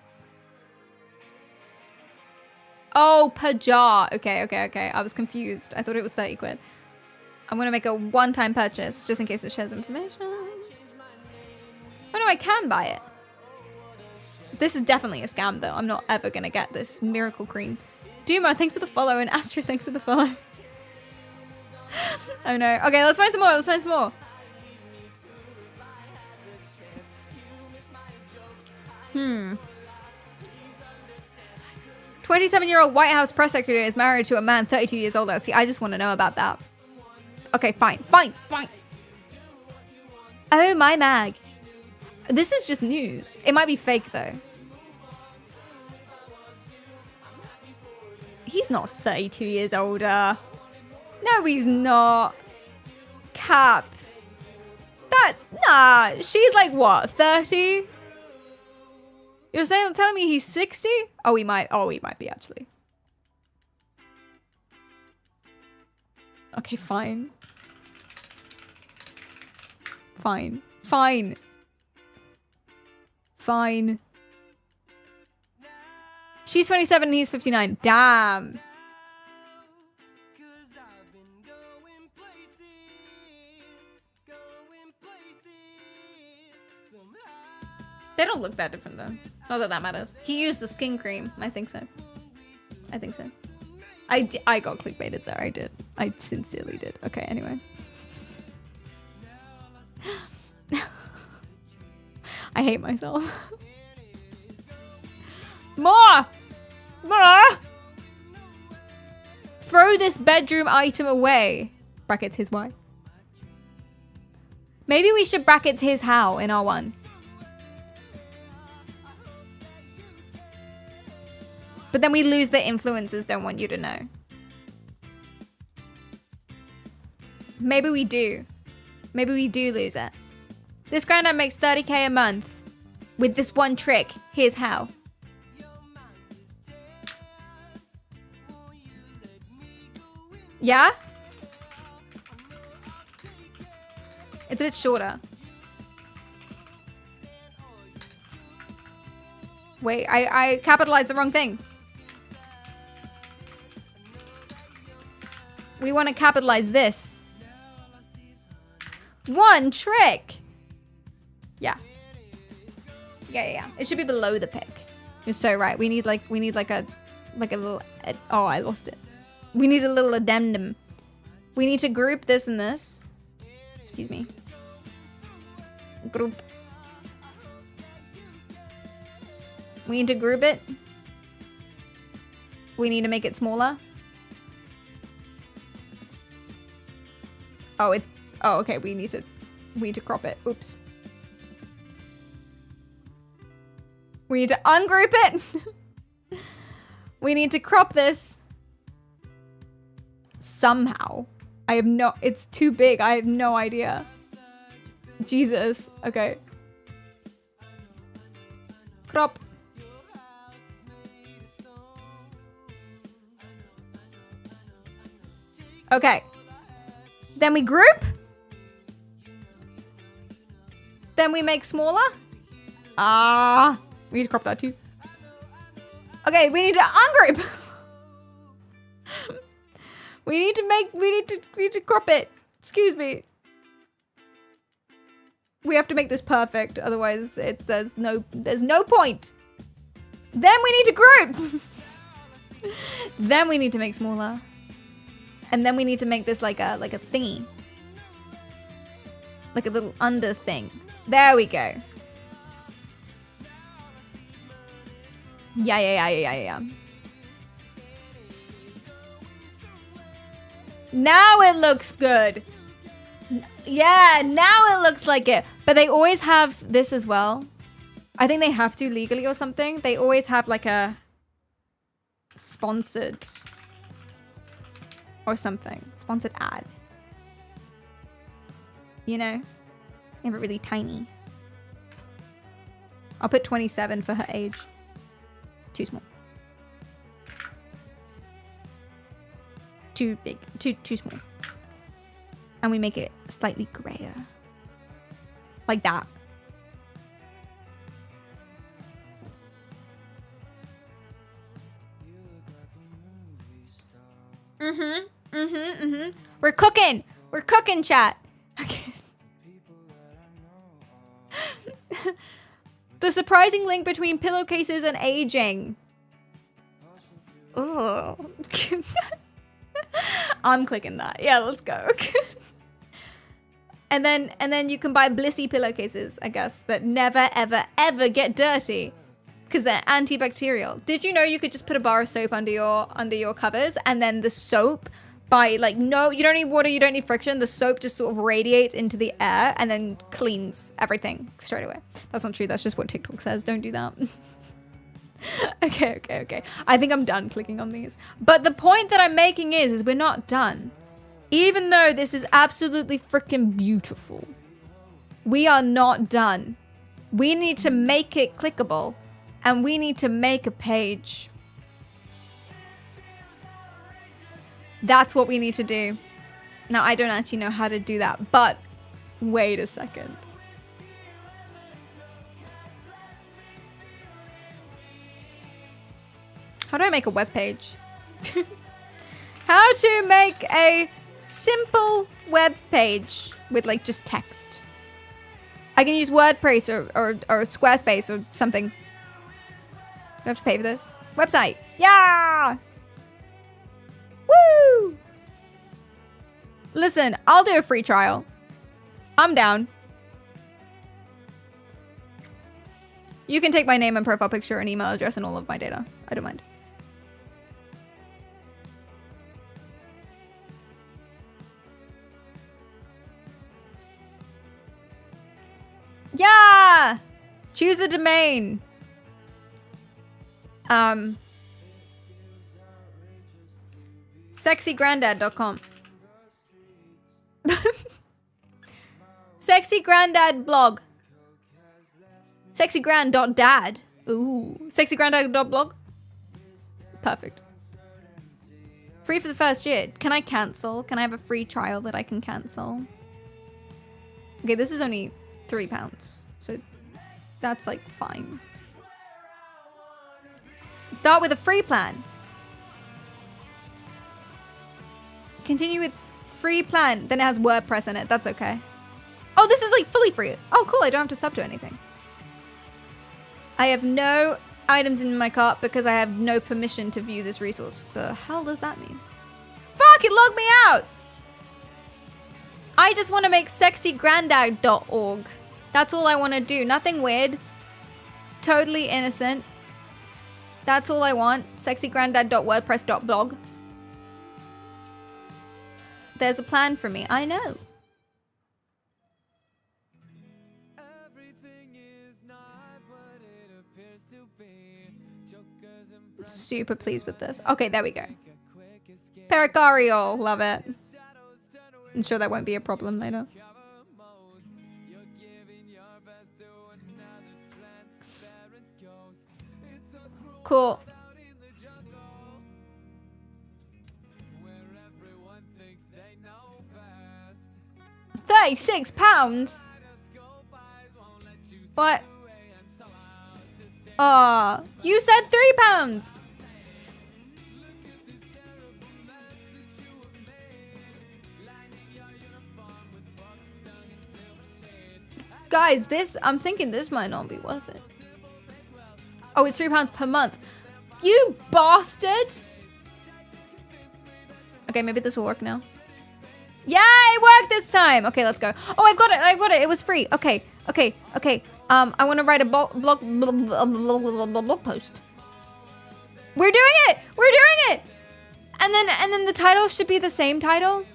Oh, per jar. Okay. I was confused. I thought it was 30 quid. I'm going to make a one-time purchase just in case it shares information. Oh no, I can buy it. This is definitely a scam though. I'm not ever going to get this miracle cream. Duma, thanks for the follow, and Astra, thanks for the follow. Oh no. Okay, let's find some more. Hmm. 27-year-old White House press secretary is married to a man 32 years older. See, I just want to know about that. Okay, fine. Oh, my mag. This is just news. It might be fake, though. He's not 32 years older. No, he's not. Cap. Nah. She's like, what, 30? You're telling me he's 60? Oh, he might be, actually. Okay, fine. She's 27 and he's 59. Damn. They don't look that different though. Not that that matters. He used the skin cream. I think so. I got clickbaited there. I did. I sincerely did. Okay, anyway. I hate myself. More! Throw this bedroom item away. Brackets his wife. Maybe we should brackets his how in R1. But then we lose the influencers don't want you to know. Maybe we do. Maybe we do lose it. This granddad makes 30k a month with this one trick. Here's how. Yeah? It's a bit shorter. Wait, I capitalized the wrong thing. We want to capitalize this. One trick. Yeah. It should be below the pick. You're so right. We need like a little. Oh, I lost it. We need a little addendum. We need to group this and this. Excuse me. Group. We need to group it. We need to make it smaller. Oh, okay, we need to crop it. Oops. We need to ungroup it. We need to crop this. Somehow. It's too big. I have no idea. Jesus. Okay. Crop. Okay. Then we group. Then we make smaller. We need to crop that too. Okay, we need to ungroup. we need to crop it. Excuse me. We have to make this perfect, otherwise there's no point. Then we need to group. Then we need to make smaller. And then we need to make this like a thingy. Like a little under thing. There we go. Yeah. Now it looks good. Yeah, now it looks like it. But they always have this as well. I think they have to legally or something. They always have like a sponsored or something. Sponsored ad. You know? They have it really tiny. I'll put 27 for her age. Too small. Too big. Too small. And we make it slightly grayer. Like that. We're cooking. We're cooking, chat. Okay. The surprising link between pillowcases and aging. Oh. I'm clicking that. Yeah, let's go. And then you can buy blissy pillowcases, I guess, that never ever ever get dirty because they're antibacterial. Did you know you could just put a bar of soap under your covers, and then the soap, by like, no, you don't need water, you don't need friction, the soap just sort of radiates into the air and then cleans everything straight away. That's not true. That's just what TikTok says. Don't do that. Okay. I think I'm done clicking on these. But the point that I'm making is we're not done. Even though this is absolutely freaking beautiful, we are not done. We need to make it clickable, and we need to make a page. That's what we need to do. Now, I don't actually know how to do that, but wait a second. How do I make a web page? How to make a simple web page with like just text. I can use WordPress or Squarespace or something. Do I have to pay for this? Website. Yeah! Woo! Listen, I'll do a free trial. I'm down. You can take my name and profile picture and email address and all of my data. I don't mind. Yeah! Choose a domain. Sexygranddad.com. Sexygranddad blog. Sexygrand.dad. Ooh. Sexygranddad.blog. Perfect. Free for the first year. Can I cancel? Can I have a free trial that I can cancel? Okay, this is only £3. So that's like fine. Start with a free plan. Continue with free plan. Then it has WordPress in it. That's okay. Oh, this is like fully free. Oh, cool. I don't have to sub to anything. I have no items in my cart because I have no permission to view this resource. The hell does that mean? Fuck, it logged me out. I just want to make sexygranddad.org. That's all I want to do. Nothing weird. Totally innocent. That's all I want. Sexygranddad.wordpress.blog. There's a plan for me. I know. Super pleased with this. Okay, there we go. PerriKaryal. Love it. I'm sure that won't be a problem later. Cool. £36? What? You said £3. Guys, I'm thinking this might not be worth it. Oh, it's £3 per month. You bastard! Okay, maybe this will work now. Yeah, it worked this time. Okay, let's go. Oh, I've got it. It was free. Okay. I want to write a blog post. We're doing it. And then the title should be the same title,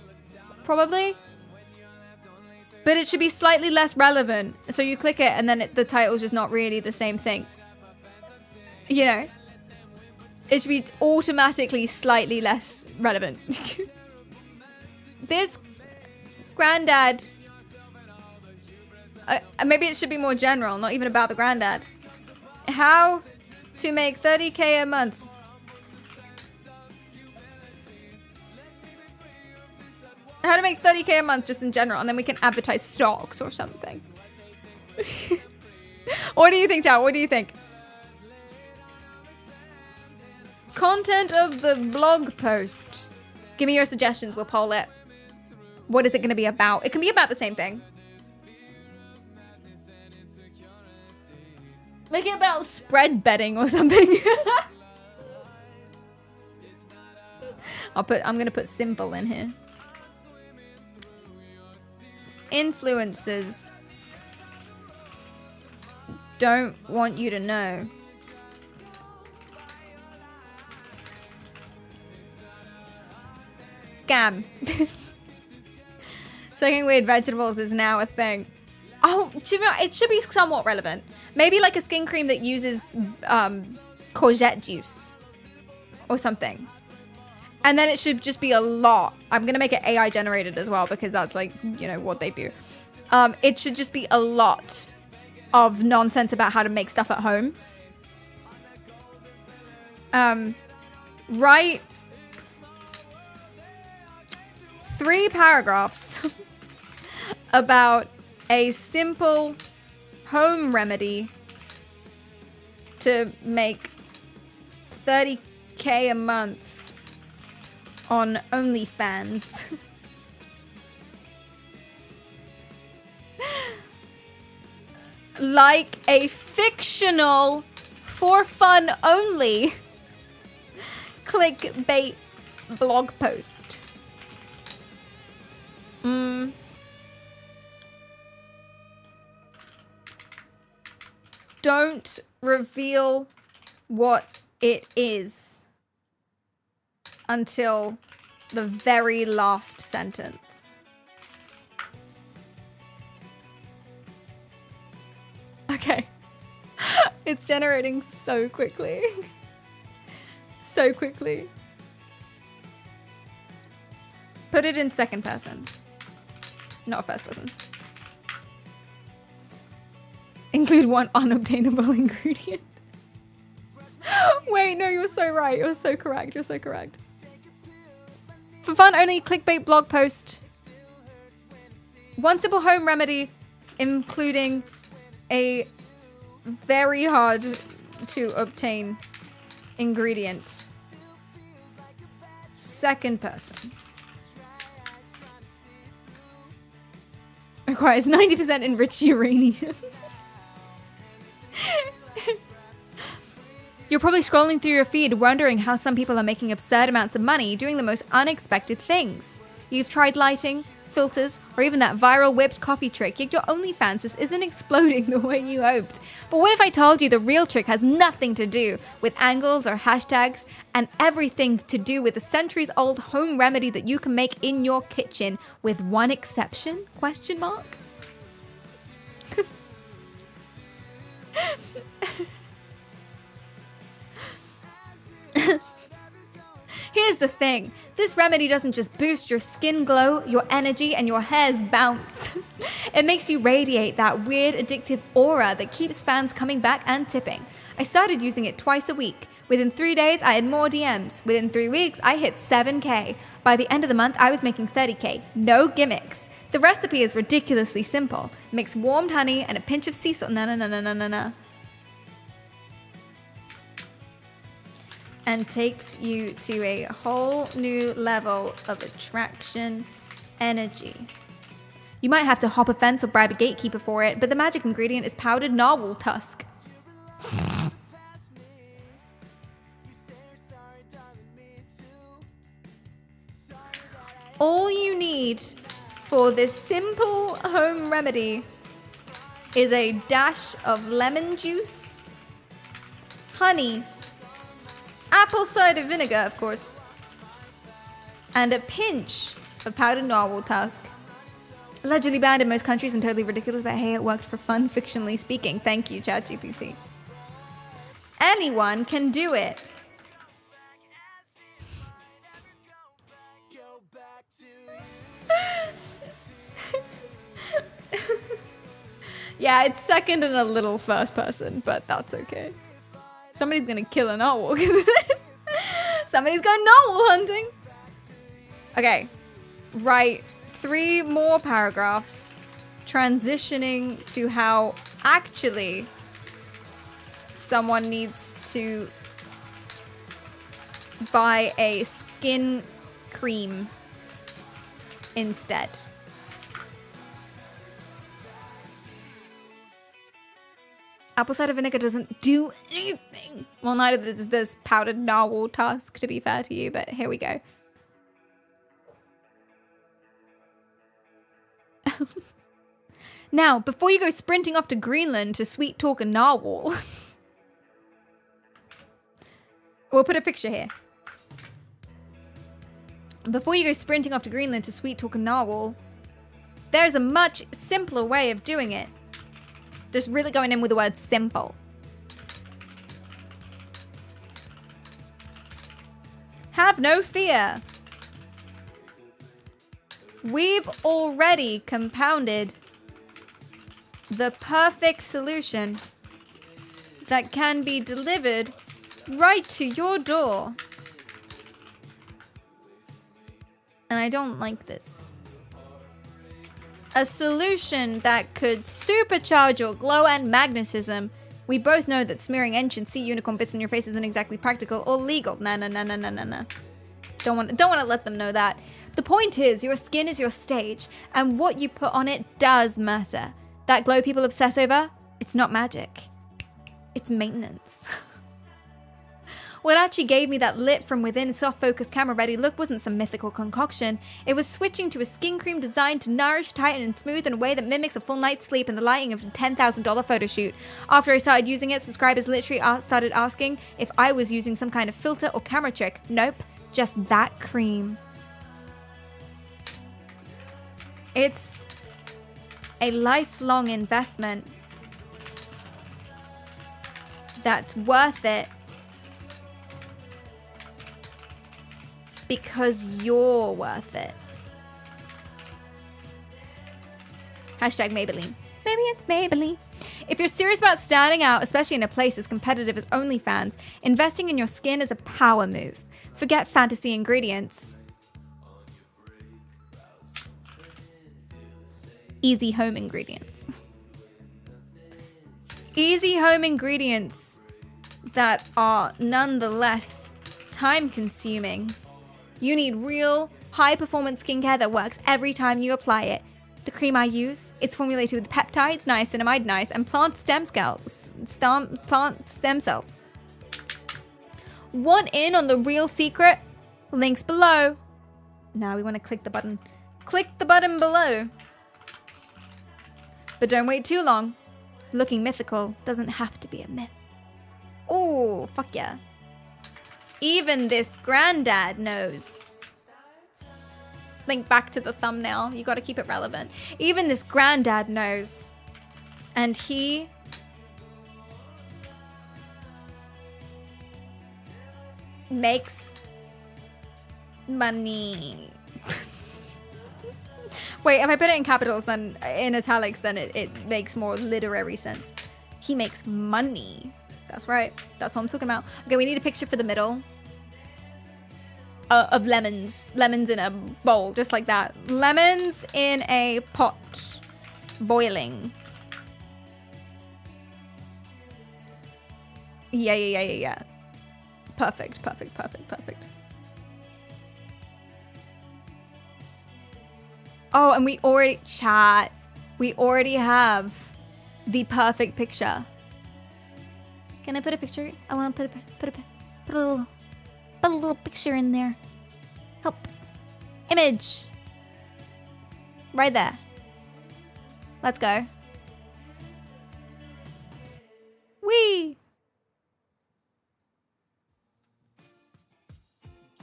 probably. But it should be slightly less relevant. So you click it, and then the title's just not really the same thing. You know, it should be automatically slightly less relevant. This granddad, maybe it should be more general, not even about the granddad. How to make 30K a month. How to make 30K a month just in general, and then we can advertise stocks or something. What do you think, Tao? What do you think? Content of the blog post. Give me your suggestions. We'll poll it. What is it going to be about? It can be about the same thing. Make it about spread betting or something. I'm going to put simple in here. Influencers don't want you to know. Scam. Soaking weird vegetables is now a thing. Oh, it should be somewhat relevant. Maybe like a skin cream that uses courgette juice or something. And then it should just be a lot. I'm going to make it AI generated as well because that's like, you know, what they do. It should just be a lot of nonsense about how to make stuff at home. Write 3 paragraphs about a simple home remedy to make 30K a month on OnlyFans. Like a fictional, for fun only, clickbait blog post. Don't reveal what it is until the very last sentence. Okay. It's generating so quickly. So quickly. Put it in second person. Not first person. Include one unobtainable ingredient. Wait, no, you're so right. You're so correct. You're so correct. For fun only clickbait blog post. One simple home remedy, including a very hard to obtain ingredient. Second person. Requires 90% enriched uranium. You're probably scrolling through your feed wondering how some people are making absurd amounts of money doing the most unexpected things. You've tried lighting, filters, or even that viral whipped coffee trick, yet your OnlyFans just isn't exploding the way you hoped. But what if I told you the real trick has nothing to do with angles or hashtags and everything to do with a centuries-old home remedy that you can make in your kitchen with one exception? Question mark? Here's the thing. This remedy doesn't just boost your skin glow, your energy, and your hair's bounce. It makes you radiate that weird addictive aura that keeps fans coming back and tipping. I started using it twice a week. Within 3 days, I had more DMs. Within 3 weeks, I hit 7K. By the end of the month, I was making 30K. No gimmicks. The recipe is ridiculously simple. Mix warmed honey and a pinch of sea salt. No. And takes you to a whole new level of attraction energy. You might have to hop a fence or bribe a gatekeeper for it, but the magic ingredient is powdered narwhal tusk. All you need for this simple home remedy is a dash of lemon juice, honey, apple cider vinegar, of course, and a pinch of powdered narwhal tusk. Allegedly banned in most countries and totally ridiculous, but hey, it worked for fun, fictionally speaking. Thank you, ChatGPT. Anyone can do it. Yeah, it's second and a little first person, but that's okay. Somebody's gonna kill a narwhal because of this. Somebody's going narwhal hunting. Okay, write 3 more paragraphs transitioning to how actually someone needs to buy a skin cream instead. Apple cider vinegar doesn't do anything. Well, neither does this powdered narwhal tusk, to be fair to you, but here we go. Now, before you go sprinting off to Greenland to sweet talk a narwhal, we'll put a picture here. Before you go sprinting off to Greenland to sweet talk a narwhal, there's a much simpler way of doing it. Just really going in with the word simple. Have no fear. We've already compounded the perfect solution that can be delivered right to your door. And I don't like this. A solution that could supercharge your glow and magnetism. We both know that smearing ancient sea unicorn bits in your face isn't exactly practical or legal. Nah. Don't want to let them know that. The point is, your skin is your stage, and what you put on it does matter. That glow people obsess over, it's not magic. It's maintenance. What actually gave me that lit from within soft focus camera ready look wasn't some mythical concoction. It was switching to a skin cream designed to nourish, tighten, and smooth in a way that mimics a full night's sleep in the lighting of a $10,000 photo shoot. After I started using it, subscribers literally started asking if I was using some kind of filter or camera trick. Nope, just that cream. It's a lifelong investment that's worth it. Because you're worth it. Hashtag Maybelline. Maybe it's Maybelline. If you're serious about standing out, especially in a place as competitive as OnlyFans, investing in your skin is a power move. Forget fantasy ingredients. Easy home ingredients. Easy home ingredients that are nonetheless time-consuming. You need real, high-performance skincare that works every time you apply it. The cream I use, it's formulated with peptides, niacinamide, nice, and plant stem cells. Want in on the real secret? Links below. Now we want to click the button. Click the button below. But don't wait too long. Looking mythical doesn't have to be a myth. Ooh, fuck yeah. Even this granddad knows. Link back to the thumbnail. You gotta keep it relevant. Even this granddad knows. And he makes money. Wait, if I put it in capitals and in italics, then it makes more literary sense. He makes money. That's right. That's what I'm talking about. Okay, we need a picture for the middle. Of lemons. Lemons in a bowl, just like that. Lemons in a pot. Boiling. Yeah. Perfect. Oh, and we already have the perfect picture. Can I put a picture? I want to put a little picture in there. Help. Image. Right there. Let's go. Whee!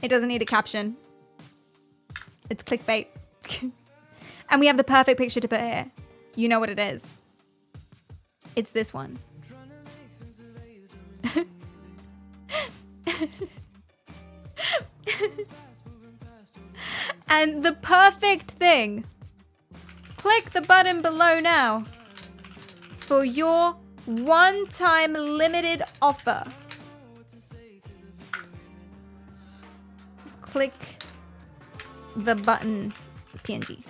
It doesn't need a caption. It's clickbait. And we have the perfect picture to put here. You know what it is. It's this one. And the perfect thing. Click the button below now for your one-time limited offer. Click the button PNG.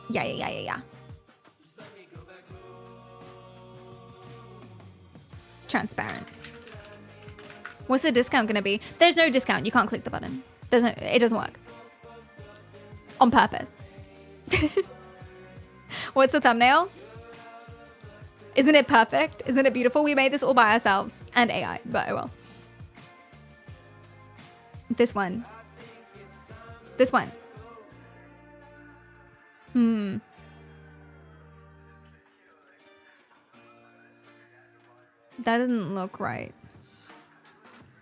Yeah. Transparent. What's the discount gonna be? There's no discount. You can't click the button. It doesn't work. On purpose. What's the thumbnail? Isn't it perfect? Isn't it beautiful? We made this all by ourselves and AI, but oh well. This one. This one. That doesn't look right.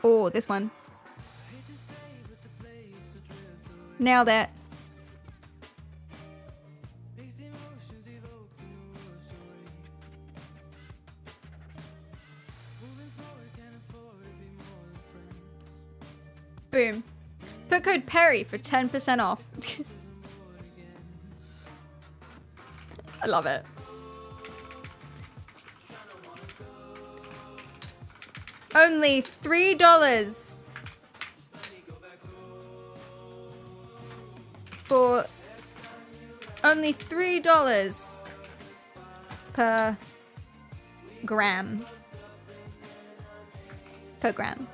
Oh, this one. Nailed it. Boom. Put code Perry for 10% off. I love it. Only $3 for only $3 per gram. Per gram.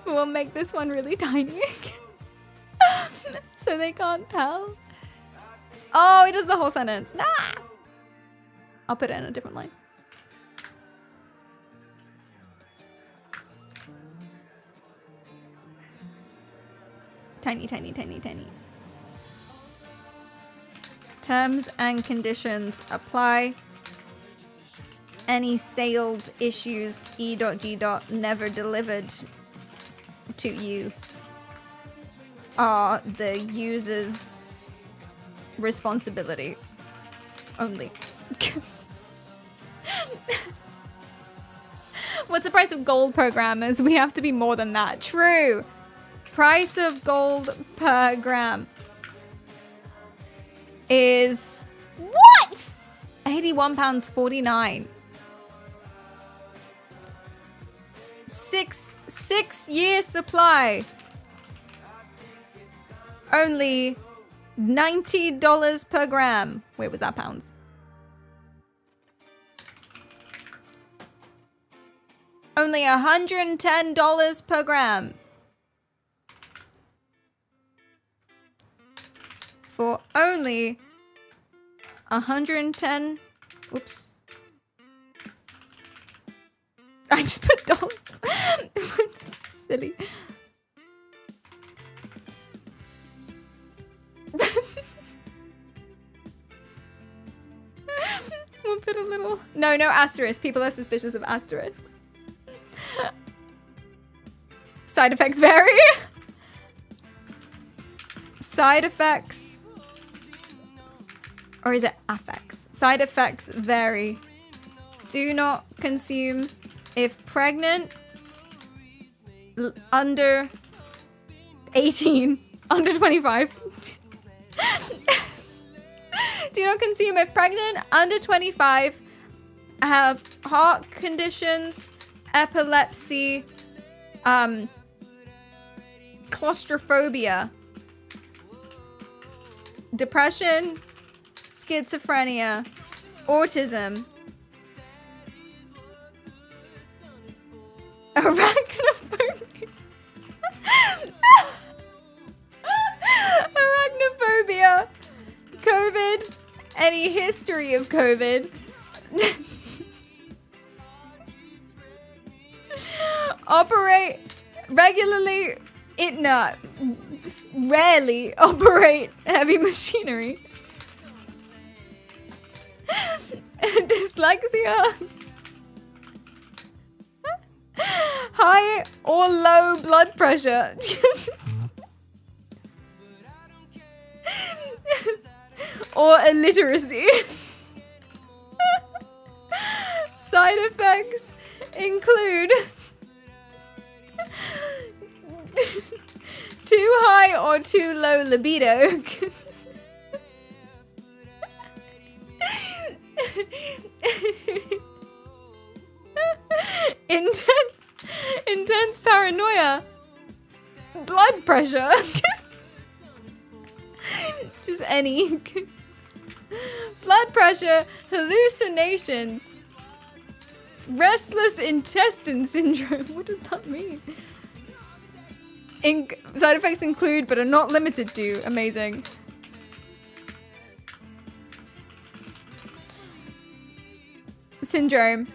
We'll make this one really tiny so they can't tell. Oh, it does the whole sentence. Nah. I'll put it in a different line. Tiny, tiny, tiny, tiny. Terms and conditions apply. Any sales issues, E.G. never delivered to you are the user's responsibility only. What's the price of gold, programmers? We have to be more than that. True. Price of gold per gram is what? £81.49. 6-year supply. Only $90 per gram. Wait, was that pounds? Only $110 per gram. For only 110. Oops. I just put dollars. Silly. We'll put a little. No asterisk. People are suspicious of asterisks. Side effects vary. Side effects. Or is it affects? Side effects vary. Do not consume if pregnant, under 18, under 25. Do not consume if pregnant, under 25, have heart conditions, epilepsy, claustrophobia, depression, schizophrenia, autism, arachnophobia, arachnophobia, COVID, any history of COVID, Operate regularly, rarely operate heavy machinery. Dyslexia. High or low blood pressure. Or illiteracy. Side effects include too high or too low libido. Intense paranoia. Blood pressure. Just any. Blood pressure, hallucinations. Restless intestine syndrome. What does that mean? Side effects include, but are not limited to. Amazing. Syndrome.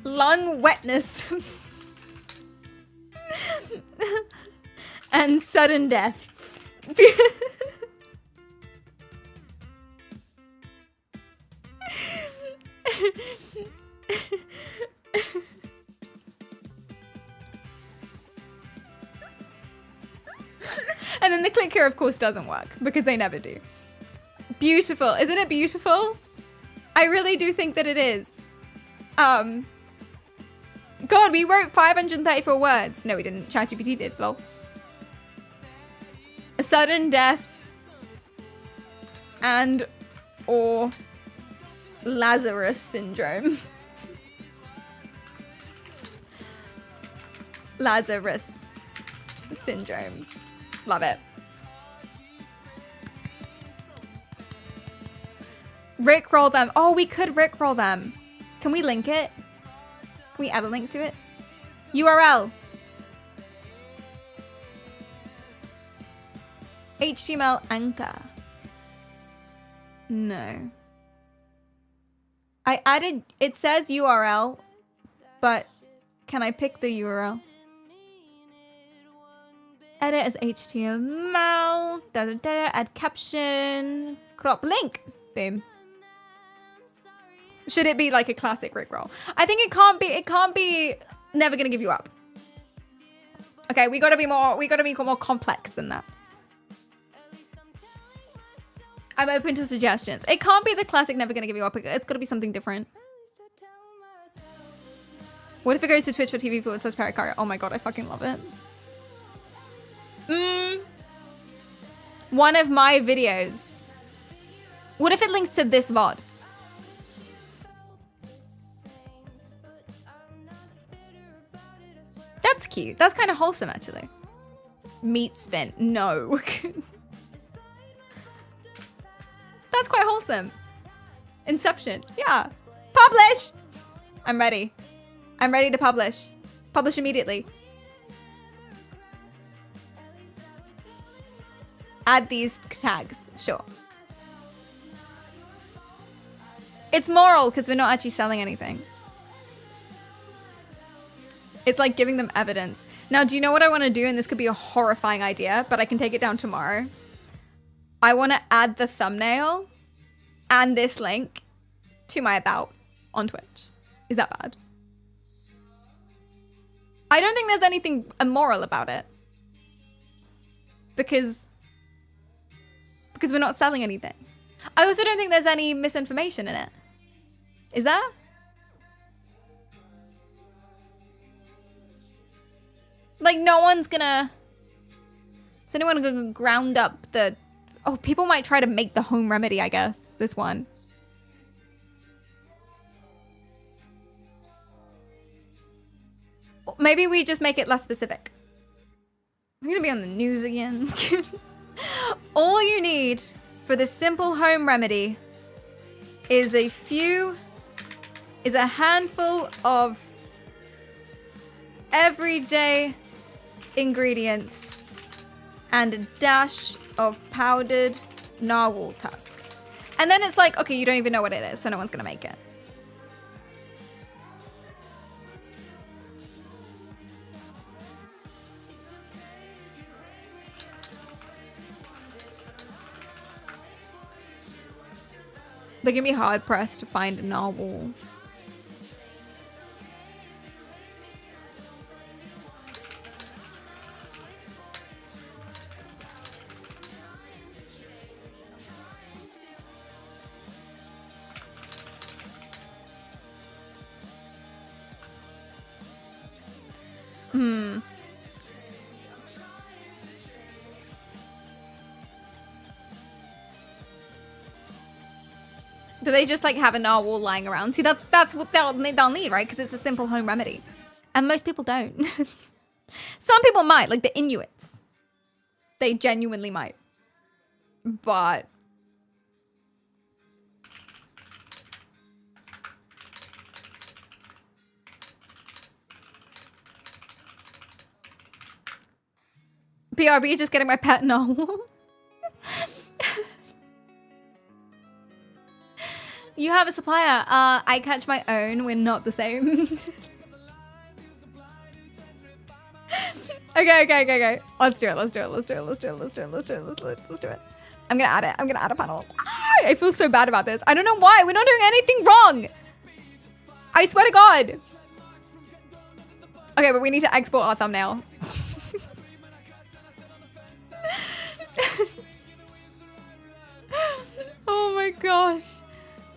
Lung wetness. And sudden death. And then the click here, of course, doesn't work because they never do. Beautiful. Isn't it beautiful? I really do think that it is. God, we wrote 534 words. No, we didn't. ChatGPT did, lol. A sudden death and or Lazarus syndrome. Lazarus syndrome. Love it. Rickroll them. Oh, we could rickroll them. Can we link it? Can we add a link to it? URL. HTML anchor. No. I added, it says URL, but can I pick the URL? Edit as HTML, add caption, crop link. Boom. Should it be like a classic rickroll? I think it can't be never gonna give you up. Okay, we gotta be more complex than that. I'm open to suggestions. It can't be the classic never gonna give you up. It's gotta be something different. What if it goes to twitch.tv/PerriKaryal? Oh my god, I fucking love it. One of my videos. What if it links to this VOD? That's cute. That's kind of wholesome, actually. Meat spin. No. That's quite wholesome. Inception. Yeah. Publish! I'm ready. I'm ready to publish. Publish immediately. Add these tags. Sure. It's moral because we're not actually selling anything. It's like giving them evidence. Now, do you know what I want to do? And this could be a horrifying idea, but I can take it down tomorrow. I want to add the thumbnail and this link to my about on Twitch. Is that bad? I don't think there's anything immoral about it. Because we're not selling anything. I also don't think there's any misinformation in it. Is there? Like, no one's gonna... Is anyone gonna ground up the... Oh, people might try to make the home remedy, I guess. This one. Maybe we just make it less specific. I'm gonna be on the news again. All you need for this simple home remedy is a handful of everyday ingredients and a dash of powdered narwhal tusk. And then it's like, okay, you don't even know what it is, so no one's gonna make it. They're gonna be hard pressed to find a narwhal. Do they just like have a narwhal lying around? See, that's what they'll need, right? Because it's a simple home remedy. And most people don't. Some people might, like the Inuits. They genuinely might. But... BRB just getting my pet narwhal. You have a supplier. I catch my own. We're not the same. Okay. Let's do it. I'm gonna add it. I'm gonna add a panel. I feel so bad about this. I don't know why. We're not doing anything wrong. I swear to God. Okay, but we need to export our thumbnail. Oh my gosh.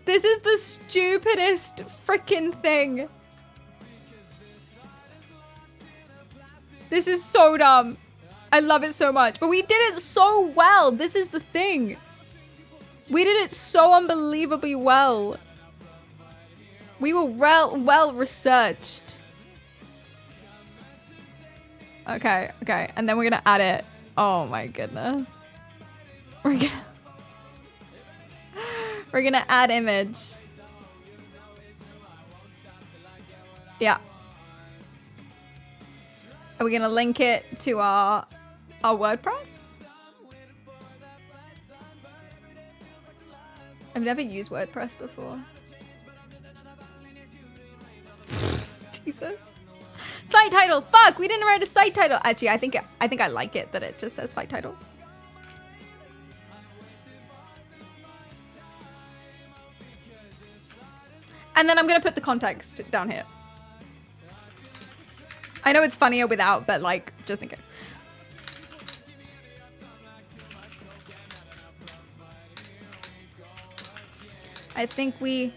This is the stupidest freaking thing. This is so dumb. I love it so much. But we did it so well. This is the thing. We did it so unbelievably well. We were well researched. Okay. And then we're gonna add it. Oh my goodness. We're gonna add image. Yeah. Are we gonna link it to our WordPress? I've never used WordPress before. Jesus. Site title. Fuck, we didn't write a site title. Actually, I think I like it that it just says site title. And then I'm gonna put the context down here. I know it's funnier without, but like, just in case. I think we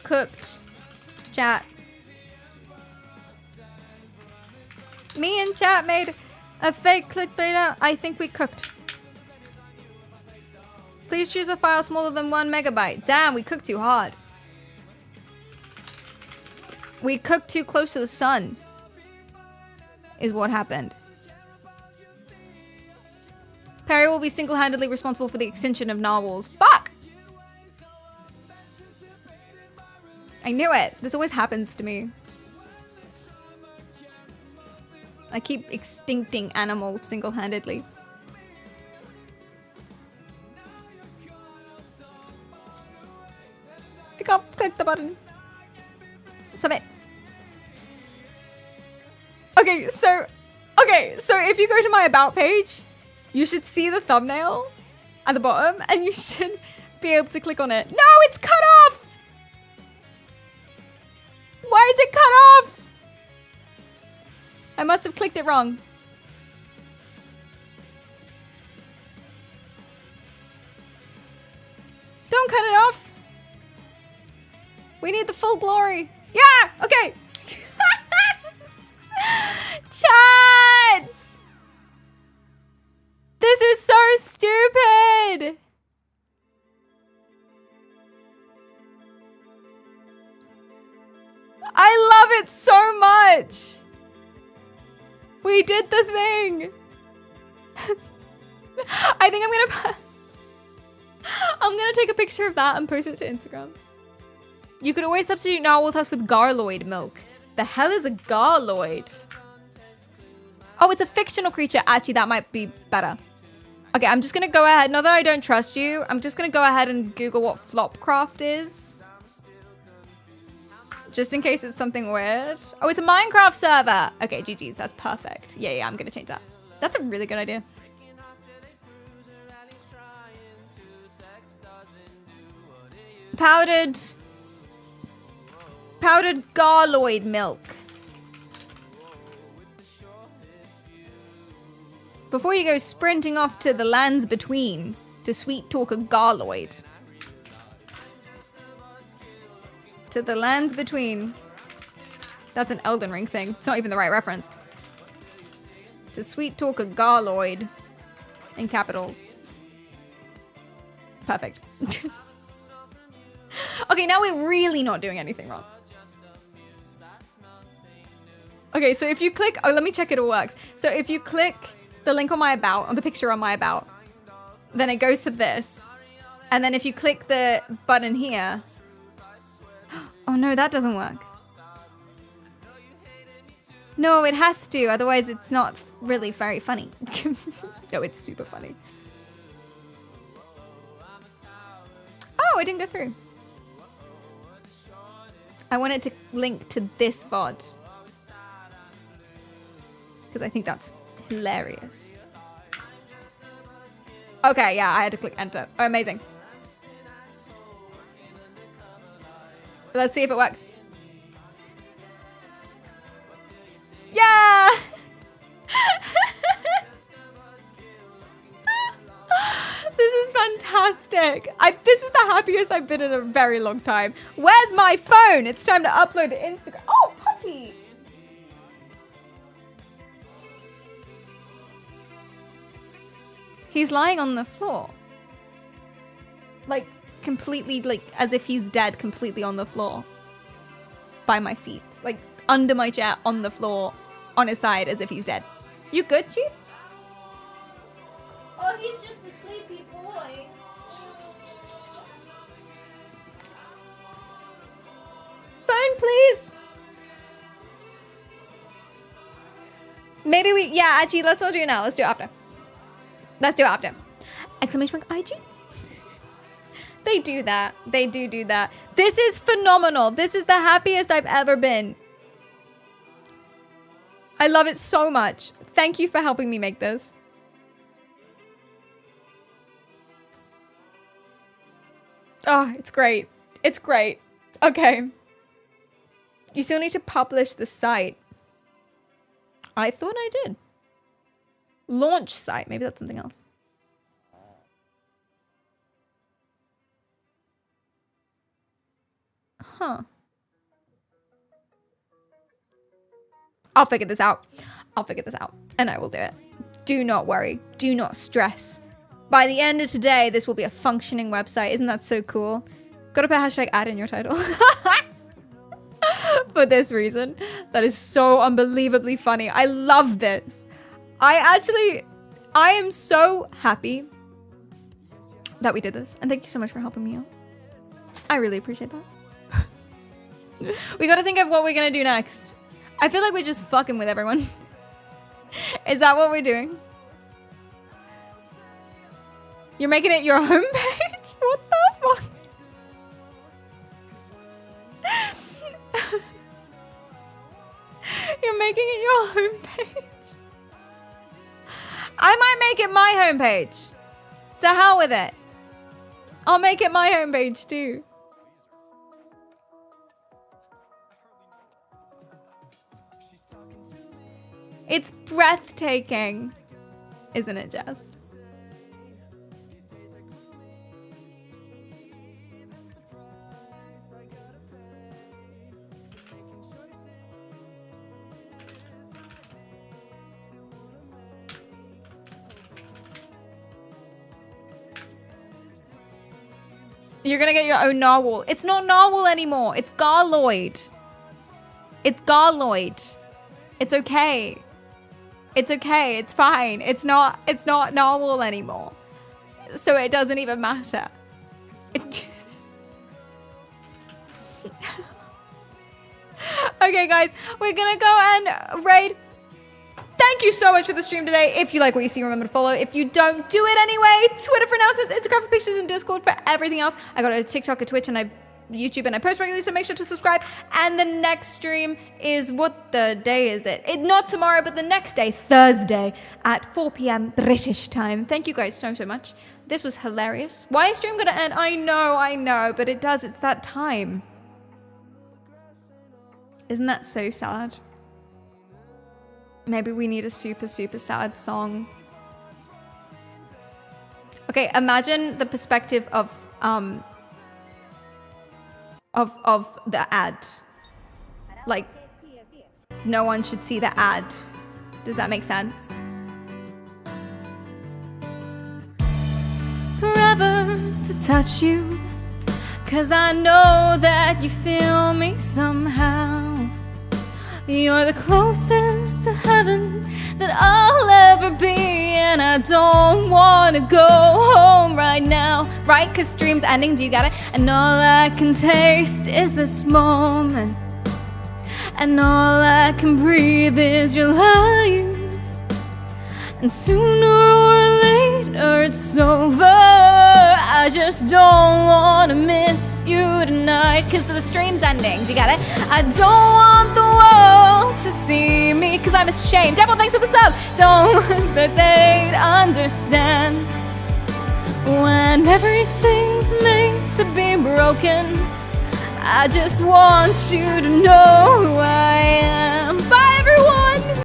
cooked, chat. Me and chat made a fake clickbait. I think we cooked. Please choose a file smaller than 1 megabyte. Damn, we cooked too hard. We cooked too close to the sun. Is what happened. Perry will be single-handedly responsible for the extinction of narwhals. Fuck! I knew it. This always happens to me. I keep extincting animals single-handedly. I can't click the button. Submit. Okay, so if you go to my about page, you should see the thumbnail at the bottom and you should be able to click on it. No, it's cut off! Why is it cut off? I must have clicked it wrong. Don't cut it off. We need the full glory. Yeah, okay. Chat! This is so stupid. I love it so much. We did the thing. I think I'm gonna take a picture of that and post it to Instagram. You could always substitute narwhal tusk with garloid milk. The hell is a garloid? Oh, it's a fictional creature. Actually, that might be better. Okay, I'm just gonna go ahead. Now that I don't trust you, I'm just gonna go ahead and Google what Flopcraft is. Just in case it's something weird. Oh, it's a Minecraft server. Okay, GG's, that's perfect. Yeah, I'm gonna change that. That's a really good idea. Powdered garloid milk. Before you go sprinting off to the lands between to sweet talk a garloid. To the lands between. That's an Elden Ring thing. It's not even the right reference. To sweet talk a garloid in capitals. Perfect. Okay, now we're really not doing anything wrong. Okay, so if you click, oh, let me check it all works. So if you click the link on my about, on the picture on my about, then it goes to this. And then if you click the button here, oh no, that doesn't work. No, it has to, otherwise it's not really very funny. No, it's super funny. Oh, it didn't go through. I want it to link to this VOD. Because I think that's hilarious. Okay, yeah, I had to click enter. Oh, amazing. Let's see if it works. Yeah! This is fantastic. This is the happiest I've been in a very long time. Where's my phone? It's time to upload to Instagram. Oh, puppy. He's lying on the floor. Like, completely, like, as if he's dead, completely on the floor. By my feet. Like, under my chair, on the floor, on his side, as if he's dead. You good, Chief? Oh, he's just a sleepy boy. Phone, please. Maybe we, yeah, actually, let's not do it now. Let's do it after. Let's do it after. Exclamation mark IG? They do that. They do that. This is phenomenal. This is the happiest I've ever been. I love it so much. Thank you for helping me make this. Oh, it's great. It's great. Okay. You still need to publish the site. I thought I did. Launch site. Maybe that's something else. Huh. I'll figure this out. I'll figure this out. And I will do it. Do not worry. Do not stress. By the end of today, this will be a functioning website. Isn't that so cool? Gotta put hashtag ad in your title. For this reason. That is so unbelievably funny. I love this. I am so happy that we did this. And thank you so much for helping me out. I really appreciate that. We gotta think of what we're gonna do next. I feel like we're just fucking with everyone. Is that what we're doing? You're making it your homepage? What the fuck? You're making it your homepage? I might make it my homepage. To hell with it. I'll make it my homepage too. It's breathtaking, isn't it, Jess? You're gonna get your own narwhal. It's not narwhal anymore. It's garloid. It's garloid. It's okay. It's okay. It's fine. It's not narwhal anymore. So it doesn't even matter. Okay, guys, we're gonna go and raid. Thank you so much for the stream today. If you like what you see, remember to follow. If you don't, do it anyway. Twitter for announcements, Instagram for pictures, and Discord for everything else. I got a TikTok, a Twitch, and a YouTube, and I post regularly, so make sure to subscribe. And the next stream is, what the day is it? Not tomorrow, but the next day, Thursday, at 4 p.m. British time. Thank you guys so much. This was hilarious. Why is stream gonna end? I know, but it does. It's that time. Isn't that so sad? Maybe we need a super, super sad song. Okay, imagine the perspective of the ad. Like, no one should see the ad. Does that make sense? Forever to touch you, 'cause I know that you feel me somehow. You're the closest to heaven that I'll ever be, and I don't wanna go home right now. Right? 'Cause stream's ending, do you get it? And all I can taste is this moment, and all I can breathe is your life. And sooner or later it's over. I just don't wanna miss you tonight, 'cause the stream's ending, do you get it? I don't want the world to see me, 'cause I'm ashamed. Devil, thanks for the sub. Don't that they'd understand when everything's made to be broken. I just want you to know who I am.